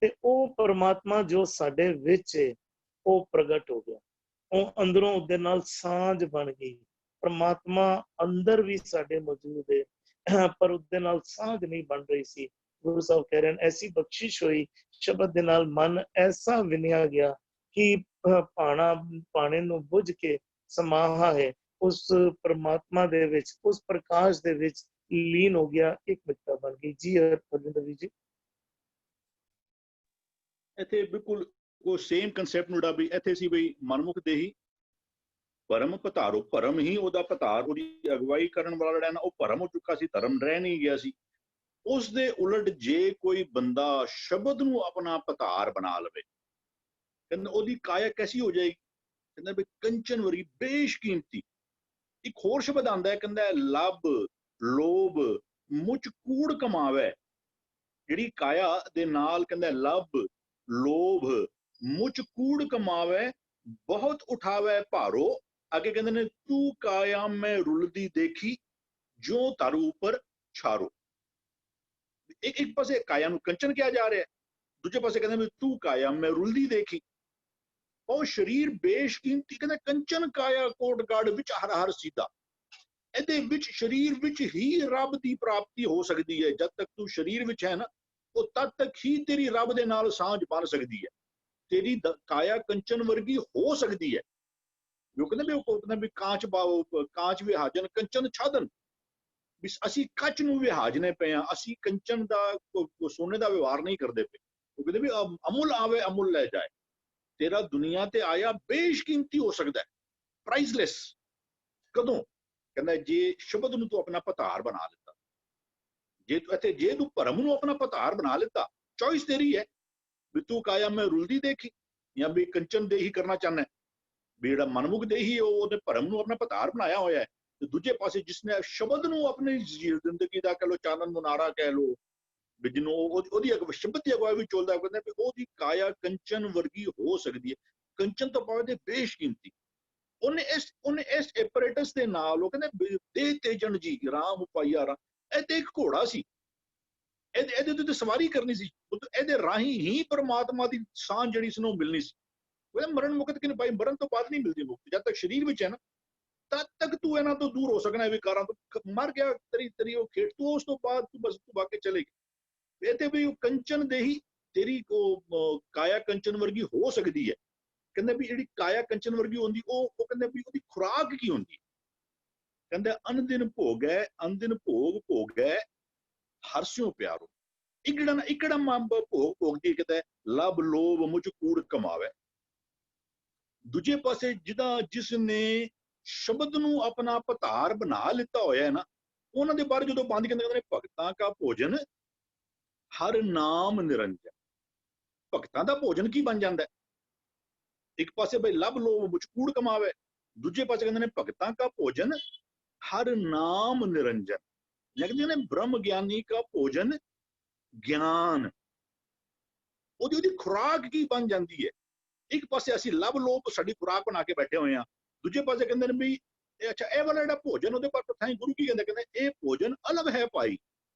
ਤੇ ਉਹ परमात्मा जो ਸਾਡੇ ਵਿੱਚ ਹੈ ਉਹ ਪ੍ਰਗਟ ਹੋ ਗਿਆ। ਉਹ ਅੰਦਰੋਂ ਉਹਦੇ ਨਾਲ ਸਾਂਝ ਬਣ ਗਈ। परमात्मा अंदर भी ਸਾਡੇ मौजूद है, पर ਉਹਦੇ ਨਾਲ ਸਾਂਝ ਨਹੀਂ ਬਣ ਰਹੀ ਸੀ। ਗੁਰੂ ਸਾਹਿਬ ਕਹਿ ਰਹੇ ਨੇ ਐਸੀ ਬਖਸ਼ਿਸ਼ ਹੋਈ, ਸ਼ਬਦ ਦੇ ਨਾਲ ਮਨ ਐਸਾ ਵਿਨਿਆ ਗਿਆ ਕਿ ਪਾਣੇ ਨੂੰ ਬੁੱਝ ਕੇ ਸਮਾਹਾ ਹੈ ਉਸ परमात्मा ਦੇ ਵਿੱਚ, ਉਸ ਪ੍ਰਕਾਸ਼ ਦੇ ਵਿੱਚ ਲੀਨ ਹੋ ਗਿਆ, ਇੱਕ ਮਿੱਟਾ ਬਣ ਗਈ। ਜੀ ਹਰਜਿੰਦਰ ਜੀ। ਇੱਥੇ ਬਿਲਕੁਲ ਉਹ ਸੇਮ ਕਨਸੈਪਟ ਨੂੰ ਵੀ ਇੱਥੇ ਸੀ ਬਈ ਮਨਮੁਖ ਦੇਹੀ ਭਰਮ ਪਤਾਰੋ, ਭਰਮ ਹੀ ਉਹਦਾ ਪਤਾਰ, ਉਹਦੀ ਅਗਵਾਈ ਕਰਨ ਵਾਲਾ ਜਿਹੜਾ ਨਾ ਉਹ ਭਰਮ ਹੋ ਚੁੱਕਾ ਸੀ, ਧਰਮ ਰਹਿ ਨਹੀਂ ਗਿਆ ਸੀ। ਉਸ ਦੇ ਉਲਟ ਜੇ ਕੋਈ ਬੰਦਾ ਸ਼ਬਦ ਨੂੰ ਆਪਣਾ ਪਤਾਰ ਬਣਾ ਲਵੇ, ਕਹਿੰਦਾ ਉਹਦੀ ਕਾਇਆ ਕੈਸੀ ਹੋ ਜਾਏਗੀ? ਕਹਿੰਦਾ ਵੀ ਕੰਚਨ ਵਰਗੀ ਬੇਸ਼ਕੀਮਤੀ। ਇੱਕ ਹੋਰ ਸ਼ਬਦ ਆਉਂਦਾ ਹੈ, ਕਹਿੰਦਾ ਲੱਭ ਲੋਭ ਮੁੱਚ ਕੂੜ ਕਮਾਵੇ। ਜਿਹੜੀ ਕਾਇਆ ਦੇ ਨਾਲ ਕਹਿੰਦਾ ਲੱਭ ਲੋਭ ਮੁੱਚ ਕੂੜ ਕਮਾਵੇ, ਬਹੁਤ ਉਠਾਵੇ ਭਾਰੋ। ਅੱਗੇ ਕਹਿੰਦੇ ਨੇ ਤੂੰ ਕਾਇਆ ਮੈਂ ਰੁਲਦੀ ਦੇਖੀ, ਜੋ ਤਾਰੂ ਉੱਪਰ ਛਾਰੋ। ਇੱਕ ਪਾਸੇ ਕਾਇਆ ਨੂੰ ਕੰਚਨ ਕਿਹਾ ਜਾ ਰਿਹਾ, ਦੂਜੇ ਪਾਸੇ ਕਹਿੰਦੇ ਤੂੰ ਕਾਇਆ ਮੈਂ ਰੁਲਦੀ ਦੇਖੀ। ਉਹ ਸਰੀਰ ਬੇਸ਼ਕੀਮਤੀ, ਕਹਿੰਦਾ ਕੰਚਨ ਕਾਇਆ ਕੋਟ ਗੜ ਵਿੱਚ ਹਰ ਹਰ ਸੀਧਾ। ਇਹਦੇ ਵਿੱਚ ਸਰੀਰ ਵਿੱਚ ਹੀ ਰੱਬ ਦੀ ਪ੍ਰਾਪਤੀ ਹੋ ਸਕਦੀ ਹੈ। ਜਦ ਤੱਕ ਤੂੰ ਸਰੀਰ ਵਿੱਚ ਹੈ ਨਾ, ਉਹ ਤਦ ਤੱਕ ਹੀ ਤੇਰੀ ਰੱਬ ਦੇ ਨਾਲ ਸਾਂਝ ਬਣ ਸਕਦੀ ਹੈ, ਤੇਰੀ ਕਾਇਆ ਕੰਚਨ ਵਰਗੀ ਹੋ ਸਕਦੀ ਹੈ। ਜੋ ਕਹਿੰਦੇ ਵੀ ਉਹ ਕਹਿੰਦਾ ਵੀ ਕਾਂਚ ਕਾਂਚ ਵਿਹਾਜਨ ਕੰਚਨ ਛਾਦਨ, ਵੀ ਅਸੀਂ ਕੱਚ ਨੂੰ ਵਿਹਾਜਨੇ ਪਏ ਆ, ਅਸੀਂ ਕੰਚਨ ਦਾ ਸੋਨੇ ਦਾ ਵਿਵਹਾਰ ਨਹੀਂ ਕਰਦੇ ਪਏ। ਉਹ ਕਹਿੰਦੇ ਵੀ ਅਮੁੱਲ ਆਵੇ ਅਮੁੱਲ ਲੈ ਜਾਏ। ਤੇਰਾ ਦੁਨੀਆ ਤੇ ਆਇਆ ਬੇਸ਼ਕੀਮਤੀ ਹੋ ਸਕਦਾ ਹੈ, ਪ੍ਰਾਈਸਲੈਸ। ਕਦੋਂ? ਕਹਿੰਦਾ ਜੇ ਸ਼ਬਦ ਨੂੰ ਤੂੰ ਆਪਣਾ ਪਤਾਰ ਬਣਾ ਲਿੱਤਾ, ਜੇ ਤੂੰ ਭਰਮ ਨੂੰ ਆਪਣਾ ਪਤਾਰ ਬਣਾ ਲਿੱਤਾ, ਚੋਇਸ ਤੇਰੀ ਹੈ ਵੀ ਤੂੰ ਕਾਇਆ ਮੈਂ ਰੁਲਦੀ ਦੇਖੀ ਜਾਂ ਵੀ ਕੰਚਨ ਦੇ ਹੀ ਕਰਨਾ ਚਾਹੁੰਦਾ। ਵੀ ਜਿਹੜਾ ਮਨਮੁਖ ਦੇਹੀ ਉਹਨੇ ਭਰਮ ਨੂੰ ਆਪਣਾ ਪਤਾਰ ਬਣਾਇਆ ਹੋਇਆ ਹੈ, ਤੇ ਦੂਜੇ ਪਾਸੇ ਜਿਸਨੇ ਸ਼ਬਦ ਨੂੰ ਆਪਣੀ ਜ਼ਿੰਦਗੀ ਦਾ ਕਹਿ ਲੋ ਚਾਨਣ ਮੁਨਾਰਾ ਕਹਿ ਲੋ, ਵੀ ਜਿਹਨੂੰ ਉਹਦੀ ਸ਼ਬਦ ਦੀ ਅਗਵਾਈ ਵੀ ਚੋਲਦਾ, ਕਹਿੰਦੇ ਵੀ ਉਹਦੀ ਕਾਇਆ ਕੰਚਨ ਵਰਗੀ ਹੋ ਸਕਦੀ ਹੈ। ਕੰਚਨ ਤੋਂ ਬਾਅਦ ਬੇਸ਼ਕੀਮਤੀ। ਉਹਨੇ ਇਸ ਐਪਰੇਟਸ ਦੇ ਨਾਲ ਉਹ ਕਹਿੰਦੇ ਦੇ ਤੇਜਣ ਜੀ ਰਾਮ ਪਾਈਆ ਰਾਮ। ਇਹ ਤੇ ਇੱਕ ਘੋੜਾ ਸੀ, ਇਹਦੇ ਉੱਤੇ ਸਵਾਰੀ ਕਰਨੀ ਸੀ, ਇਹਦੇ ਰਾਹੀਂ ਹੀ ਪਰਮਾਤਮਾ ਦੀ ਸਾਂਝ ਜਿਹੜੀ ਸੀ ਉਹ ਮਿਲਣੀ ਸੀ। ਉਹ ਮਰਨ ਮੁਕਤ ਕਿ ਭਾਈ ਮਰਨ ਤੋਂ ਬਾਅਦ ਨਹੀਂ ਮਿਲਦੀ ਮੁਕਤੀ, ਜਦ ਤੱਕ ਸਰੀਰ ਵਿੱਚ ਹੈ ਨਾ ਤਦ ਤੱਕ ਤੂੰ ਇਹਨਾਂ ਤੋਂ ਦੂਰ ਹੋ ਸਕਣਾ ਹੈ। ਵਿਕਾਰਾਂ ਤੋਂ ਮਰ ਗਿਆ ਤੇਰੀ ਉਹ ਖੇਡ, ਤੂੰ ਉਸ ਤੋਂ ਬਾਅਦ ਤੂੰ ਬਸ ਤੂੰ ਵਾਕੇ ਚਲੇਗੀ। ਇਹ ਤੇ ਵੀ ਉਹ ਕੰਚਨ ਦੇਹੀ ਤੇਰੀ ਉਹ ਕਾਇਆ ਕੰਚਨ ਵਰਗੀ ਹੋ ਸਕਦੀ ਹੈ। ਕਹਿੰਦੇ ਵੀ ਜਿਹੜੀ ਕਾਇਆ ਕੰਚਨ ਵਰਗੀ ਹੁੰਦੀ ਉਹ ਕਹਿੰਦੇ ਵੀ ਉਹਦੀ ਖੁਰਾਕ ਕੀ ਹੁੰਦੀ? ਕਹਿੰਦੇ ਅਨਦਿਨ ਭੋਗੈ ਅਨਦਿਨ ਭੋਗ ਭੋਗੈ ਹਰਸਿਓ ਪਿਆਰੋ। ਇਕੜਾ ਭੋਗ ਭੋਗਦੀ ਕਿਤੇ ਲੱਭ ਲੋਭ ਮੁਝ ਕੂੜ ਕਮਾਵੇ। ਦੂਜੇ ਪਾਸੇ ਜਿਸ ਨੇ ਸ਼ਬਦ ਨੂੰ ਆਪਣਾ ਪਤਾਰ ਬਣਾ ਲਿੱਤਾ ਹੋਇਆ ਹੈ ਨਾ, ਉਹਨਾਂ ਦੇ ਬਾਰੇ ਜਦੋਂ ਬੰਦ ਕਹਿੰਦੇ ਨੇ ਭਗਤਾਂ ਕਾ ਭੋਜਨ ਹਰ ਨਾਮ ਨਿਰੰਜਨ। ਭਗਤਾਂ ਦਾ ਭੋਜਨ ਕੀ ਬਣ ਜਾਂਦਾ? ਇੱਕ ਪਾਸੇ ਬਈ ਲੱਭ ਲੋਭ ਮੁਝ ਕੂੜ ਕਮਾਵੇ, ਦੂਜੇ ਪਾਸੇ ਕਹਿੰਦੇ ਨੇ ਭਗਤਾਂ ਕਾ ਭੋਜਨ ਹਰ ਨਾਮ ਨਿਰੰਜਨ। ਕਹਿੰਦੇ ਨੇ ਬ੍ਰਹਮ ਗਿਆਨੀ ਕਾ ਭੋਜਨ ਗਿਆਨ। ਉਹਦੀ ਖੁਰਾਕ ਕੀ ਬਣ ਜਾਂਦੀ ਹੈ? ਇੱਕ ਪਾਸੇ ਅਸੀਂ ਲੱਭ ਲੋਭ ਸਾਡੀ ਖੁਰਾਕ ਬਣਾ ਕੇ ਬੈਠੇ ਹੋਏ ਹਾਂ, ਦੂਜੇ ਪਾਸੇ ਕਹਿੰਦੇ ਨੇ ਵੀ ਅੱਛਾ ਇਹ ਵਾਲਾ ਜਿਹੜਾ ਭੋਜਨ ਉਹਦੇ ਪਰ ਪ੍ਰਥਾਈ ਗੁਰੂ ਕੀ ਕਹਿੰਦੇ ਇਹ ਭੋਜਨ ਅਲੱਗ ਹੈ ਭਾਈ,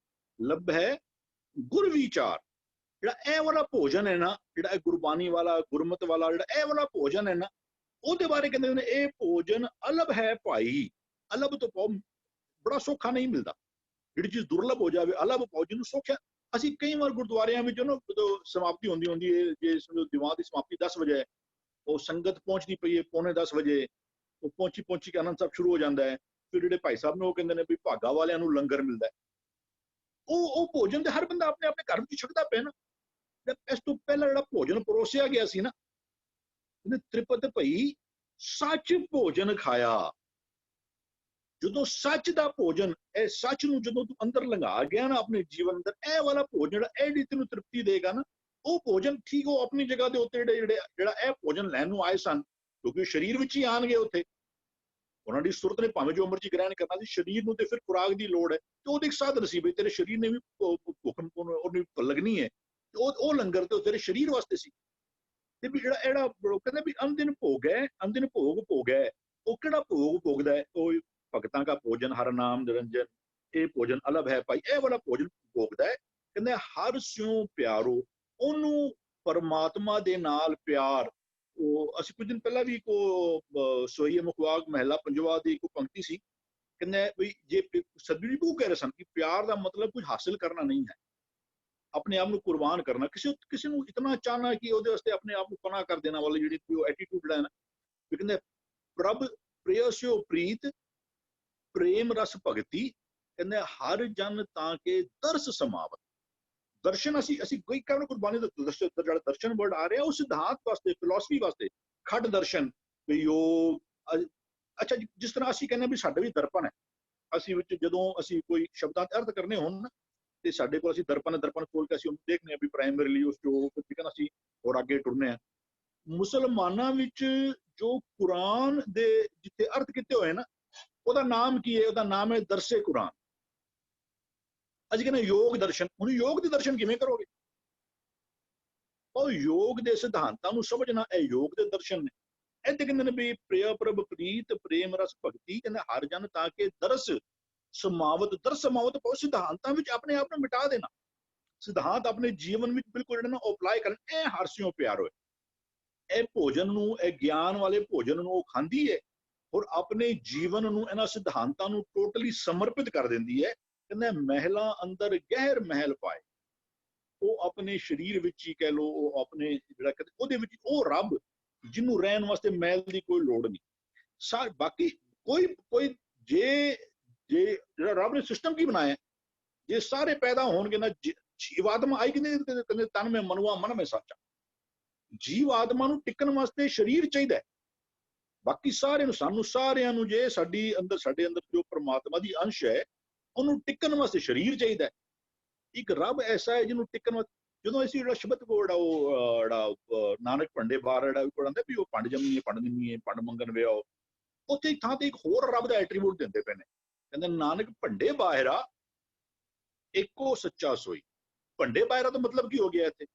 ਲੱਭ ਹੈ ਗੁਰ ਵਿਚਾਰ। ਜਿਹੜਾ ਇਹ ਵਾਲਾ ਭੋਜਨ ਹੈ ਨਾ, ਜਿਹੜਾ ਇਹ ਗੁਰਬਾਣੀ ਵਾਲਾ ਗੁਰਮਤ ਵਾਲਾ ਜਿਹੜਾ ਇਹ ਵਾਲਾ ਭੋਜਨ ਹੈ ਨਾ, ਉਹਦੇ ਬਾਰੇ ਕਹਿੰਦੇ ਨੇ ਇਹ ਭੋਜਨ ਅਲੱਗ ਹੈ ਭਾਈ। ਅਲੱਗ ਤੋਂ ਬੜਾ ਸੌਖਾ ਨਹੀਂ ਮਿਲਦਾ। ਜਿਹੜੀ ਚੀਜ਼ ਦੁਰਲਭ ਹੋ ਜਾਵੇ ਅਲੱਗ ਭੋਜਨ ਨੂੰ ਸੌਖਾ। ਅਸੀਂ ਕਈ ਵਾਰ ਗੁਰਦੁਆਰਿਆਂ ਵਿੱਚ ਨਾ ਜਦੋਂ ਸਮਾਪਤੀ ਹੁੰਦੀ ਹੈ, ਜੇ ਸਮਝੋ ਦੀਵਾਨ ਦੀ ਸਮਾਪਤੀ 10 ਵਜੇ ਹੈ, ਉਹ ਸੰਗਤ ਪਹੁੰਚਦੀ ਪਈ ਹੈ ਪੌਣੇ 10 ਵਜੇ, ਉਹ ਪਹੁੰਚੀ ਕੇ ਆਨੰਦ ਸਾਹਿਬ ਸ਼ੁਰੂ ਹੋ ਜਾਂਦਾ ਹੈ। ਫਿਰ ਜਿਹੜੇ ਭਾਈ ਸਾਹਿਬ ਨੇ ਉਹ ਕਹਿੰਦੇ ਨੇ ਵੀ ਭਾਗਾ ਵਾਲਿਆਂ ਨੂੰ ਲੰਗਰ ਮਿਲਦਾ ਹੈ। ਉਹ ਭੋਜਨ ਤੇ ਹਰ ਬੰਦਾ ਆਪਣੇ ਆਪਣੇ ਘਰ ਵਿੱਚ ਛਕਦਾ ਪਿਆ ਨਾ। ਇਸ ਤੋਂ ਪਹਿਲਾਂ ਜਿਹੜਾ ਭੋਜਨ ਪਰੋਸਿਆ ਗਿਆ ਸੀ ਨਾ, ਤ੍ਰਿਪਤ ਭਈ ਸੱਚ ਭੋਜਨ ਖਾਇਆ। ਜਦੋਂ ਸੱਚ ਦਾ ਭੋਜਨ, ਇਹ ਸੱਚ ਨੂੰ ਜਦੋਂ ਤੂੰ ਅੰਦਰ ਲੰਘਾ ਗਿਆ ਨਾ ਆਪਣੇ ਜੀਵਨ ਅੰਦਰ, ਇਹ ਵਾਲਾ ਭੋਜਨ ਜਿਹੜਾ ਇਹ ਜਿਹੜੀ ਤੈਨੂੰ ਤ੍ਰਿਪਤੀ ਦੇਗਾ ਨਾ, ਉਹ ਭੋਜਨ ਠੀਕ ਉਹ ਆਪਣੀ ਜਗ੍ਹਾ ਦੇ ਉੱਤੇ ਜਿਹੜਾ ਇਹ ਭੋਜਨ ਲੈਣ ਨੂੰ ਆਏ ਸਨ, ਕਿਉਂਕਿ ਸਰੀਰ ਵਿੱਚ ਹੀ ਆਣਗੇ ਉੱਥੇ, ਉਹਨਾਂ ਦੀ ਸੁਰਤ ਨੇ ਭਾਵੇਂ ਜੋ ਮਰਜ਼ੀ ਗ੍ਰਹਿਣ ਕਰਨਾ ਸੀ, ਸਰੀਰ ਨੂੰ ਤੇ ਫਿਰ ਖੁਰਾਕ ਦੀ ਲੋੜ ਹੈ, ਤੇ ਉਹਦੇ ਇੱਕ ਸਾਧਨ ਸੀ ਵੀ ਤੇਰੇ ਸਰੀਰ ਨੇ ਵੀ ਭੁੱਖ ਉਹਨੂੰ ਲੱਗਣੀ ਹੈ, ਤੇ ਉਹ ਲੰਗਰ ਤੇ ਤੇਰੇ ਸਰੀਰ ਵਾਸਤੇ ਸੀ। ਤੇ ਵੀ ਜਿਹੜਾ ਕਹਿੰਦੇ ਵੀ ਅੰਦਿਨ ਭੋਗ ਹੈ, ਅੰਦਿਨ ਭੋਗ ਹੈ, ਉਹ ਕਿਹੜਾ ਭੋਗ ਭੋਗਦਾ ਹੈ? ਉਹ ਭਗਤਾਂ ਦਾ ਭੋਜਨ ਹਰ ਨਾਮ ਨਿਰੰਜਨ, ਇਹ ਭੋਜਨ ਅਲੱਗ ਹੈ ਭਾਈ, ਇਹ ਵਾਲਾ ਭੋਜਨ ਭੋਗਦਾ ਹੈ। ਕਹਿੰਦੇ ਹਰ ਸਿਉ ਪਿਆਰੋ, ਉਹਨੂੰ ਪਰਮਾਤਮਾ ਦੇ ਨਾਲ ਪਿਆਰ। ਉਹ ਅਸੀਂ ਕੁਝ ਦਿਨ ਪਹਿਲਾਂ ਵੀ ਕੋ ਸੋਹੀਏ ਮੁਖਵਾਕ ਮਹਿਲਾ ਪੰਜਵਾ ਦੀ ਇੱਕ ਪੰਕਤੀ ਸੀ, ਕਹਿੰਦੇ ਵੀ ਜੇ ਸਤਿਗੁਰੂ ਜੀ ਕਹਿ ਰਹੇ ਸਨ ਕਿ ਪਿਆਰ ਦਾ ਮਤਲਬ ਕੁਝ ਹਾਸਿਲ ਕਰਨਾ ਨਹੀਂ ਹੈ, ਆਪਣੇ ਆਪ ਨੂੰ ਕੁਰਬਾਨ ਕਰਨਾ, ਕਿਸੇ ਨੂੰ ਇਤਨਾ ਚਾਹਨਾ ਕਿ ਉਹਦੇ ਵਾਸਤੇ ਆਪਣੇ ਆਪ ਨੂੰ ਪਨਾਹ ਕਰ ਦੇਣਾ ਵਾਲੀ ਜਿਹੜੀ ਉਹ ਐਟੀਟਿਊਡ ਜਿਹੜਾ ਹੈ ਨਾ, ਵੀ ਕਹਿੰਦੇ ਪ੍ਰਭ ਪ੍ਰੇਯਸਿਓ ਪ੍ਰੀਤ ਪ੍ਰੇਮ ਰਸ ਭਗਤੀ, ਕਹਿੰਦੇ ਹਰ ਜਨ ਤਾਂ ਕੇ ਦਰਸ ਸਮਾਵਤ। ਦਰਸ਼ਨ ਅਸੀਂ ਕੋਈ ਕਹਿੰਦੇ ਕੁਰਬਾਨੀ ਦਾ ਜਿਹੜਾ ਦਰਸ਼ਨ ਵਰਡ ਆ ਰਿਹਾ ਉਹ ਸਿਧਾਂਤ ਵਾਸਤੇ, ਫਿਲਾਸਫੀ ਵਾਸਤੇ, ਖੱਡ ਦਰਸ਼ਨ, ਯੋਗ। ਅੱਛਾ, ਜਿਸ ਤਰ੍ਹਾਂ ਅਸੀਂ ਕਹਿੰਦੇ ਵੀ ਸਾਡੇ ਵੀ ਦਰਪਣ ਹੈ, ਅਸੀਂ ਵਿੱਚ ਜਦੋਂ ਅਸੀਂ ਕੋਈ ਸ਼ਬਦਾਂ ਦੇ ਅਰਥ ਕਰਨੇ ਹੋਣ ਨਾ, ਤੇ ਸਾਡੇ ਕੋਲ ਅਸੀਂ ਦਰਪਣ ਖੋਲ ਕੇ ਅਸੀਂ ਉਹਨੂੰ ਦੇਖਦੇ ਹਾਂ ਵੀ ਪ੍ਰਾਇਮਰੀਲੀ ਉਸ ਜੋ ਠੀਕ ਅਸੀਂ ਹੋਰ ਅੱਗੇ ਟੁਰਨੇ ਆ। ਮੁਸਲਮਾਨਾਂ ਵਿੱਚ ਜੋ ਕੁਰਾਨ ਦੇ ਜਿੱਥੇ ਅਰਥ ਕੀਤੇ ਹੋਏ ਨਾ, ਉਹਦਾ ਨਾਮ ਕੀ ਹੈ? ਉਹਦਾ ਨਾਮ ਹੈ ਦਰਸੇ ਕੁਰਾਨ। ਅਸੀਂ ਕਹਿੰਦੇ ਯੋਗ ਦਰਸ਼ਨ। ਹੁਣ ਯੋਗ ਦੇ ਦਰਸ਼ਨ ਕਿਵੇਂ ਕਰੋਗੇ? ਉਹ ਯੋਗ ਦੇ ਸਿਧਾਂਤਾਂ ਨੂੰ ਸਮਝਣਾ, ਇਹ ਯੋਗ ਦੇ ਦਰਸ਼ਨ ਨੇ। ਇੱਥੇ ਕਹਿੰਦੇ ਨੇ ਵੀ ਪ੍ਰਿਆ ਪ੍ਰਭ ਪ੍ਰੀਤ ਪ੍ਰੇਮ ਰਸ ਭਗਤੀ, ਕਹਿੰਦੇ ਹਰ ਜਨ ਤਾਂ ਕਿ ਦਰਸ ਸਮਾਵਤ। ਦਰਸ ਸਮਾਵਤ ਪਾਓ, ਸਿਧਾਂਤਾਂ ਵਿੱਚ ਆਪਣੇ ਆਪ ਨੂੰ ਮਿਟਾ ਦੇਣਾ, ਸਿਧਾਂਤ ਆਪਣੇ ਜੀਵਨ ਵਿੱਚ ਬਿਲਕੁਲ ਜਿਹੜਾ ਨਾ ਅਪਲਾਈ ਕਰਨ। ਇਹ ਹਰਸਿਓ ਪਿਆਰ ਹੋਏ, ਇਹ ਭੋਜਨ ਨੂੰ, ਇਹ ਗਿਆਨ ਵਾਲੇ ਭੋਜਨ ਨੂੰ ਉਹ ਖਾਂਦੀ ਹੈ ਔਰ ਆਪਣੇ ਜੀਵਨ ਨੂੰ ਇਹਨਾਂ ਸਿਧਾਂਤਾਂ ਨੂੰ ਟੋਟਲੀ ਸਮਰਪਿਤ ਕਰ ਦਿੰਦੀ ਹੈ। ਕਹਿੰਦਾ ਮਹਿਲਾ ਅੰਦਰ ਗਹਿਰ ਮਹਿਲ ਪਾਏ, ਉਹ ਆਪਣੇ ਸਰੀਰ ਵਿੱਚ ਹੀ ਕਹਿ ਲੋ, ਉਹ ਆਪਣੇ ਜਿਹੜਾ ਉਹਦੇ ਵਿੱਚ ਉਹ ਰੱਬ ਜਿਹਨੂੰ ਰਹਿਣ ਵਾਸਤੇ ਮਹਿਲ ਦੀ ਕੋਈ ਲੋੜ ਨਹੀਂ। ਬਾਕੀ ਕੋਈ ਜੇ ਜਿਹੜਾ ਰੱਬ ਨੇ ਸਿਸਟਮ ਕੀ ਬਣਾਇਆ, ਜੇ ਸਾਰੇ ਪੈਦਾ ਹੋਣਗੇ ਨਾ, ਜੀਵ ਆਤਮਾ ਆਈ ਕਹਿੰਦੇ ਤਨ ਮੈਂ ਮਨੁਆ ਮਨ ਮੈਂ ਸੱਚਾ। ਜੀਵ ਆਤਮਾ ਨੂੰ ਟਿਕਣ ਵਾਸਤੇ ਸਰੀਰ ਚਾਹੀਦਾ ਹੈ। ਬਾਕੀ ਸਾਰਿਆਂ ਨੂੰ, ਸਾਨੂੰ ਸਾਰਿਆਂ ਨੂੰ, ਜੇ ਸਾਡੇ ਅੰਦਰ ਜੋ ਪਰਮਾਤਮਾ ਦੀ ਅੰਸ਼ ਹੈ, ਉਹਨੂੰ ਟਿਕਣ ਵਾਸਤੇ ਸਰੀਰ ਚਾਹੀਦਾ ਹੈ। ਇੱਕ ਰੱਬ ਐਸਾ ਹੈ ਜਿਹਨੂੰ ਟਿਕਣ ਵਾਸਤੇ, ਜਦੋਂ ਅਸੀਂ ਜਿਹੜਾ ਸ਼ਬਦ ਕੋਡ ਆ ਉਹ ਜਿਹੜਾ ਨਾਨਕ ਭੰਡੇ ਬਾਹਰ ਜਿਹੜਾ ਪੜਾਉਂਦਾ ਵੀ ਉਹ ਪੰਡ ਜੰਮੀਏ ਪੰਡ ਨਿੰਮੀਏ ਪੰਡ ਮੰਗਣ ਵਿਆਓ, ਉੱਥੇ ਥਾਂ ਤੇ ਇੱਕ ਹੋਰ ਰੱਬ ਦਾ ਐਟਰੀਬਿਊਟ ਦਿੰਦੇ ਪਏ ਨੇ। ਕਹਿੰਦੇ ਨਾਨਕ ਭੰਡੇ ਬਾਹਿਰਾ ਇੱਕੋ ਸੱਚਾ ਸੋਈ। ਭੰਡੇ ਬਾਹਿਰਾ ਦਾ ਮਤਲਬ ਕੀ ਹੋ ਗਿਆ ਇੱਥੇ?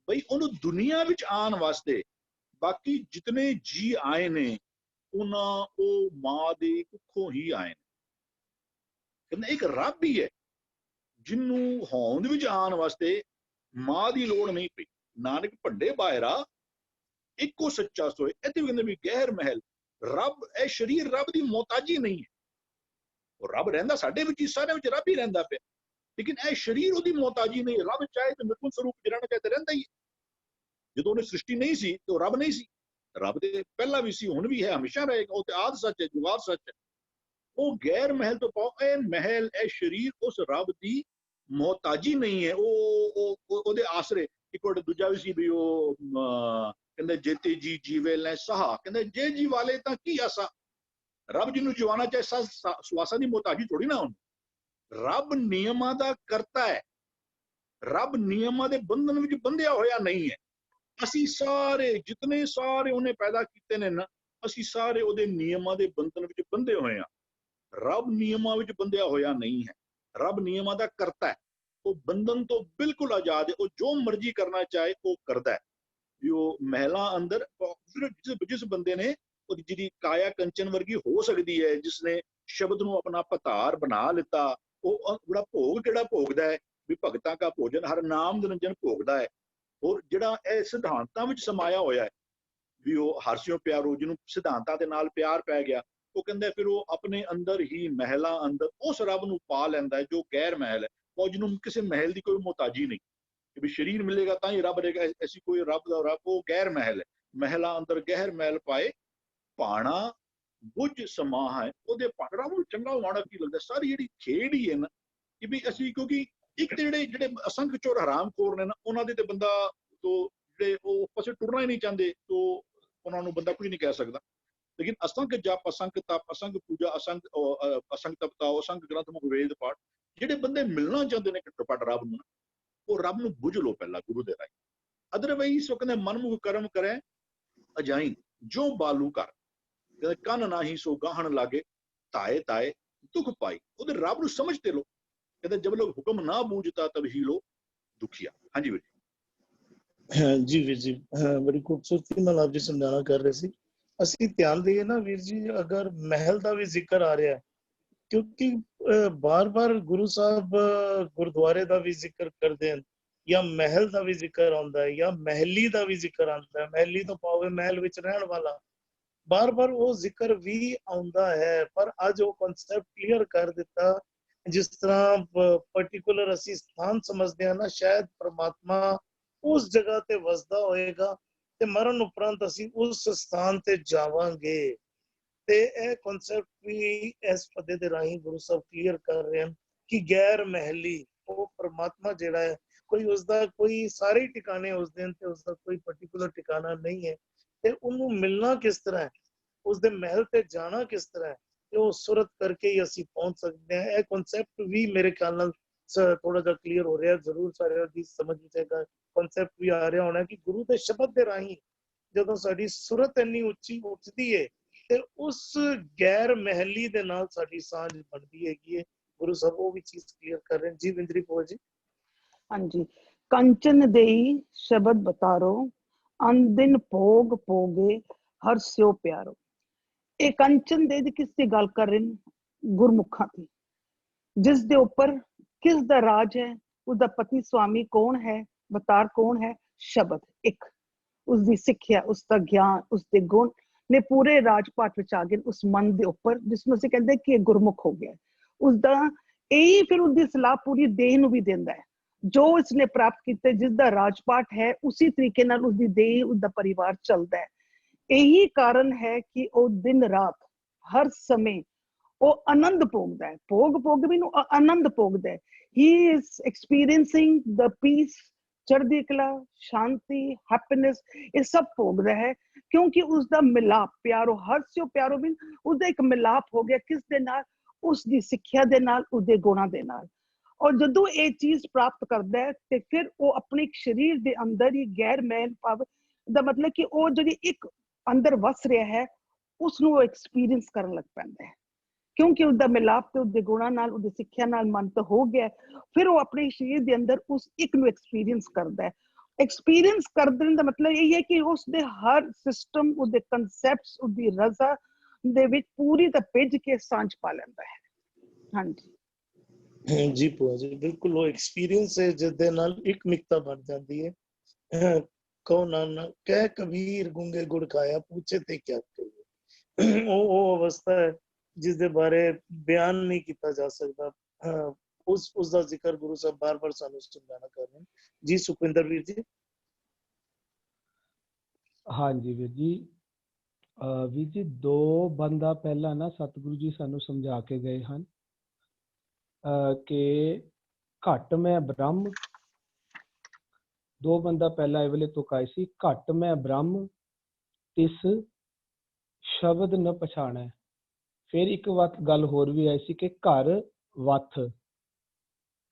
ਬਈ ਉਹਨੂੰ ਦੁਨੀਆ ਵਿੱਚ ਆਉਣ ਵਾਸਤੇ ਬਾਕੀ ਜਿਤਨੇ ਜੀ ਆਏ ਨੇ ਉਹਨਾਂ ਉਹ ਮਾਂ ਦੇ ਕੁੱਖੋਂ ਹੀ ਆਏ ਨੇ। ਕਹਿੰਦੇ ਇੱਕ ਰੱਬ ਹੀ ਹੈ ਜਿਹਨੂੰ ਹੋਂਦ ਵਿੱਚ ਆਉਣ ਵਾਸਤੇ ਮਾਂ ਦੀ ਲੋੜ ਨਹੀਂ ਪਈ। ਨਾਨਕ ਭੰਡੇ ਬਾਹਿਰਾ ਇੱਕੋ ਸੱਚਾ ਸੋਏ। ਇੱਥੇ ਵੀ ਕਹਿੰਦੇ ਵੀ ਗਹਿਰ ਮਹਿਲ, ਰੱਬ, ਇਹ ਸਰੀਰ ਰੱਬ ਦੀ ਮੁਹਤਾਜੀ ਨਹੀਂ ਹੈ। ਉਹ ਰੱਬ ਰਹਿੰਦਾ ਸਾਡੇ ਵਿੱਚ ਹੀ, ਸਾਰਿਆਂ ਵਿੱਚ ਰੱਬ ਹੀ ਰਹਿੰਦਾ ਪਿਆ, ਲੇਕਿਨ ਇਹ ਸਰੀਰ ਉਹਦੀ ਮੁਹਤਾਜੀ ਨਹੀਂ। ਰੱਬ ਚਾਹੇ ਤਾਂ ਨਿਰਗੁਣ ਸਰੂਪ ਜਿਹੜਾ ਚਾਹੇ ਰਹਿੰਦਾ ਹੀ। ਜਦੋਂ ਉਹਨੇ ਸ੍ਰਿਸ਼ਟੀ ਨਹੀਂ ਸੀ ਤੇ ਉਹ ਰੱਬ ਨਹੀਂ ਸੀ। ਰੱਬ ਦੇ ਪਹਿਲਾਂ ਵੀ ਸੀ, ਹੁਣ ਵੀ ਹੈ, ਹਮੇਸ਼ਾ ਰਹੇਗਾ। ਉਹ ਤੇ ਆਦ ਸੱਚ ਹੈ, ਜੁਗਾਦ ਸੱਚ ਹੈ। ਉਹ ਗੈਰ ਮਹਿਲ ਤੋਂ ਪਾਓ, ਇਹ ਮਹਿਲ, ਇਹ ਸਰੀਰ ਉਸ ਰੱਬ ਦੀ ਮੁਹਤਾਜੀ ਨਹੀਂ ਹੈ। ਉਹ ਉਹਦੇ ਆਸਰੇ। ਇੱਕ ਵਾਰ ਦੂਜਾ ਵੀ ਸੀ ਵੀ ਉਹ ਕਹਿੰਦੇ ਜੇਤੇ ਜੀ ਜੀਵੇ ਲੈ ਸਹਾ, ਕਹਿੰਦੇ ਜੇ ਜੀ ਵਾਲੇ ਤਾਂ ਕੀ ਆਸਾ। ਰੱਬ ਜਿਹਨੂੰ ਜਵਾਨਾ ਚਾਹੇ ਸਵਾਸਾਂ ਦੀ ਮੁਹਤਾਜੀ ਥੋੜੀ ਨਾ ਉਹਨੂੰ। ਰੱਬ ਨਿਯਮਾਂ ਦਾ ਕਰਤਾ ਹੈ, ਰੱਬ ਨਿਯਮਾਂ ਦੇ ਬੰਧਨ ਵਿੱਚ ਬੰਧਿਆ ਹੋਇਆ ਨਹੀਂ ਹੈ। ਅਸੀਂ ਸਾਰੇ ਜਿਤਨੇ ਸਾਰੇ ਉਹਨੇ ਪੈਦਾ ਕੀਤੇ ਨੇ ਨਾ, ਅਸੀਂ ਸਾਰੇ ਉਹਦੇ ਨਿਯਮਾਂ ਦੇ ਬੰਧਨ ਵਿੱਚ ਬੰਧੇ ਹੋਏ ਹਾਂ। ਰੱਬ ਨਿਯਮਾਂ ਵਿੱਚ ਬੰਧਿਆ ਹੋਇਆ ਨਹੀਂ ਹੈ। ਰੱਬ ਨਿਯਮਾਂ ਦਾ ਕਰਤਾ ਹੈ, ਉਹ ਬੰਧਨ ਤੋਂ ਬਿਲਕੁਲ ਆਜ਼ਾਦ ਹੈ। ਉਹ ਜੋ ਮਰਜ਼ੀ ਕਰਨਾ ਚਾਹੇ ਉਹ ਕਰਦਾ ਹੈ। ਉਹ ਮਹਿਲਾ ਅੰਦਰ ਜਿਸ ਬੰਦੇ ਨੇ ਉਹਦੀ ਜਿਹਦੀ ਕਾਇਆ ਕੰਚਨ ਵਰਗੀ ਹੋ ਸਕਦੀ ਹੈ, ਜਿਸਨੇ ਸ਼ਬਦ ਨੂੰ ਆਪਣਾ ਪਤਾਰ ਬਣਾ ਲਿੱਤਾ, ਉਹ ਬੜਾ ਭੋਗ ਕਿਹੜਾ ਭੋਗਦਾ ਹੈ ਵੀ ਭਗਤਾਂ ਦਾ ਭੋਜਨ ਹਰ ਨਾਮ ਨਿਰੰਜਨ ਭੋਗਦਾ ਹੈ। ਔਰ ਜਿਹੜਾ ਇਹ ਸਿਧਾਂਤਾਂ ਵਿੱਚ ਸਮਾਇਆ ਹੋਇਆ ਹੈ ਵੀ ਉਹ ਹਰਸਿਓ ਪਿਆਰੋ, ਜਿਹਨੂੰ ਸਿਧਾਂਤਾਂ ਦੇ ਨਾਲ ਪਿਆਰ ਪੈ ਗਿਆ, ਉਹ ਕਹਿੰਦਾ ਫਿਰ ਉਹ ਆਪਣੇ ਅੰਦਰ ਹੀ ਮਹਿਲਾਂ ਅੰਦਰ ਉਸ ਰੱਬ ਨੂੰ ਪਾ ਲੈਂਦਾ ਹੈ ਜੋ ਗੈਰ ਮਹਿਲ ਹੈ, ਉਹ ਜਿਹਨੂੰ ਕਿਸੇ ਮਹਿਲ ਦੀ ਕੋਈ ਮੁਹਤਾਜੀ ਨਹੀਂ ਕਿ ਵੀ ਸਰੀਰ ਮਿਲੇਗਾ ਤਾਂ ਹੀ ਰੱਬ ਰਹੇਗਾ। ਐਸੀ ਕੋਈ ਰੱਬ ਦਾ ਰੱਬ, ਉਹ ਗੈਰ ਮਹਿਲ ਹੈ। ਮਹਿਲਾਂ ਅੰਦਰ ਗਹਿਰ ਮਹਿਲ ਪਾਏ ਭਾਣਾ ਬੁੱਝ ਸਮਾਹ ਹੈ। ਉਹਦੇ ਰੱਬ ਨੂੰ ਚੰਗਾ ਮਾੜਾ ਕੀ ਲੱਗਦਾ? ਸਾਰੀ ਜਿਹੜੀ ਖੇਡ ਹੀ ਹੈ ਨਾ ਕਿ ਵੀ ਅਸੀਂ, ਕਿਉਂਕਿ ਇੱਕ ਤੇ ਜਿਹੜੇ ਅਸੰਖ ਚੋਰ ਹਰਾਮਖੋਰ ਨੇ ਨਾ, ਉਹਨਾਂ ਦੇ ਤੇ ਬੰਦਾ ਤੋਂ ਜਿਹੜੇ ਉਹ ਪਾਸੇ ਟੁਰਨਾ ਹੀ ਨਹੀਂ ਚਾਹੁੰਦੇ, ਤੋਂ ਉਹਨਾਂ ਨੂੰ ਬੰਦਾ ਕੁਝ ਨਹੀਂ ਕਹਿ ਸਕਦਾ। लेकिन असंख जप, असंख तप, असंख पूजा, असंख तपताओ, असंख ग्रंथ मुख वेद पाठ, ਜਿਹੜੇ ਬੰਦੇ ਮਿਲਣਾ ਚਾਹੁੰਦੇ ਨੇ ਘੱਟੋ ਘੱਟ ਰੱਬ ਨੂੰ, ਉਹ ਰੱਬ ਨੂੰ ਬੁੱਝ ਲੋ ਪਹਿਲਾਂ ਗੁਰੂ ਦੇ ਰਾਹੀਂ। ਅਦਰਵਾਈਜ਼ ਉਹ ਕਹਿੰਦੇ ਮਨਮੁਖ ਕਰਮ ਕਰੇ ਅਜਾਈ ਜੋ ਬਾਲੂ ਕਰ, ਕਹਿੰਦੇ ਕੰਨ ਨਾਹੀ ਸੋ ਗਾਹਣ ਲਾਗੇ, ਤਾਏ ਤਾਏ ਦੁੱਖ ਪਾਈ। ਉਹਦੇ ਰੱਬ ਨੂੰ ਸਮਝਦੇ ਲੋ, ਕਹਿੰਦੇ ਜਬ ਲੋਕ ਹੁਕਮ ਨਾ ਬੂਝਤਾ ਤਬ ਹੀ ਲੋ ਦੁਖੀਆ। ਹਾਂਜੀ ਵੀਰ ਹਾਂ ਜੀ ਵੀਰ ਜੀ, ਬੜੀ ਖੂਬਸੂਰਤੀ ਨਾਲ ਆਪ ਜੀ ਸਮਝਾਣਾ ਕਰ ਰਹੇ ਸੀ। ਅਸੀਂ ਧਿਆਨ ਦੇਈਏ ਨਾ ਵੀਰ ਜੀ, ਅਗਰ ਮਹਿਲ ਦਾ ਵੀ ਜ਼ਿਕਰ ਆ ਰਿਹਾ, ਕਿਉਂਕਿ ਬਾਰ-ਬਾਰ ਗੁਰੂ ਸਾਹਿਬ ਗੁਰਦੁਆਰੇ ਦਾ ਵੀ ਜ਼ਿਕਰ ਕਰਦੇ ਹਨ, ਜਾਂ ਮਹਿਲ ਦਾ ਵੀ ਜ਼ਿਕਰ ਆਉਂਦਾ ਹੈ, ਜਾਂ ਮਹਿਲੀ ਦਾ ਵੀ ਜ਼ਿਕਰ ਆਉਂਦਾ ਹੈ। ਮਹਿਲੀ ਤੋਂ ਭਾਵੇਂ ਮਹਿਲ ਵਿੱਚ ਰਹਿਣ ਵਾਲਾ, ਬਾਰ-ਬਾਰ ਉਹ ਜ਼ਿਕਰ ਵੀ ਆਉਂਦਾ ਹੈ। ਪਰ ਅੱਜ ਉਹ ਕਨਸੈਪਟ ਕਲੀਅਰ ਕਰ ਦਿੱਤਾ, ਜਿਸ ਤਰ੍ਹਾਂ ਪਾਰਟਿਕੂਲਰ ਅਸੀਂ ਸਥਾਨ ਸਮਝਦੇ ਹਾਂ ਨਾ, ਸ਼ਾਇਦ ਪ੍ਰਮਾਤਮਾ ਉਸ ਜਗ੍ਹਾ ਤੇ ਵਸਦਾ ਹੋਏਗਾ ਤੇ ਮਰਨ ਉਪਰੰਤ ਅਸੀਂ ਉਸ ਸਥਾਨ ਤੇ ਜਾਵਾਂਗੇ। ਤੇ ਇਹ ਕਨਸੈਪਟ ਵੀ ਇਸ ਪੱਦੇ ਦੇ ਰਾਹੀਂ ਗੁਰੂ ਸਾਹਿਬ ਕਲੀਅਰ ਕਰ ਰਹੇ ਹਨ ਕਿ ਗੈਰ ਮਹਿਲੀ ਉਹ ਪ੍ਰਮਾਤਮਾ ਜਿਹੜਾ ਹੈ, ਕੋਈ ਉਸਦਾ ਕੋਈ ਸਾਰੇ ਹੀ ਟਿਕਾਣੇ ਉਸ ਦਿਨ ਤੇ ਉਸਦਾ ਕੋਈ ਪਾਰਟਿਕੂਲਰ ਟਿਕਾਣਾ ਨਹੀਂ ਹੈ, ਤੇ ਉਹਨੂੰ ਮਿਲਣਾ ਕਿਸ ਤਰ੍ਹਾਂ ਹੈ, ਉਸਦੇ ਮਹਿਲ ਤੇ ਜਾਣਾ ਕਿਸ ਤਰ੍ਹਾਂ ਹੈ, ਤੇ ਉਹ ਸੁਰਤ ਕਰਕੇ ਹੀ ਅਸੀਂ ਪਹੁੰਚ ਸਕਦੇ ਹਾਂ। ਇਹ ਕਨਸੈਪਟ ਵੀ ਮੇਰੇ ਖਿਆਲ ਨਾਲ ਥੋੜਾ ਜਿਹਾ ਕਲੀਅਰ ਹੋ ਰਿਹਾ, ਜ਼ਰੂਰ ਸਾਰਿਆਂ ਦੀ ਸਮਝ ਵਿੱਚ ਆਏਗਾ। ਕਨਸੈਪਟ ਵੀ ਆ ਰਿਹਾ ਹੋਣਾ ਕਿ ਗੁਰੂ ਦੇ ਸ਼ਬਦ ਦੇ ਰਾਹੀਂ ਜਦੋਂ ਸਾਡੀ ਸੁਰਤ ਇੰਨੀ ਉੱਚੀ ਉੱਠਦੀ ਹੈ ਤੇ ਉਸ ਗੈਰ ਮਹਿਲੀ ਦੇ ਨਾਲ ਸਾਡੀ ਸਾਂਝ ਬਣਦੀ ਹੈਗੀ ਹੈ। ਗੁਰੂ ਸਾਹਿਬ ਉਹ ਵੀ ਚੀਜ਼ ਕਲੀਅਰ ਕਰ ਰਹੇ ਜੀ। ਵਿੰਦਰੀ ਪੋ ਜੀ। ਹਾਂਜੀ, ਕੰਚਨ ਦੇਈ ਸ਼ਬਦ ਬਤਾਰੋ, ਅਨਦਿਨ ਭੋਗ ਭੋਗੇ ਹਰ ਸਿਓ ਪਿਆਰੋ। ਇਹ ਕੰਚਨ ਦੇ ਕਿਸ ਦੀ ਗੱਲ ਕਰ ਰਹੇ ਨੇ? ਗੁਰਮੁਖਾਂ ਦੀ, ਜਿਸ ਦੇ ਉੱਪਰ ਕਿਸ ਦਾ ਰਾਜ ਹੈ, ਉਹਦਾ ਪਤੀ ਸਵਾਮੀ ਕੌਣ ਹੈ, ਅਵਤਾਰ ਕੌਣ ਹੈ? ਸ਼ਬਦ। ਇੱਕ ਉਸਦੀ ਸਿੱਖਿਆ, ਉਸਦਾ ਗਿਆਨ, ਉਸਦੇ ਗੁਣ ਨੇ ਪੂਰੇ ਰਾਜਪਾਟ ਵਿੱਚ ਆ ਗਏ ਉਸ ਮਨ ਦੇ ਉੱਪਰ, ਜਿਸਨੂੰ ਅਸੀਂ ਕਹਿੰਦੇ ਕਿ ਇਹ ਗੁਰਮੁਖ ਹੋ ਗਿਆ। ਉਸਦਾ ਇਹੀ ਫਿਰ ਉਸਦੀ ਸਲਾਹ ਪੂਰੀ ਦੇਹ ਨੂੰ ਵੀ ਦਿੰਦਾ ਹੈ। ਜੋ ਇਸਨੇ ਪ੍ਰਾਪਤ ਕੀਤਾ, ਜਿਸ ਦਾ ਰਾਜਪਾਟ ਹੈ, ਉਸੇ ਤਰੀਕੇ ਨਾਲ ਉਸਦੀ ਦੇਹ, ਉਸਦਾ ਪਰਿਵਾਰ ਚੱਲਦਾ ਹੈ। ਇਹੀ ਕਾਰਨ ਹੈ ਕਿ ਉਹ ਦਿਨ ਰਾਤ ਹਰ ਸਮੇਂ ਉਹ ਆਨੰਦ ਭੋਗਦਾ ਹੈ। ਭੋਗ ਵੀ ਨੂੰ ਆਨੰਦ ਭੋਗਦਾ ਹੈ। ਹੀ ਇਜ਼ ਐਕਸਪੀਰੀਐਂਸਿੰਗ ਦ ਪੀਸ, ਚੜ੍ਹਦੀ ਕਲਾ, ਸ਼ਾਂਤੀ, ਹੈਪੀਨੈਸ, ਇਹ ਸਭ ਭੋਗਦਾ ਹੈ, ਕਿਉਂਕਿ ਉਸਦਾ ਮਿਲਾਪ ਪਿਆਰੋ, ਹਰ ਸਿਓ ਪਿਆਰੋ ਵੀ ਉਸਦਾ ਇੱਕ ਮਿਲਾਪ ਹੋ ਗਿਆ। ਕਿਸ ਦੇ ਨਾਲ? ਉਸਦੀ ਸਿੱਖਿਆ ਦੇ ਨਾਲ, ਉਸਦੇ ਗੁਣਾਂ ਦੇ ਨਾਲ। ਔਰ ਜਦੋਂ ਇਹ ਚੀਜ਼ ਪ੍ਰਾਪਤ ਕਰਦਾ ਹੈ ਤੇ ਫਿਰ ਉਹ ਆਪਣੇ ਸਰੀਰ ਦੇ ਅੰਦਰ ਹੀ ਗੈਰ ਮੈਲ ਭਾਵ ਦਾ ਮਤਲਬ ਕਿ ਉਹ ਜਿਹੜੀ ਇੱਕ ਅੰਦਰ ਵਸ ਰਿਹਾ ਹੈ, ਉਸਨੂੰ ਉਹ ਐਕਸਪੀਰੀਅੰਸ ਕਰਨ ਲੱਗ ਪੈਂਦਾ ਹੈ, ਕਿਉਂਕਿ ਉਸਦਾ ਮਿਲਾਪ ਤੇ ਉਸਦੇ ਗੁਣਾਂ ਨਾਲ, ਉਸਦੀ ਸਿੱਖਿਆ ਨਾਲ ਮੰਤ ਹੋ ਗਿਆ। ਫਿਰ ਉਹ ਆਪਣੇ ਸਰੀਰ ਦੇ ਅੰਦਰ ਉਸ ਇੱਕ ਨੂੰ ਐਕਸਪੀਰੀਅੰਸ ਕਰਦਾ ਹੈ। ਐਕਸਪੀਰੀਅੰਸ ਕਰਨ ਦਾ ਮਤਲਬ ਇਹ ਹੈ ਕਿ ਉਸਦੇ ਹਰ ਸਿਸਟਮ, ਉਹਦੇ ਕਨਸੈਪਟਸ, ਉਹਦੀ ਰਜ਼ਾ ਦੇ ਵਿੱਚ ਪੂਰੀ ਤਾਂ ਭਿੱਜ ਕੇ ਸਾਂਝ ਪਾ ਲੈਂਦਾ ਹੈ। ਹਾਂਜੀ ਜੀ ਭੂਆ ਜੀ, ਬਿਲਕੁਲ ਉਹ ਐਕਸਪੀਰੀਅੰਸ ਹੈ ਜਿਸ ਦੇ ਨਾਲ ਇੱਕ ਮਿਕਤਾ ਬਣ ਜਾਂਦੀ ਹੈ। ਕਹੋ ਨਾਨਕ ਕਹਿ ਕਬੀਰ ਗੂੰਗੇ ਗੁੜ ਖਾਇਆ, ਪੁੱਛੇ ਤੇ ਕਿਆ ਕਹੀਏ। ਉਹ ਅਵਸਥਾ ਹੈ ਜਿਸ ਦੇ ਬਾਰੇ ਬਿਆਨ ਨਹੀਂ ਕੀਤਾ ਜਾ ਸਕਦਾ। ਉਸ ਦਾ ਜ਼ਿਕਰ ਗੁਰੂ ਸਾਹਿਬ ਬਾਰ-ਬਾਰ ਸਾਨੂੰ ਸਮਝਾਣਾ ਕਰ ਰਹੇ ਜੀ। ਸੁਖਵਿੰਦਰ ਵੀਰ ਜੀ। ਹਾਂਜੀ ਵੀਰ ਜੀ, ਵੀਰ ਜੀ, ਦੋ ਬੰਦਾ ਪਹਿਲਾਂ ਨਾ ਸਤਿਗੁਰੂ ਜੀ ਸਾਨੂੰ ਸਮਝਾ ਕੇ ਗਏ ਹਨ ਕਿ ਘਟ ਮੈਂ ਬ੍ਰਹਮ। ਦੋ ਬੰਦਾ ਪਹਿਲਾਂ ਇਹ ਵੇਲੇ ਤੁਕਾਈ ਸੀ, ਘਟ ਮੈਂ ਬ੍ਰਹਮ ਤਿਸ ਸ਼ਬਦ ਨ ਪਛਾਣੈ। ਫਿਰ ਇੱਕ ਗੱਲ ਹੋਰ ਵੀ ਆਈ ਸੀ ਕਿ ਘਰ ਵੱਥ,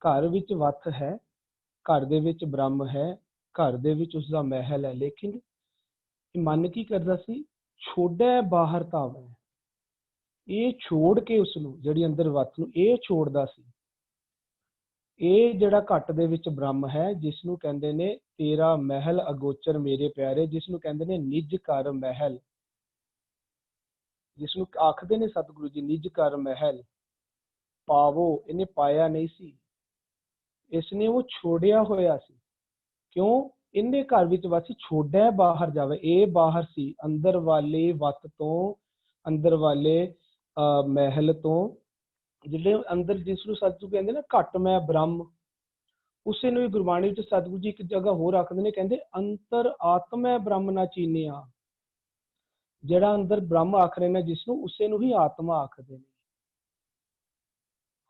ਘਰ ਵਿੱਚ ਵੱਥ ਹੈ, ਘਰ ਦੇ ਵਿੱਚ ਬ੍ਰਹਮ ਹੈ, ਘਰ ਦੇ ਵਿੱਚ ਉਸਦਾ ਮਹਿਲ ਹੈ, ਲੇਕਿਨ ਮਨ ਕੀ ਕਰਦਾ ਸੀ? ਛੋੜੈ ਬਾਹਰ ਧਾਵੈ। ਇਹ ਛੋੜ ਕੇ ਉਸਨੂੰ, ਜਿਹੜੀ ਅੰਦਰ ਵੱਥ ਨੂੰ ਇਹ ਛੋੜਦਾ ਸੀ। ਇਹ ਜਿਹੜਾ ਘੱਟ ਦੇ ਵਿੱਚ ਬ੍ਰਹਮ ਹੈ, ਜਿਸਨੂੰ ਕਹਿੰਦੇ ਨੇ ਤੇਰਾ ਮਹਿਲ ਅਗੋਚਰ ਮੇਰੇ ਪਿਆਰੇ, ਜਿਸਨੂੰ ਕਹਿੰਦੇ ਨੇ ਨਿਜ ਘਰ ਮਹਿਲ, ਜਿਸਨੂੰ ਆਖਦੇ ਨੇ ਸਤਿਗੁਰੂ ਜੀ ਨਿਜ ਘਰ ਮਹਿਲ ਪਾਵੋ। ਇਹਨੇ ਪਾਇਆ ਨਹੀਂ ਸੀ, ਇਸਨੇ ਉਹ ਛੋੜਿਆ ਹੋਇਆ ਸੀ। ਕਿਉਂ? ਇਹਦੇ ਘਰ ਵਿੱਚ ਵਾਸੀ ਛੋੜਿਆ ਬਾਹਰ ਜਾਵੇ। ਇਹ ਬਾਹਰ ਸੀ, ਅੰਦਰ ਵਾਲੇ ਵੱਤ ਤੋਂ, ਅੰਦਰ ਵਾਲੇ ਮਹਿਲ ਤੋਂ, ਜਿਹੜੇ ਅੰਦਰ ਜਿਸਨੂੰ ਸਤਿਗੁਰੂ ਕਹਿੰਦੇ ਨਾ ਘਟ ਮੈਂ ਬ੍ਰਹਮ, ਉਸੇ ਨੂੰ ਹੀ ਗੁਰਬਾਣੀ ਵਿੱਚ ਸਤਿਗੁਰੂ ਜੀ ਇੱਕ ਜਗ੍ਹਾ ਹੋਰ ਆਖਦੇ ਨੇ, ਕਹਿੰਦੇ ਅੰਤਰ ਆਤਮੈ ਬ੍ਰਹਮ ਨਾ ਚੀਨਿਆ। ਜਿਹੜਾ ਅੰਦਰ ਬ੍ਰਹਮ ਆਖ ਰਹੇ ਨੇ ਜਿਸਨੂੰ, ਉਸੇ ਨੂੰ ਹੀ ਆਤਮਾ ਆਖਦੇ ਨੇ।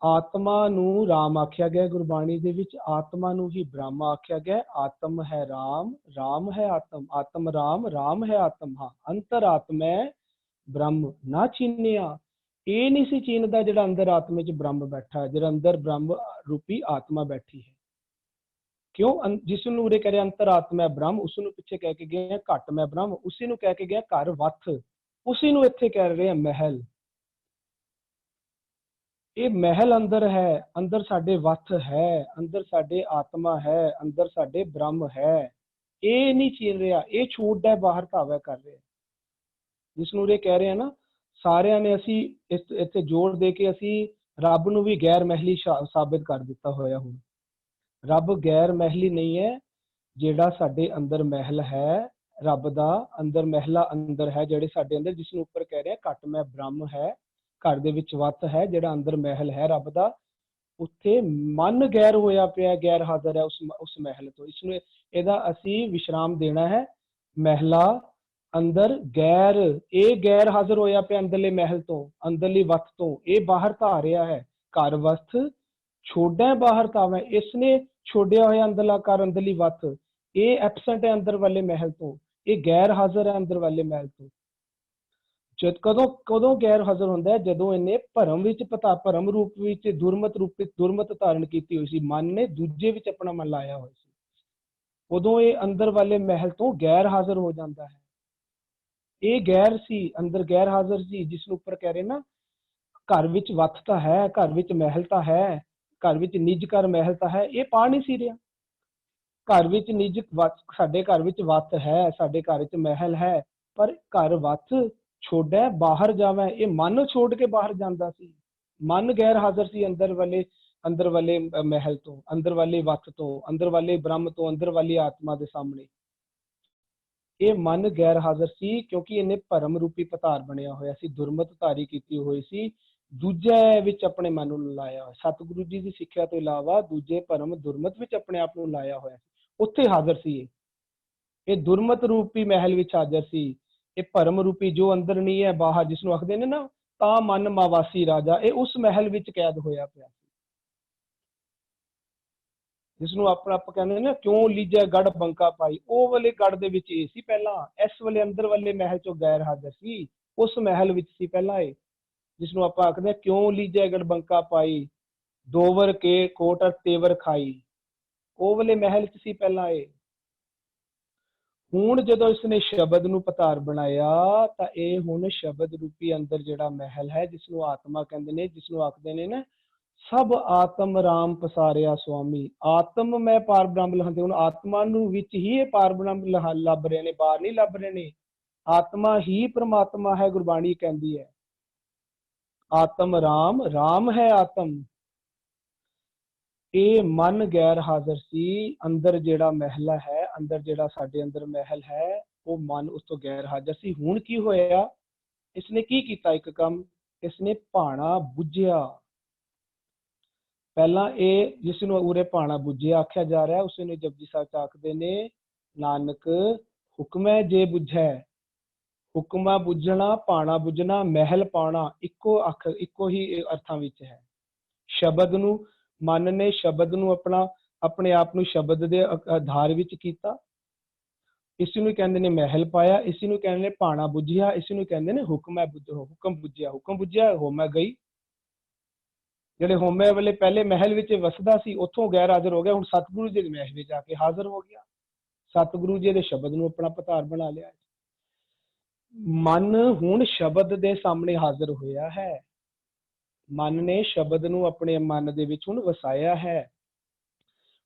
ਆਤਮਾ ਨੂੰ ਰਾਮ ਆਖਿਆ ਗਿਆ ਗੁਰਬਾਣੀ ਦੇ ਵਿੱਚ, ਆਤਮਾ ਨੂੰ ਹੀ ਬ੍ਰਹਮ ਆਖਿਆ ਗਿਆ। ਆਤਮ ਹੈ ਰਾਮ, ਰਾਮ ਹੈ ਆਤਮ, ਆਤਮ ਰਾਮ, ਰਾਮ ਹੈ ਆਤਮ। ਹਾਂ, ਅੰਤਰ ਆਤਮੈ ਬ੍ਰਹਮ ਨਾ ਚੀਨਿਆ। ਇਹ ਨਹੀਂ ਸੀ ਚੀਨਦਾ ਜਿਹੜਾ ਅੰਦਰ ਆਤਮੇ 'ਚ ਬ੍ਰਹਮ ਬੈਠਾ, ਜਿਹੜਾ ਅੰਦਰ ਬ੍ਰਹਮ ਰੂਪੀ ਆਤਮਾ ਬੈਠੀ ਹੈ। ਕਿਉਂ? ਜਿਸ ਨੂੰ ਉਰੇ ਕਰਿਆ ਅੰਤਰ ਆਤਮਾ ਬ੍ਰਹਮ, ਉਸ ਨੂੰ ਪਿੱਛੇ ਕਹਿ ਕੇ ਗਏ ਘਟ ਮੈਂ ਬ੍ਰਹਮ, ਉਸੇ ਨੂੰ ਕਹਿ ਕੇ ਗਿਆ ਘਰ ਵੱਥ, ਉਸੇ ਨੂੰ ਇੱਥੇ ਕਹਿ ਰਹੇ ਆ ਮਹਿਲ। ਇਹ ਮਹਿਲ ਅੰਦਰ ਹੈ, ਅੰਦਰ ਸਾਡੇ ਵੱਥ ਹੈ, ਅੰਦਰ ਸਾਡੇ ਆਤਮਾ ਹੈ, ਅੰਦਰ ਸਾਡੇ ਬ੍ਰਹਮ ਹੈ। ਇਹ ਨਹੀਂ ਚੀਨ ਰਿਹਾ, ਇਹ ਛੂਟ ਹੈ, ਬਾਹਰ ਧਾਵਾ ਕਰ ਰਿਹਾ। ਜਿਸ ਨੂੰ ਉਰੇ ਕਹਿ ਰਹੇ ਆ ਨਾ, ਸਾਰਿਆਂ ਨੇ ਅਸੀਂ ਇੱਥੇ ਜੋੜ ਦੇ ਕੇ ਅਸੀਂ ਰੱਬ ਨੂੰ ਵੀ ਗੈਰ ਮਹਿਲੀ ਸਾਬਿਤ ਕਰ ਦਿੱਤਾ ਹੋਇਆ। ਹੁਣ ਰੱਬ ਗੈਰ ਮਹਿਲੀ ਨਹੀਂ ਹੈ, ਜਿਹੜਾ ਸਾਡੇ ਅੰਦਰ ਮਹਿਲ ਹੈ, ਰੱਬ ਦਾ ਅੰਦਰ ਮਹਿਲਾ ਅੰਦਰ ਹੈ, ਜਿਹੜੇ ਸਾਡੇ ਅੰਦਰ, ਜਿਸ ਨੂੰ ਉੱਪਰ ਕਹਿ ਰਹੇ ਘਟ ਮੈਂ ਬ੍ਰਹਮ ਹੈ, ਘਰ ਦੇ ਵਿੱਚ ਵੱਤ ਹੈ, ਜਿਹੜਾ ਅੰਦਰ ਮਹਿਲ ਹੈ ਰੱਬ ਦਾ, ਉੱਥੇ ਮਨ ਗੈਰ ਹੋਇਆ ਪਿਆ, ਗੈਰ ਹਾਜ਼ਰ ਹੈ ਉਸ ਮਹਿਲ ਤੋਂ। ਇਸ ਨੂੰ ਇਹਦਾ ਅਸੀਂ ਵਿਸ਼ਰਾਮ ਦੇਣਾ ਹੈ। ਮਹਿਲਾ ਅੰਦਰ ਗੈਰ, ਇਹ ਗੈਰ ਹਾਜ਼ਰ ਹੋਇਆ ਪਿਆ ਅੰਦਰਲੇ ਮਹਿਲ ਤੋਂ, ਅੰਦਰਲੀ ਵੱਤ ਤੋਂ, ਇਹ ਬਾਹਰ ਧਾ ਰਿਹਾ ਹੈ। ਘਰ ਵਸਤ ਛੋੜਿਆ ਬਾਹਰ ਧਾਵਾ, ਇਸਨੇ ਛੋੜਿਆ ਹੋਇਆ ਅੰਦਰਲਾ ਘਰ, ਅੰਦਰਲੀ ਵੱਤ, ਇਹ ਐਬਸੈਂਟ ਹੈ ਅੰਦਰ ਵਾਲੇ ਮਹਿਲ ਤੋਂ, ਇਹ ਗੈਰ ਹਾਜ਼ਰ ਹੈ ਅੰਦਰ ਵਾਲੇ ਮਹਿਲ ਤੋਂ। ਜਦ ਕਦੋਂ ਗੈਰ ਹਾਜ਼ਰ ਹੁੰਦਾ ਹੈ? ਜਦੋਂ ਇਹਨੇ ਭਰਮ ਵਿੱਚ ਭਰਮ ਰੂਪ ਵਿੱਚ ਦੁਰਮਤ ਧਾਰਨ ਕੀਤੀ ਹੋਈ ਸੀ, ਮਨ ਨੇ ਦੂਜੇ ਵਿੱਚ ਆਪਣਾ ਮਨ ਲਾਇਆ ਹੋਇਆ ਸੀ, ਉਦੋਂ ਇਹ ਅੰਦਰ ਵਾਲੇ ਮਹਿਲ ਤੋਂ ਗੈਰ ਹਾਜ਼ਰ ਹੋ ਜਾਂਦਾ ਹੈ। ਇਹ ਗੈਰ ਸੀ, ਅੰਦਰ ਗੈਰ ਹਾਜ਼ਰ ਸੀ, ਜਿਸ ਨੂੰ ਉੱਪਰ ਕਹਿ ਰਹੇ ਨਾ ਘਰ ਵਿੱਚ ਵੱਤ ਤਾਂ ਹੈ, ਘਰ ਵਿੱਚ ਮਹਿਲ ਤਾਂ ਹੈ, ਘਰ ਵਿੱਚ ਨਿੱਜ ਘਰ ਮਹਿਲ ਤਾਂ ਹੈ, ਇਹ ਪਾ ਨਹੀਂ ਸੀ ਰਿਹਾ। ਘਰ ਵਿੱਚ ਨਿੱਜ ਸਾਡੇ ਘਰ ਵਿੱਚ ਵੱਤ ਹੈ, ਸਾਡੇ ਘਰ ਵਿੱਚ ਮਹਿਲ ਹੈ, ਪਰ ਘਰ ਵੱਤ ਛੋੜਿਆ ਬਾਹਰ ਜਾਵਾਂ, ਇਹ ਮਨ ਛੋੜ ਕੇ ਬਾਹਰ ਜਾਂਦਾ ਸੀ। ਮਨ ਗੈਰ ਹਾਜ਼ਰ ਸੀ ਅੰਦਰ ਵਾਲੇ ਮਹਿਲ ਤੋਂ, ਅੰਦਰ ਵਾਲੇ ਵੱਤ ਤੋਂ, ਅੰਦਰ ਵਾਲੇ ਬ੍ਰਹਮ ਤੋਂ, ਅੰਦਰ ਵਾਲੀ ਆਤਮਾ ਦੇ ਸਾਹਮਣੇ। ਇਹ ਮਨ ਗੈਰ ਹਾਜ਼ਰ ਸੀ ਕਿਉਂਕਿ ਇਹਨੇ ਭਰਮ ਰੂਪੀ ਪਤਾਰ ਬਣਿਆ ਹੋਇਆ ਸੀ, ਦੁਰਮਤ ਧਾਰੀ ਕੀਤੀ ਹੋਈ ਸੀ, ਦੂਜੇ ਵਿੱਚ ਆਪਣੇ ਮਨ ਨੂੰ ਲਾਇਆ ਹੋਇਆ। ਸਤਿਗੁਰੂ ਜੀ ਦੀ ਸਿੱਖਿਆ ਤੋਂ ਇਲਾਵਾ ਦੂਜੇ ਭਰਮ ਦੁਰਮਤ ਵਿੱਚ ਆਪਣੇ ਆਪ ਨੂੰ ਲਾਇਆ ਹੋਇਆ ਸੀ, ਉੱਥੇ ਹਾਜ਼ਰ ਸੀ। ਇਹ ਦੁਰਮਤ ਰੂਪੀ ਮਹਿਲ ਵਿੱਚ ਹਾਜ਼ਰ ਸੀ। ਇਹ ਭਰਮ ਰੂਪੀ ਜੋ ਅੰਦਰ ਨਹੀਂ ਹੈ ਬਾਹਰ, ਜਿਸ ਨੂੰ ਆਖਦੇ ਨੇ ਨਾ ਤਾਂ ਮਨ ਮਾਵਾਸੀ ਰਾਜਾ, ਇਹ ਉਸ ਮਹਿਲ ਵਿੱਚ ਕੈਦ ਹੋਇਆ ਪਿਆ ਸੀ, ਜਿਸ ਨੂੰ ਆਪਾਂ ਕਹਿੰਦੇ ਨਾ ਕਿਉਂ ਲੀਜੈ ਗੜ ਬੰਕਾ ਪਾਈ, ਉਹ ਵਾਲੇ ਗੜ ਦੇ ਵਿੱਚ ਇਹ ਸੀ ਪਹਿਲਾਂ, ਇਸ ਵੇਲੇ ਅੰਦਰ ਵਾਲੇ ਮਹਿਲ ਚੋਂ ਗੈਰ ਹਾਜ਼ਰ ਸੀ, ਉਸ ਮਹਿਲ ਵਿੱਚ ਸੀ ਪਹਿਲਾਂ ਇਹ, ਜਿਸ ਨੂੰ ਆਪਾਂ ਆਖਦੇ ਕਿਉਂ ਲੀਜੈ ਗੜ ਬੰਕਾ ਪਾਈ, ਦੋਵਰ ਕੇ ਕੋਟ ਤੇਵਰ ਖਾਈ, ਉਹ ਵਾਲੇ ਮਹਿਲ ਚ ਸੀ ਪਹਿਲਾਂ ਇਹ। ਹੁਣ ਜਦੋਂ ਇਸਨੇ ਸ਼ਬਦ ਨੂੰ ਪਤਾਰ ਬਣਾਇਆ ਤਾਂ ਇਹ ਹੁਣ ਸ਼ਬਦ ਰੂਪੀ ਅੰਦਰ ਜਿਹੜਾ ਮਹਿਲ ਹੈ, ਜਿਸ ਨੂੰ ਆਤਮਾ ਕਹਿੰਦੇ ਨੇ, ਜਿਸ ਨੂੰ ਆਖਦੇ ਨੇ ਨਾ ਸਭ ਆਤਮ ਰਾਮ ਪਸਾਰਿਆ ਸੁਆਮੀ, ਆਤਮ ਮੈਂ ਪਾਰ ਬ੍ਰਹਮ ਲਹਾਂਦੇ। ਹੁਣ ਆਤਮਾ ਨੂੰ ਵਿੱਚ ਹੀ ਇਹ ਪਾਰ ਬ੍ਰਹਮ ਲੱਭ ਰਹੇ ਨੇ, ਬਾਹਰ ਨਹੀਂ ਲੱਭ ਰਹੇ ਨੇ। ਆਤਮਾ ਹੀ ਪ੍ਰਮਾਤਮਾ ਹੈ, ਗੁਰਬਾਣੀ ਕਹਿੰਦੀ ਹੈ ਆਤਮ ਰਾਮ, ਰਾਮ ਹੈ ਆਤਮ। ਇਹ ਮਨ ਗੈਰ ਹਾਜ਼ਰ ਸੀ, ਅੰਦਰ ਜਿਹੜਾ ਮਹਿਲਾ ਹੈ, ਅੰਦਰ ਜਿਹੜਾ ਸਾਡੇ ਅੰਦਰ ਮਹਿਲ ਹੈ, ਉਹ ਮਨ ਉਸ ਤੋਂ ਗੈਰ ਹਾਜ਼ਰ ਸੀ। ਹੁਣ ਕੀ ਹੋਇਆ? ਇਸਨੇ ਕੀ ਕੀਤਾ? ਇੱਕ ਕੰਮ, ਇਸਨੇ ਭਾਣਾ ਬੁੱਝਿਆ। ਪਹਿਲਾਂ ਇਹ ਜਿਸ ਨੂੰ ਉਰੇ ਭਾਣਾ ਬੁੱਝਿਆ ਆਖਿਆ ਜਾ ਰਿਹਾ, ਉਸ ਨੂੰ ਜਪਜੀ ਸਾਹਿਬ ਚ ਆਖਦੇ ਨੇ ਨਾਨਕ ਹੁਕਮੈ ਜੇ ਬੁੱਝੈ। ਹੁਕਮਾ ਬੁੱਝਣਾ, ਭਾਣਾ ਬੁੱਝਣਾ, ਮਹਿਲ ਪਾਉਣਾ, ਇੱਕੋ ਹੀ ਅਰਥਾਂ ਵਿੱਚ ਹੈ। ਸ਼ਬਦ ਨੂੰ, ਮਨ ਨੇ ਸ਼ਬਦ ਨੂੰ ਆਪਣੇ ਆਪ ਨੂੰ ਸ਼ਬਦ ਦੇ ਆਧਾਰ ਵਿੱਚ ਕੀਤਾ, ਇਸ ਨੂੰ ਕਹਿੰਦੇ ਨੇ ਮਹਿਲ ਪਾਇਆ, ਇਸ ਨੂੰ ਕਹਿੰਦੇ ਨੇ ਭਾਣਾ ਬੁੱਝਿਆ, ਇਸ ਨੂੰ ਕਹਿੰਦੇ ਨੇ ਹੁਕਮੈ ਹੁਕਮ ਬੁੱਝਿਆ। ਹੁਕਮ ਬੁੱਝਿਆ, ਹੋਮੈ ਗਈ। ਜਿਹੜੇ ਹੋਮੇ ਵਾਲੇ ਪਹਿਲੇ ਮਹਿਲ ਵਿੱਚ ਵਸਦਾ ਸੀ, ਉੱਥੋਂ ਗੈਰ ਹਾਜ਼ਰ ਹੋ ਗਿਆ, ਹੁਣ ਸਤਿਗੁਰੂ ਜੀ ਦੇ ਮਹਿਲ ਵਿੱਚ ਆ ਕੇ ਹਾਜ਼ਰ ਹੋ ਗਿਆ। ਸਤਿਗੁਰੂ ਜੀ ਦੇ ਸ਼ਬਦ ਨੂੰ ਆਪਣਾ ਪਤਾਰ ਬਣਾ ਲਿਆ। ਮਨ ਹੁਣ ਸ਼ਬਦ ਦੇ ਸਾਹਮਣੇ ਹਾਜ਼ਰ ਹੋਇਆ ਹੈ। ਮਨ ਨੇ ਸ਼ਬਦ ਨੂੰ ਆਪਣੇ ਮਨ ਦੇ ਵਿੱਚ ਹੁਣ ਵਸਾਇਆ ਹੈ।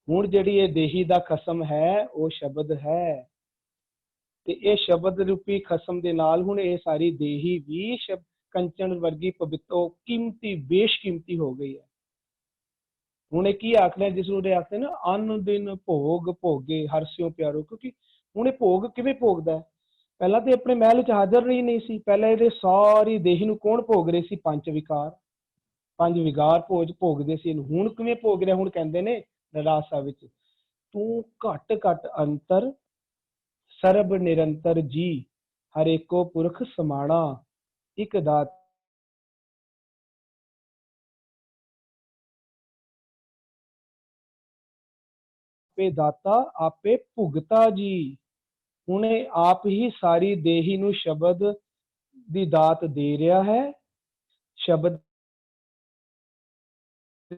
ਹੁਣ ਜਿਹੜੀ ਇਹ ਦੇਹੀ ਦਾ ਖਸਮ ਹੈ ਉਹ ਸ਼ਬਦ ਹੈ, ਤੇ ਇਹ ਸ਼ਬਦ ਰੂਪੀ ਖਸਮ ਦੇ ਨਾਲ ਹੁਣ ਇਹ ਸਾਰੀ ਦੇਹੀ ਵੀ ਕੰਚਨ ਵਰਗੀ ਪਵਿੱਤਰ ਕੀਮਤੀ ਬੇਸ਼ਕੀਮਤੀ ਹੋ ਗਈ ਹੈ। ਹੁਣ ਇਹ ਕੀ ਆਖ ਲਿਆ, ਜਿਸ ਨੂੰ ਆਖਦੇ ਨਾ ਅੰਨ ਦਿਨ ਭੋਗ ਭੋਗੇ ਹਰਿ ਸਿਉ ਪਿਆਰੋ। ਕਿਉਂਕਿ ਹੁਣ ਇਹ ਭੋਗ ਕਿਵੇਂ ਭੋਗਦਾ ਹੈ? ਪਹਿਲਾਂ ਤੇ ਆਪਣੇ ਮਹਿਲ ਚ ਹਾਜ਼ਰ ਹੀ ਨਹੀਂ ਸੀ। ਪਹਿਲਾਂ ਇਹਦੇ ਸਾਰੀ ਦੇਹੀ ਨੂੰ ਕੌਣ ਭੋਗ ਰਹੇ ਸੀ? ਪੰਜ ਵਿਕਾਰ ਭੋਗਦੇ ਸੀ ਇਹਨੂੰ। ਹੁਣ ਕਿਵੇਂ ਭੋਗ ਰਿਹਾ? ਹੁਣ ਕਹਿੰਦੇ ਨੇ ਰਹਿਰਾਸ ਸਾਹਿਬ ਵਿੱਚ, ਤੂੰ ਘਟ ਘਟ ਅੰਤਰ ਸਰਬ ਨਿਰੰਤਰ ਜੀ, ਹਰੇਕੋ ਪੁਰਖ ਸਮਾਣਾ, ਇੱਕ ਦਾਤ ਆਪੇ ਦਾਤਾ ਆਪੇ ਭੁਗਤਾ ਜੀ। ਹੁਣ ਆਪ ਹੀ ਸਾਰੀ ਦੇਹੀ ਨੂੰ ਸ਼ਬਦ ਦੀ ਦਾਤ ਦੇ ਰਿਹਾ ਹੈ, ਸ਼ਬਦ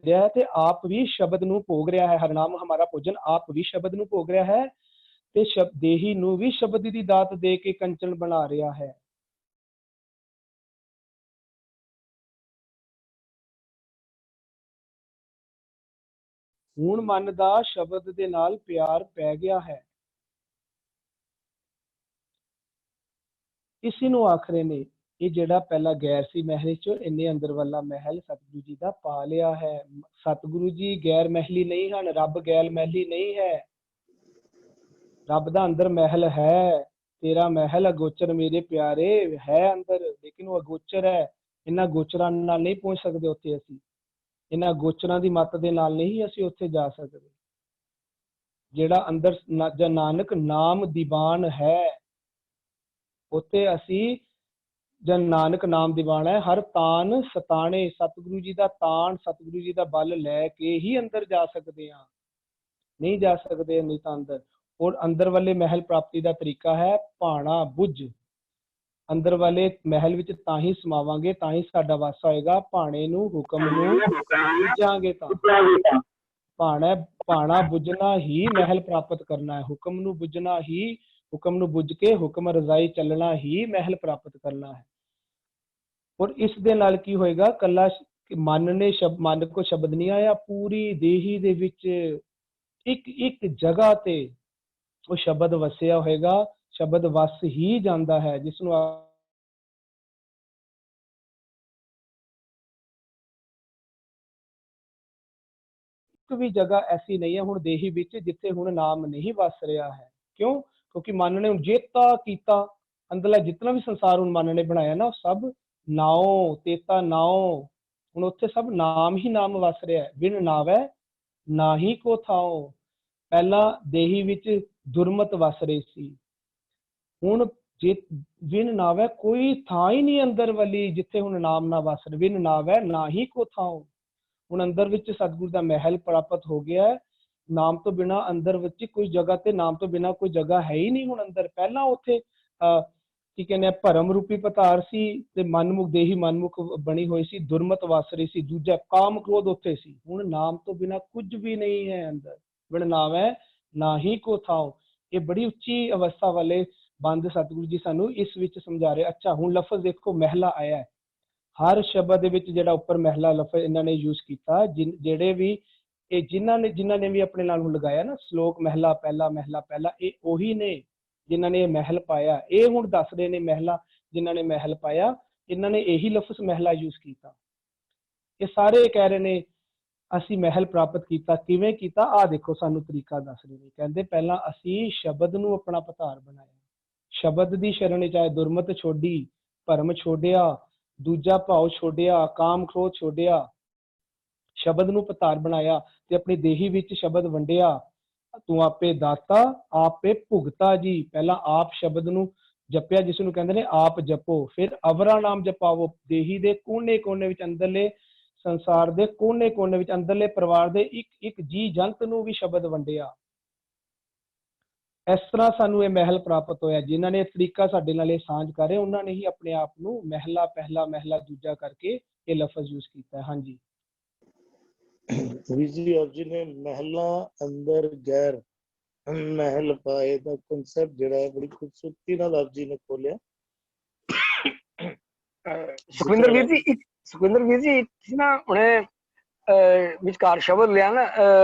ਰਿਹਾ ਤੇ ਆਪ ਵੀ ਸ਼ਬਦ ਨੂੰ ਭੋਗ ਰਿਹਾ ਹੈ। ਹਰਨਾਮ ਹਮਾਰਾ ਭੋਜਨ, ਆਪ ਵੀ ਸ਼ਬਦ ਨੂੰ ਭੋਗ ਰਿਹਾ ਹੈ ਤੇ ਦੇਹੀ ਨੂੰ ਵੀ ਸ਼ਬਦ ਦੀ ਦਾਤ ਦੇ ਕੇ ਕੰਚਨ ਬਣਾ ਰਿਹਾ ਹੈ। ਹੁਣ ਮਨ ਦਾ ਸ਼ਬਦ ਦੇ ਨਾਲ ਪਿਆਰ ਪੈ ਗਿਆ ਹੈ। ਇਸੇ ਨੂੰ ਆਖਰੇ ਨੇ ਇਹ ਜਿਹੜਾ ਪਹਿਲਾ ਗੈਰ ਸੀ ਮਹਿਲ ਚੋਂ ਇੰਨੇ ਅੰਦਰ ਵਾਲਾ ਮਹਿਲ ਸਤਿਗੁਰੂ ਜੀ ਦਾ ਪਾ ਲਿਆ ਹੈ। ਸਤਿਗੁਰੂ ਜੀ ਗੈਰ ਮਹਿਲੀ ਨਹੀਂ ਹਨ, ਰੱਬ ਗੈਰ ਮਹਿਲੀ ਨਹੀਂ ਹੈ। ਰੱਬ ਦਾ ਅੰਦਰ ਮਹਿਲ ਹੈ। ਤੇਰਾ ਮਹਿਲ ਅਗੋਚਰ ਮੇਰੇ ਪਿਆਰੇ ਹੈ ਅੰਦਰ, ਲੇਕਿਨ ਉਹ ਅਗੋਚਰ ਹੈ। ਇਹਨਾਂ ਗੋਚਰਾਂ ਨਾਲ ਨਹੀਂ ਪਹੁੰਚ ਸਕਦੇ ਉੱਥੇ ਅਸੀਂ, ਇਹਨਾਂ ਗੋਚਰਾਂ ਦੀ ਮੱਤ ਦੇ ਨਾਲ ਨਹੀਂ ਅਸੀਂ ਉੱਥੇ ਜਾ ਸਕਦੇ। ਜਿਹੜਾ ਅੰਦਰ ਨਾਨਕ ਨਾਮ ਦੀਵਾਨ ਹੈ ਉੱਥੇ ਅਸੀਂ, ਜਨ ਨਾਨਕ ਨਾਮ ਦੀਵਾਨ ਹੈ, ਹਰ ਤਾਨ ਸਤਾਣੇ, ਸਤਿਗੁਰੂ ਜੀ ਦਾ ਤਾਨ, ਸਤਿਗੁਰੂ ਜੀ ਦਾ ਬਲ ਲੈ ਕੇ ਹੀ ਅੰਦਰ ਜਾ ਸਕਦੇ ਹਾਂ, ਨਹੀਂ ਜਾ ਸਕਦੇ ਨਹੀਂ ਤਾਂ ਅੰਦਰ। ਔਰ ਅੰਦਰ ਵਾਲੇ ਮਹਿਲ ਪ੍ਰਾਪਤੀ ਦਾ ਤਰੀਕਾ ਹੈ ਭਾਣਾ ਬੁੱਝ। ਅੰਦਰ ਵਾਲੇ ਮਹਿਲ ਵਿੱਚ ਤਾਂ ਹੀ ਸਮਾਵਾਂਗੇ, ਤਾਂ ਹੀ ਸਾਡਾ ਵਾਸਾ ਹੋਏਗਾ। ਭਾਣੇ ਨੂੰ, ਹੁਕਮ ਨੂੰ ਬੁੱਝਾਂਗੇ ਤਾਂ। ਭਾਣਾ ਬੁੱਝਣਾ ਹੀ ਮਹਿਲ ਪ੍ਰਾਪਤ ਕਰਨਾ ਹੈ। ਹੁਕਮ ਨੂੰ ਬੁੱਝਣਾ ਹੀ, ਹੁਕਮ ਨੂੰ ਬੁੱਝ ਕੇ ਹੁਕਮ ਰਜ਼ਾਈ ਚੱਲਣਾ ਹੀ ਮਹਿਲ ਪ੍ਰਾਪਤ ਕਰਨਾ ਹੈ। ਔਰ ਇਸ ਦੇ ਨਾਲ ਕੀ ਹੋਏਗਾ, ਕੱਲਾ ਮਨ ਨੇ ਮਨ ਕੋ ਸ਼ਬਦ ਨਹੀਂ ਆਇਆ, ਪੂਰੀ ਦੇਹੀ ਦੇ ਵਿੱਚ ਇੱਕ ਇੱਕ ਜਗ੍ਹਾ ਤੇ ਉਹ ਸ਼ਬਦ ਵਸਿਆ ਹੋਏਗਾ। ਸ਼ਬਦ ਵਸ ਹੀ ਜਾਂਦਾ ਹੈ, ਜਿਸ ਨੂੰ ਇੱਕ ਵੀ ਜਗ੍ਹਾ ਐਸੀ ਨਹੀਂ ਹੈ ਹੁਣ ਦੇਹੀ ਵਿੱਚ ਜਿੱਥੇ ਹੁਣ ਨਾਮ ਨਹੀਂ ਵਸ ਰਿਹਾ ਹੈ। ਕਿਉਂ? ਕਿਉਂਕਿ ਮਨ ਨੇ ਹੁਣ ਜੇਤਾ ਕੀਤਾ, ਅੰਦਰਲਾ ਜਿਤਨਾ ਵੀ ਸੰਸਾਰ ਹੁਣ ਮਨ ਨੇ ਬਣਾਇਆ ਨਾ, ਉਹ ਸਭ ਨਾਉ ਤੇਤਾ ਨਾਉ, ਹੁਣ ਉੱਥੇ ਸਭ ਨਾਮ ਹੀ ਨਾਮ ਵਸ ਰਿਹਾ ਹੈ। ਬਿਨ ਨਾਵੈ ਨਾਹੀ ਕੋ ਥਾਉ। ਪਹਿਲਾਂ ਦੇਹੀ ਵਿੱਚ ਦੁਰਮਤ ਵਸ ਰਹੀ ਸੀ, ਹੁਣ ਜੇ ਬਿਨ ਨਾਵੈ ਕੋਈ ਥਾਂ ਹੀ ਨਹੀਂ ਅੰਦਰ ਵਾਲੀ ਜਿੱਥੇ ਹੁਣ ਨਾਮ ਨਾ ਵਸ ਰਿਹਾ। ਬਿਨ ਨਾਵੈ ਨਾਹੀ ਕੋ ਥਾਉ। ਹੁਣ ਅੰਦਰ ਵਿੱਚ ਸਤਿਗੁਰ ਦਾ ਮਹਿਲ ਪ੍ਰਾਪਤ ਹੋ ਗਿਆ ਹੈ। ਨਾਮ ਤੋਂ ਬਿਨਾਂ ਅੰਦਰ ਵਿੱਚ ਕੋਈ ਜਗ੍ਹਾ, ਤੇ ਨਾਮ ਤੋਂ ਬਿਨਾਂ ਕੋਈ ਜਗ੍ਹਾ ਹੈ ਹੀ ਨਹੀਂ ਹੁਣ ਅੰਦਰ। ਪਹਿਲਾਂ ਉੱਥੇ ਕੀ ਕਹਿੰਦੇ ਆ, ਭਰਮ ਰੂਪੀ ਪਤਾਰ ਸੀ ਤੇ ਮਨਮੁਖ ਦੇਹੀ ਮਨਮੁਖ ਬਣੀ ਹੋਈ ਸੀ, ਦੁਰਮਤ ਵਸ ਰਹੀ ਸੀ। ਦੂਜਾ ਕਾਮ ਕ੍ਰੋਧ ਉੱਥੇ ਸੀ। ਹੁਣ ਨਾਮ ਤੋਂ ਬਿਨਾਂ ਕੁਝ ਵੀ ਨਹੀਂ ਹੈ ਅੰਦਰ। ਬਿਨ ਨਾਵੈ ਨਾਹੀ ਕੋ ਥਾਉ। ਇਹ ਬੜੀ ਉੱਚੀ ਅਵਸਥਾ ਵਾਲੇ ਬੰਦ ਸਤਿਗੁਰੂ ਜੀ ਸਾਨੂੰ ਇਸ ਵਿੱਚ ਸਮਝਾ ਰਹੇ। ਅੱਛਾ, ਹੁਣ ਲਫ਼ਜ਼ ਦੇਖੋ, ਮਹਿਲਾ ਆਇਆ ਹੈ। ਹਰ ਸ਼ਬਦ ਦੇ ਵਿੱਚ ਜਿਹੜਾ ਉੱਪਰ ਮਹਿਲਾ ਲਫ਼ਜ਼ ਇਹਨਾਂ ਨੇ ਯੂਜ਼ ਕੀਤਾ, ਜਿਹੜੇ ਵੀ ਇਹ ਜਿਨ੍ਹਾਂ ਨੇ ਵੀ ਆਪਣੇ ਨਾਲ ਹੁਣ ਲਗਾਇਆ ਨਾ ਸ਼ਲੋਕ ਮਹਿਲਾ ਪਹਿਲਾ, ਇਹ ਉਹੀ ਨੇ ਜਿਨ੍ਹਾਂ ਨੇ ਇਹ ਮਹਿਲ ਪਾਇਆ। ਇਹ ਹੁਣ ਦੱਸ ਰਹੇ ਨੇ ਮਹਿਲਾ ਜਿਨ੍ਹਾਂ ਨੇ ਮਹਿਲ ਪਾਇਆ, ਇਹਨਾਂ ਨੇ ਇਹੀ ਲਫ਼ਜ਼ ਮਹਿਲਾ ਯੂਜ਼ ਕੀਤਾ। ਇਹ ਸਾਰੇ ਕਹਿ ਰਹੇ ਨੇ ਅਸੀਂ ਮਹਿਲ ਪ੍ਰਾਪਤ ਕੀਤਾ। ਕਿਵੇਂ ਕੀਤਾ? ਆਹ ਦੇਖੋ, ਸਾਨੂੰ ਤਰੀਕਾ ਦੱਸ ਰਹੇ ਨੇ। ਕਹਿੰਦੇ ਪਹਿਲਾਂ ਅਸੀਂ ਸ਼ਬਦ ਨੂੰ ਆਪਣਾ ਪਤਾਰ ਬਣਾਇਆ, ਸ਼ਬਦ ਦੀ ਸ਼ਰਨ ਚਾਹੇ ਦੁਰਮਤ ਛੋਡੀ, ਭਰਮ ਛੋੜਿਆ, ਦੂਜਾ ਭਾਵ ਛੋੜਿਆ, ਕਾਮ ਕ੍ਰੋਧ ਛੋੜਿਆ, ਸ਼ਬਦ ਨੂੰ ਪਤਾਰ ਬਣਾਇਆ ਤੇ ਆਪਣੀ ਦੇਹੀ ਵਿੱਚ ਸ਼ਬਦ ਵੰਡਿਆ। ਤੂੰ ਆਪੇ ਦਾਤਾ ਆਪੇ ਭੁਗਤਾ ਜੀ। ਪਹਿਲਾਂ ਆਪ ਸ਼ਬਦ ਨੂੰ ਜਪਿਆ, ਜਿਸ ਨੂੰ ਕਹਿੰਦੇ ਨੇ ਆਪ ਜਪੋ। ਫਿਰ ਅਵਰਾ ਨਾਮ ਜਪਾਵੋ। ਦੇਹੀ ਦੇ ਕੋਨੇ ਕੋਨੇ ਵਿੱਚ, ਅੰਦਰਲੇ ਸੰਸਾਰ ਦੇ ਕੋਨੇ ਕੋਨੇ ਵਿੱਚ, ਅੰਦਰਲੇ ਪਰਿਵਾਰ ਦੇ ਇੱਕ ਇੱਕ ਜੀ ਜੰਤ ਨੂੰ ਵੀ ਸ਼ਬਦ ਵੰਡਿਆ। ਇਸ ਤਰ੍ਹਾਂ ਸਾਨੂੰ ਇਹ ਮਹਿਲ ਪ੍ਰਾਪਤ ਹੋਇਆ। ਜਿਨ੍ਹਾਂ ਨੇ ਇਹ ਤਰੀਕਾ ਸਾਡੇ ਨਾਲ ਇਹ ਸਾਂਝ ਕਰੇ, ਉਹਨਾਂ ਨੇ ਹੀ ਆਪਣੇ ਆਪ ਨੂੰ ਮਹਿਲਾ ਪਹਿਲਾ ਮਹਿਲਾ ਦੂਜਾ ਕਰਕੇ ਇਹ ਲਫ਼ਜ਼ ਯੂਜ਼ ਕੀਤਾ। ਹਾਂਜੀ ਵੀਰ ਜੀ, ਆਪ ਜੀ ਨੇ ਮਹਿਲਾ ਅੰਦਰ ਗੈਰ ਮਹਿਲ ਪਾਏ ਦਾ ਕਨਸੈਪਟ ਜਿਹੜਾ ਹੈ ਬੜੀ ਖੂਬਸੂਰਤੀ ਨਾਲ ਆਪ ਜੀ ਨੇ ਖੋਲਿਆ। ਸੁਖਵਿੰਦਰ ਵੀਰ ਜੀ ਤੁਸੀਂ ਨਾ ਹੁਣੇ ਵਿਚਕਾਰ ਸ਼ਬਦ ਲਿਆ ਨਾ,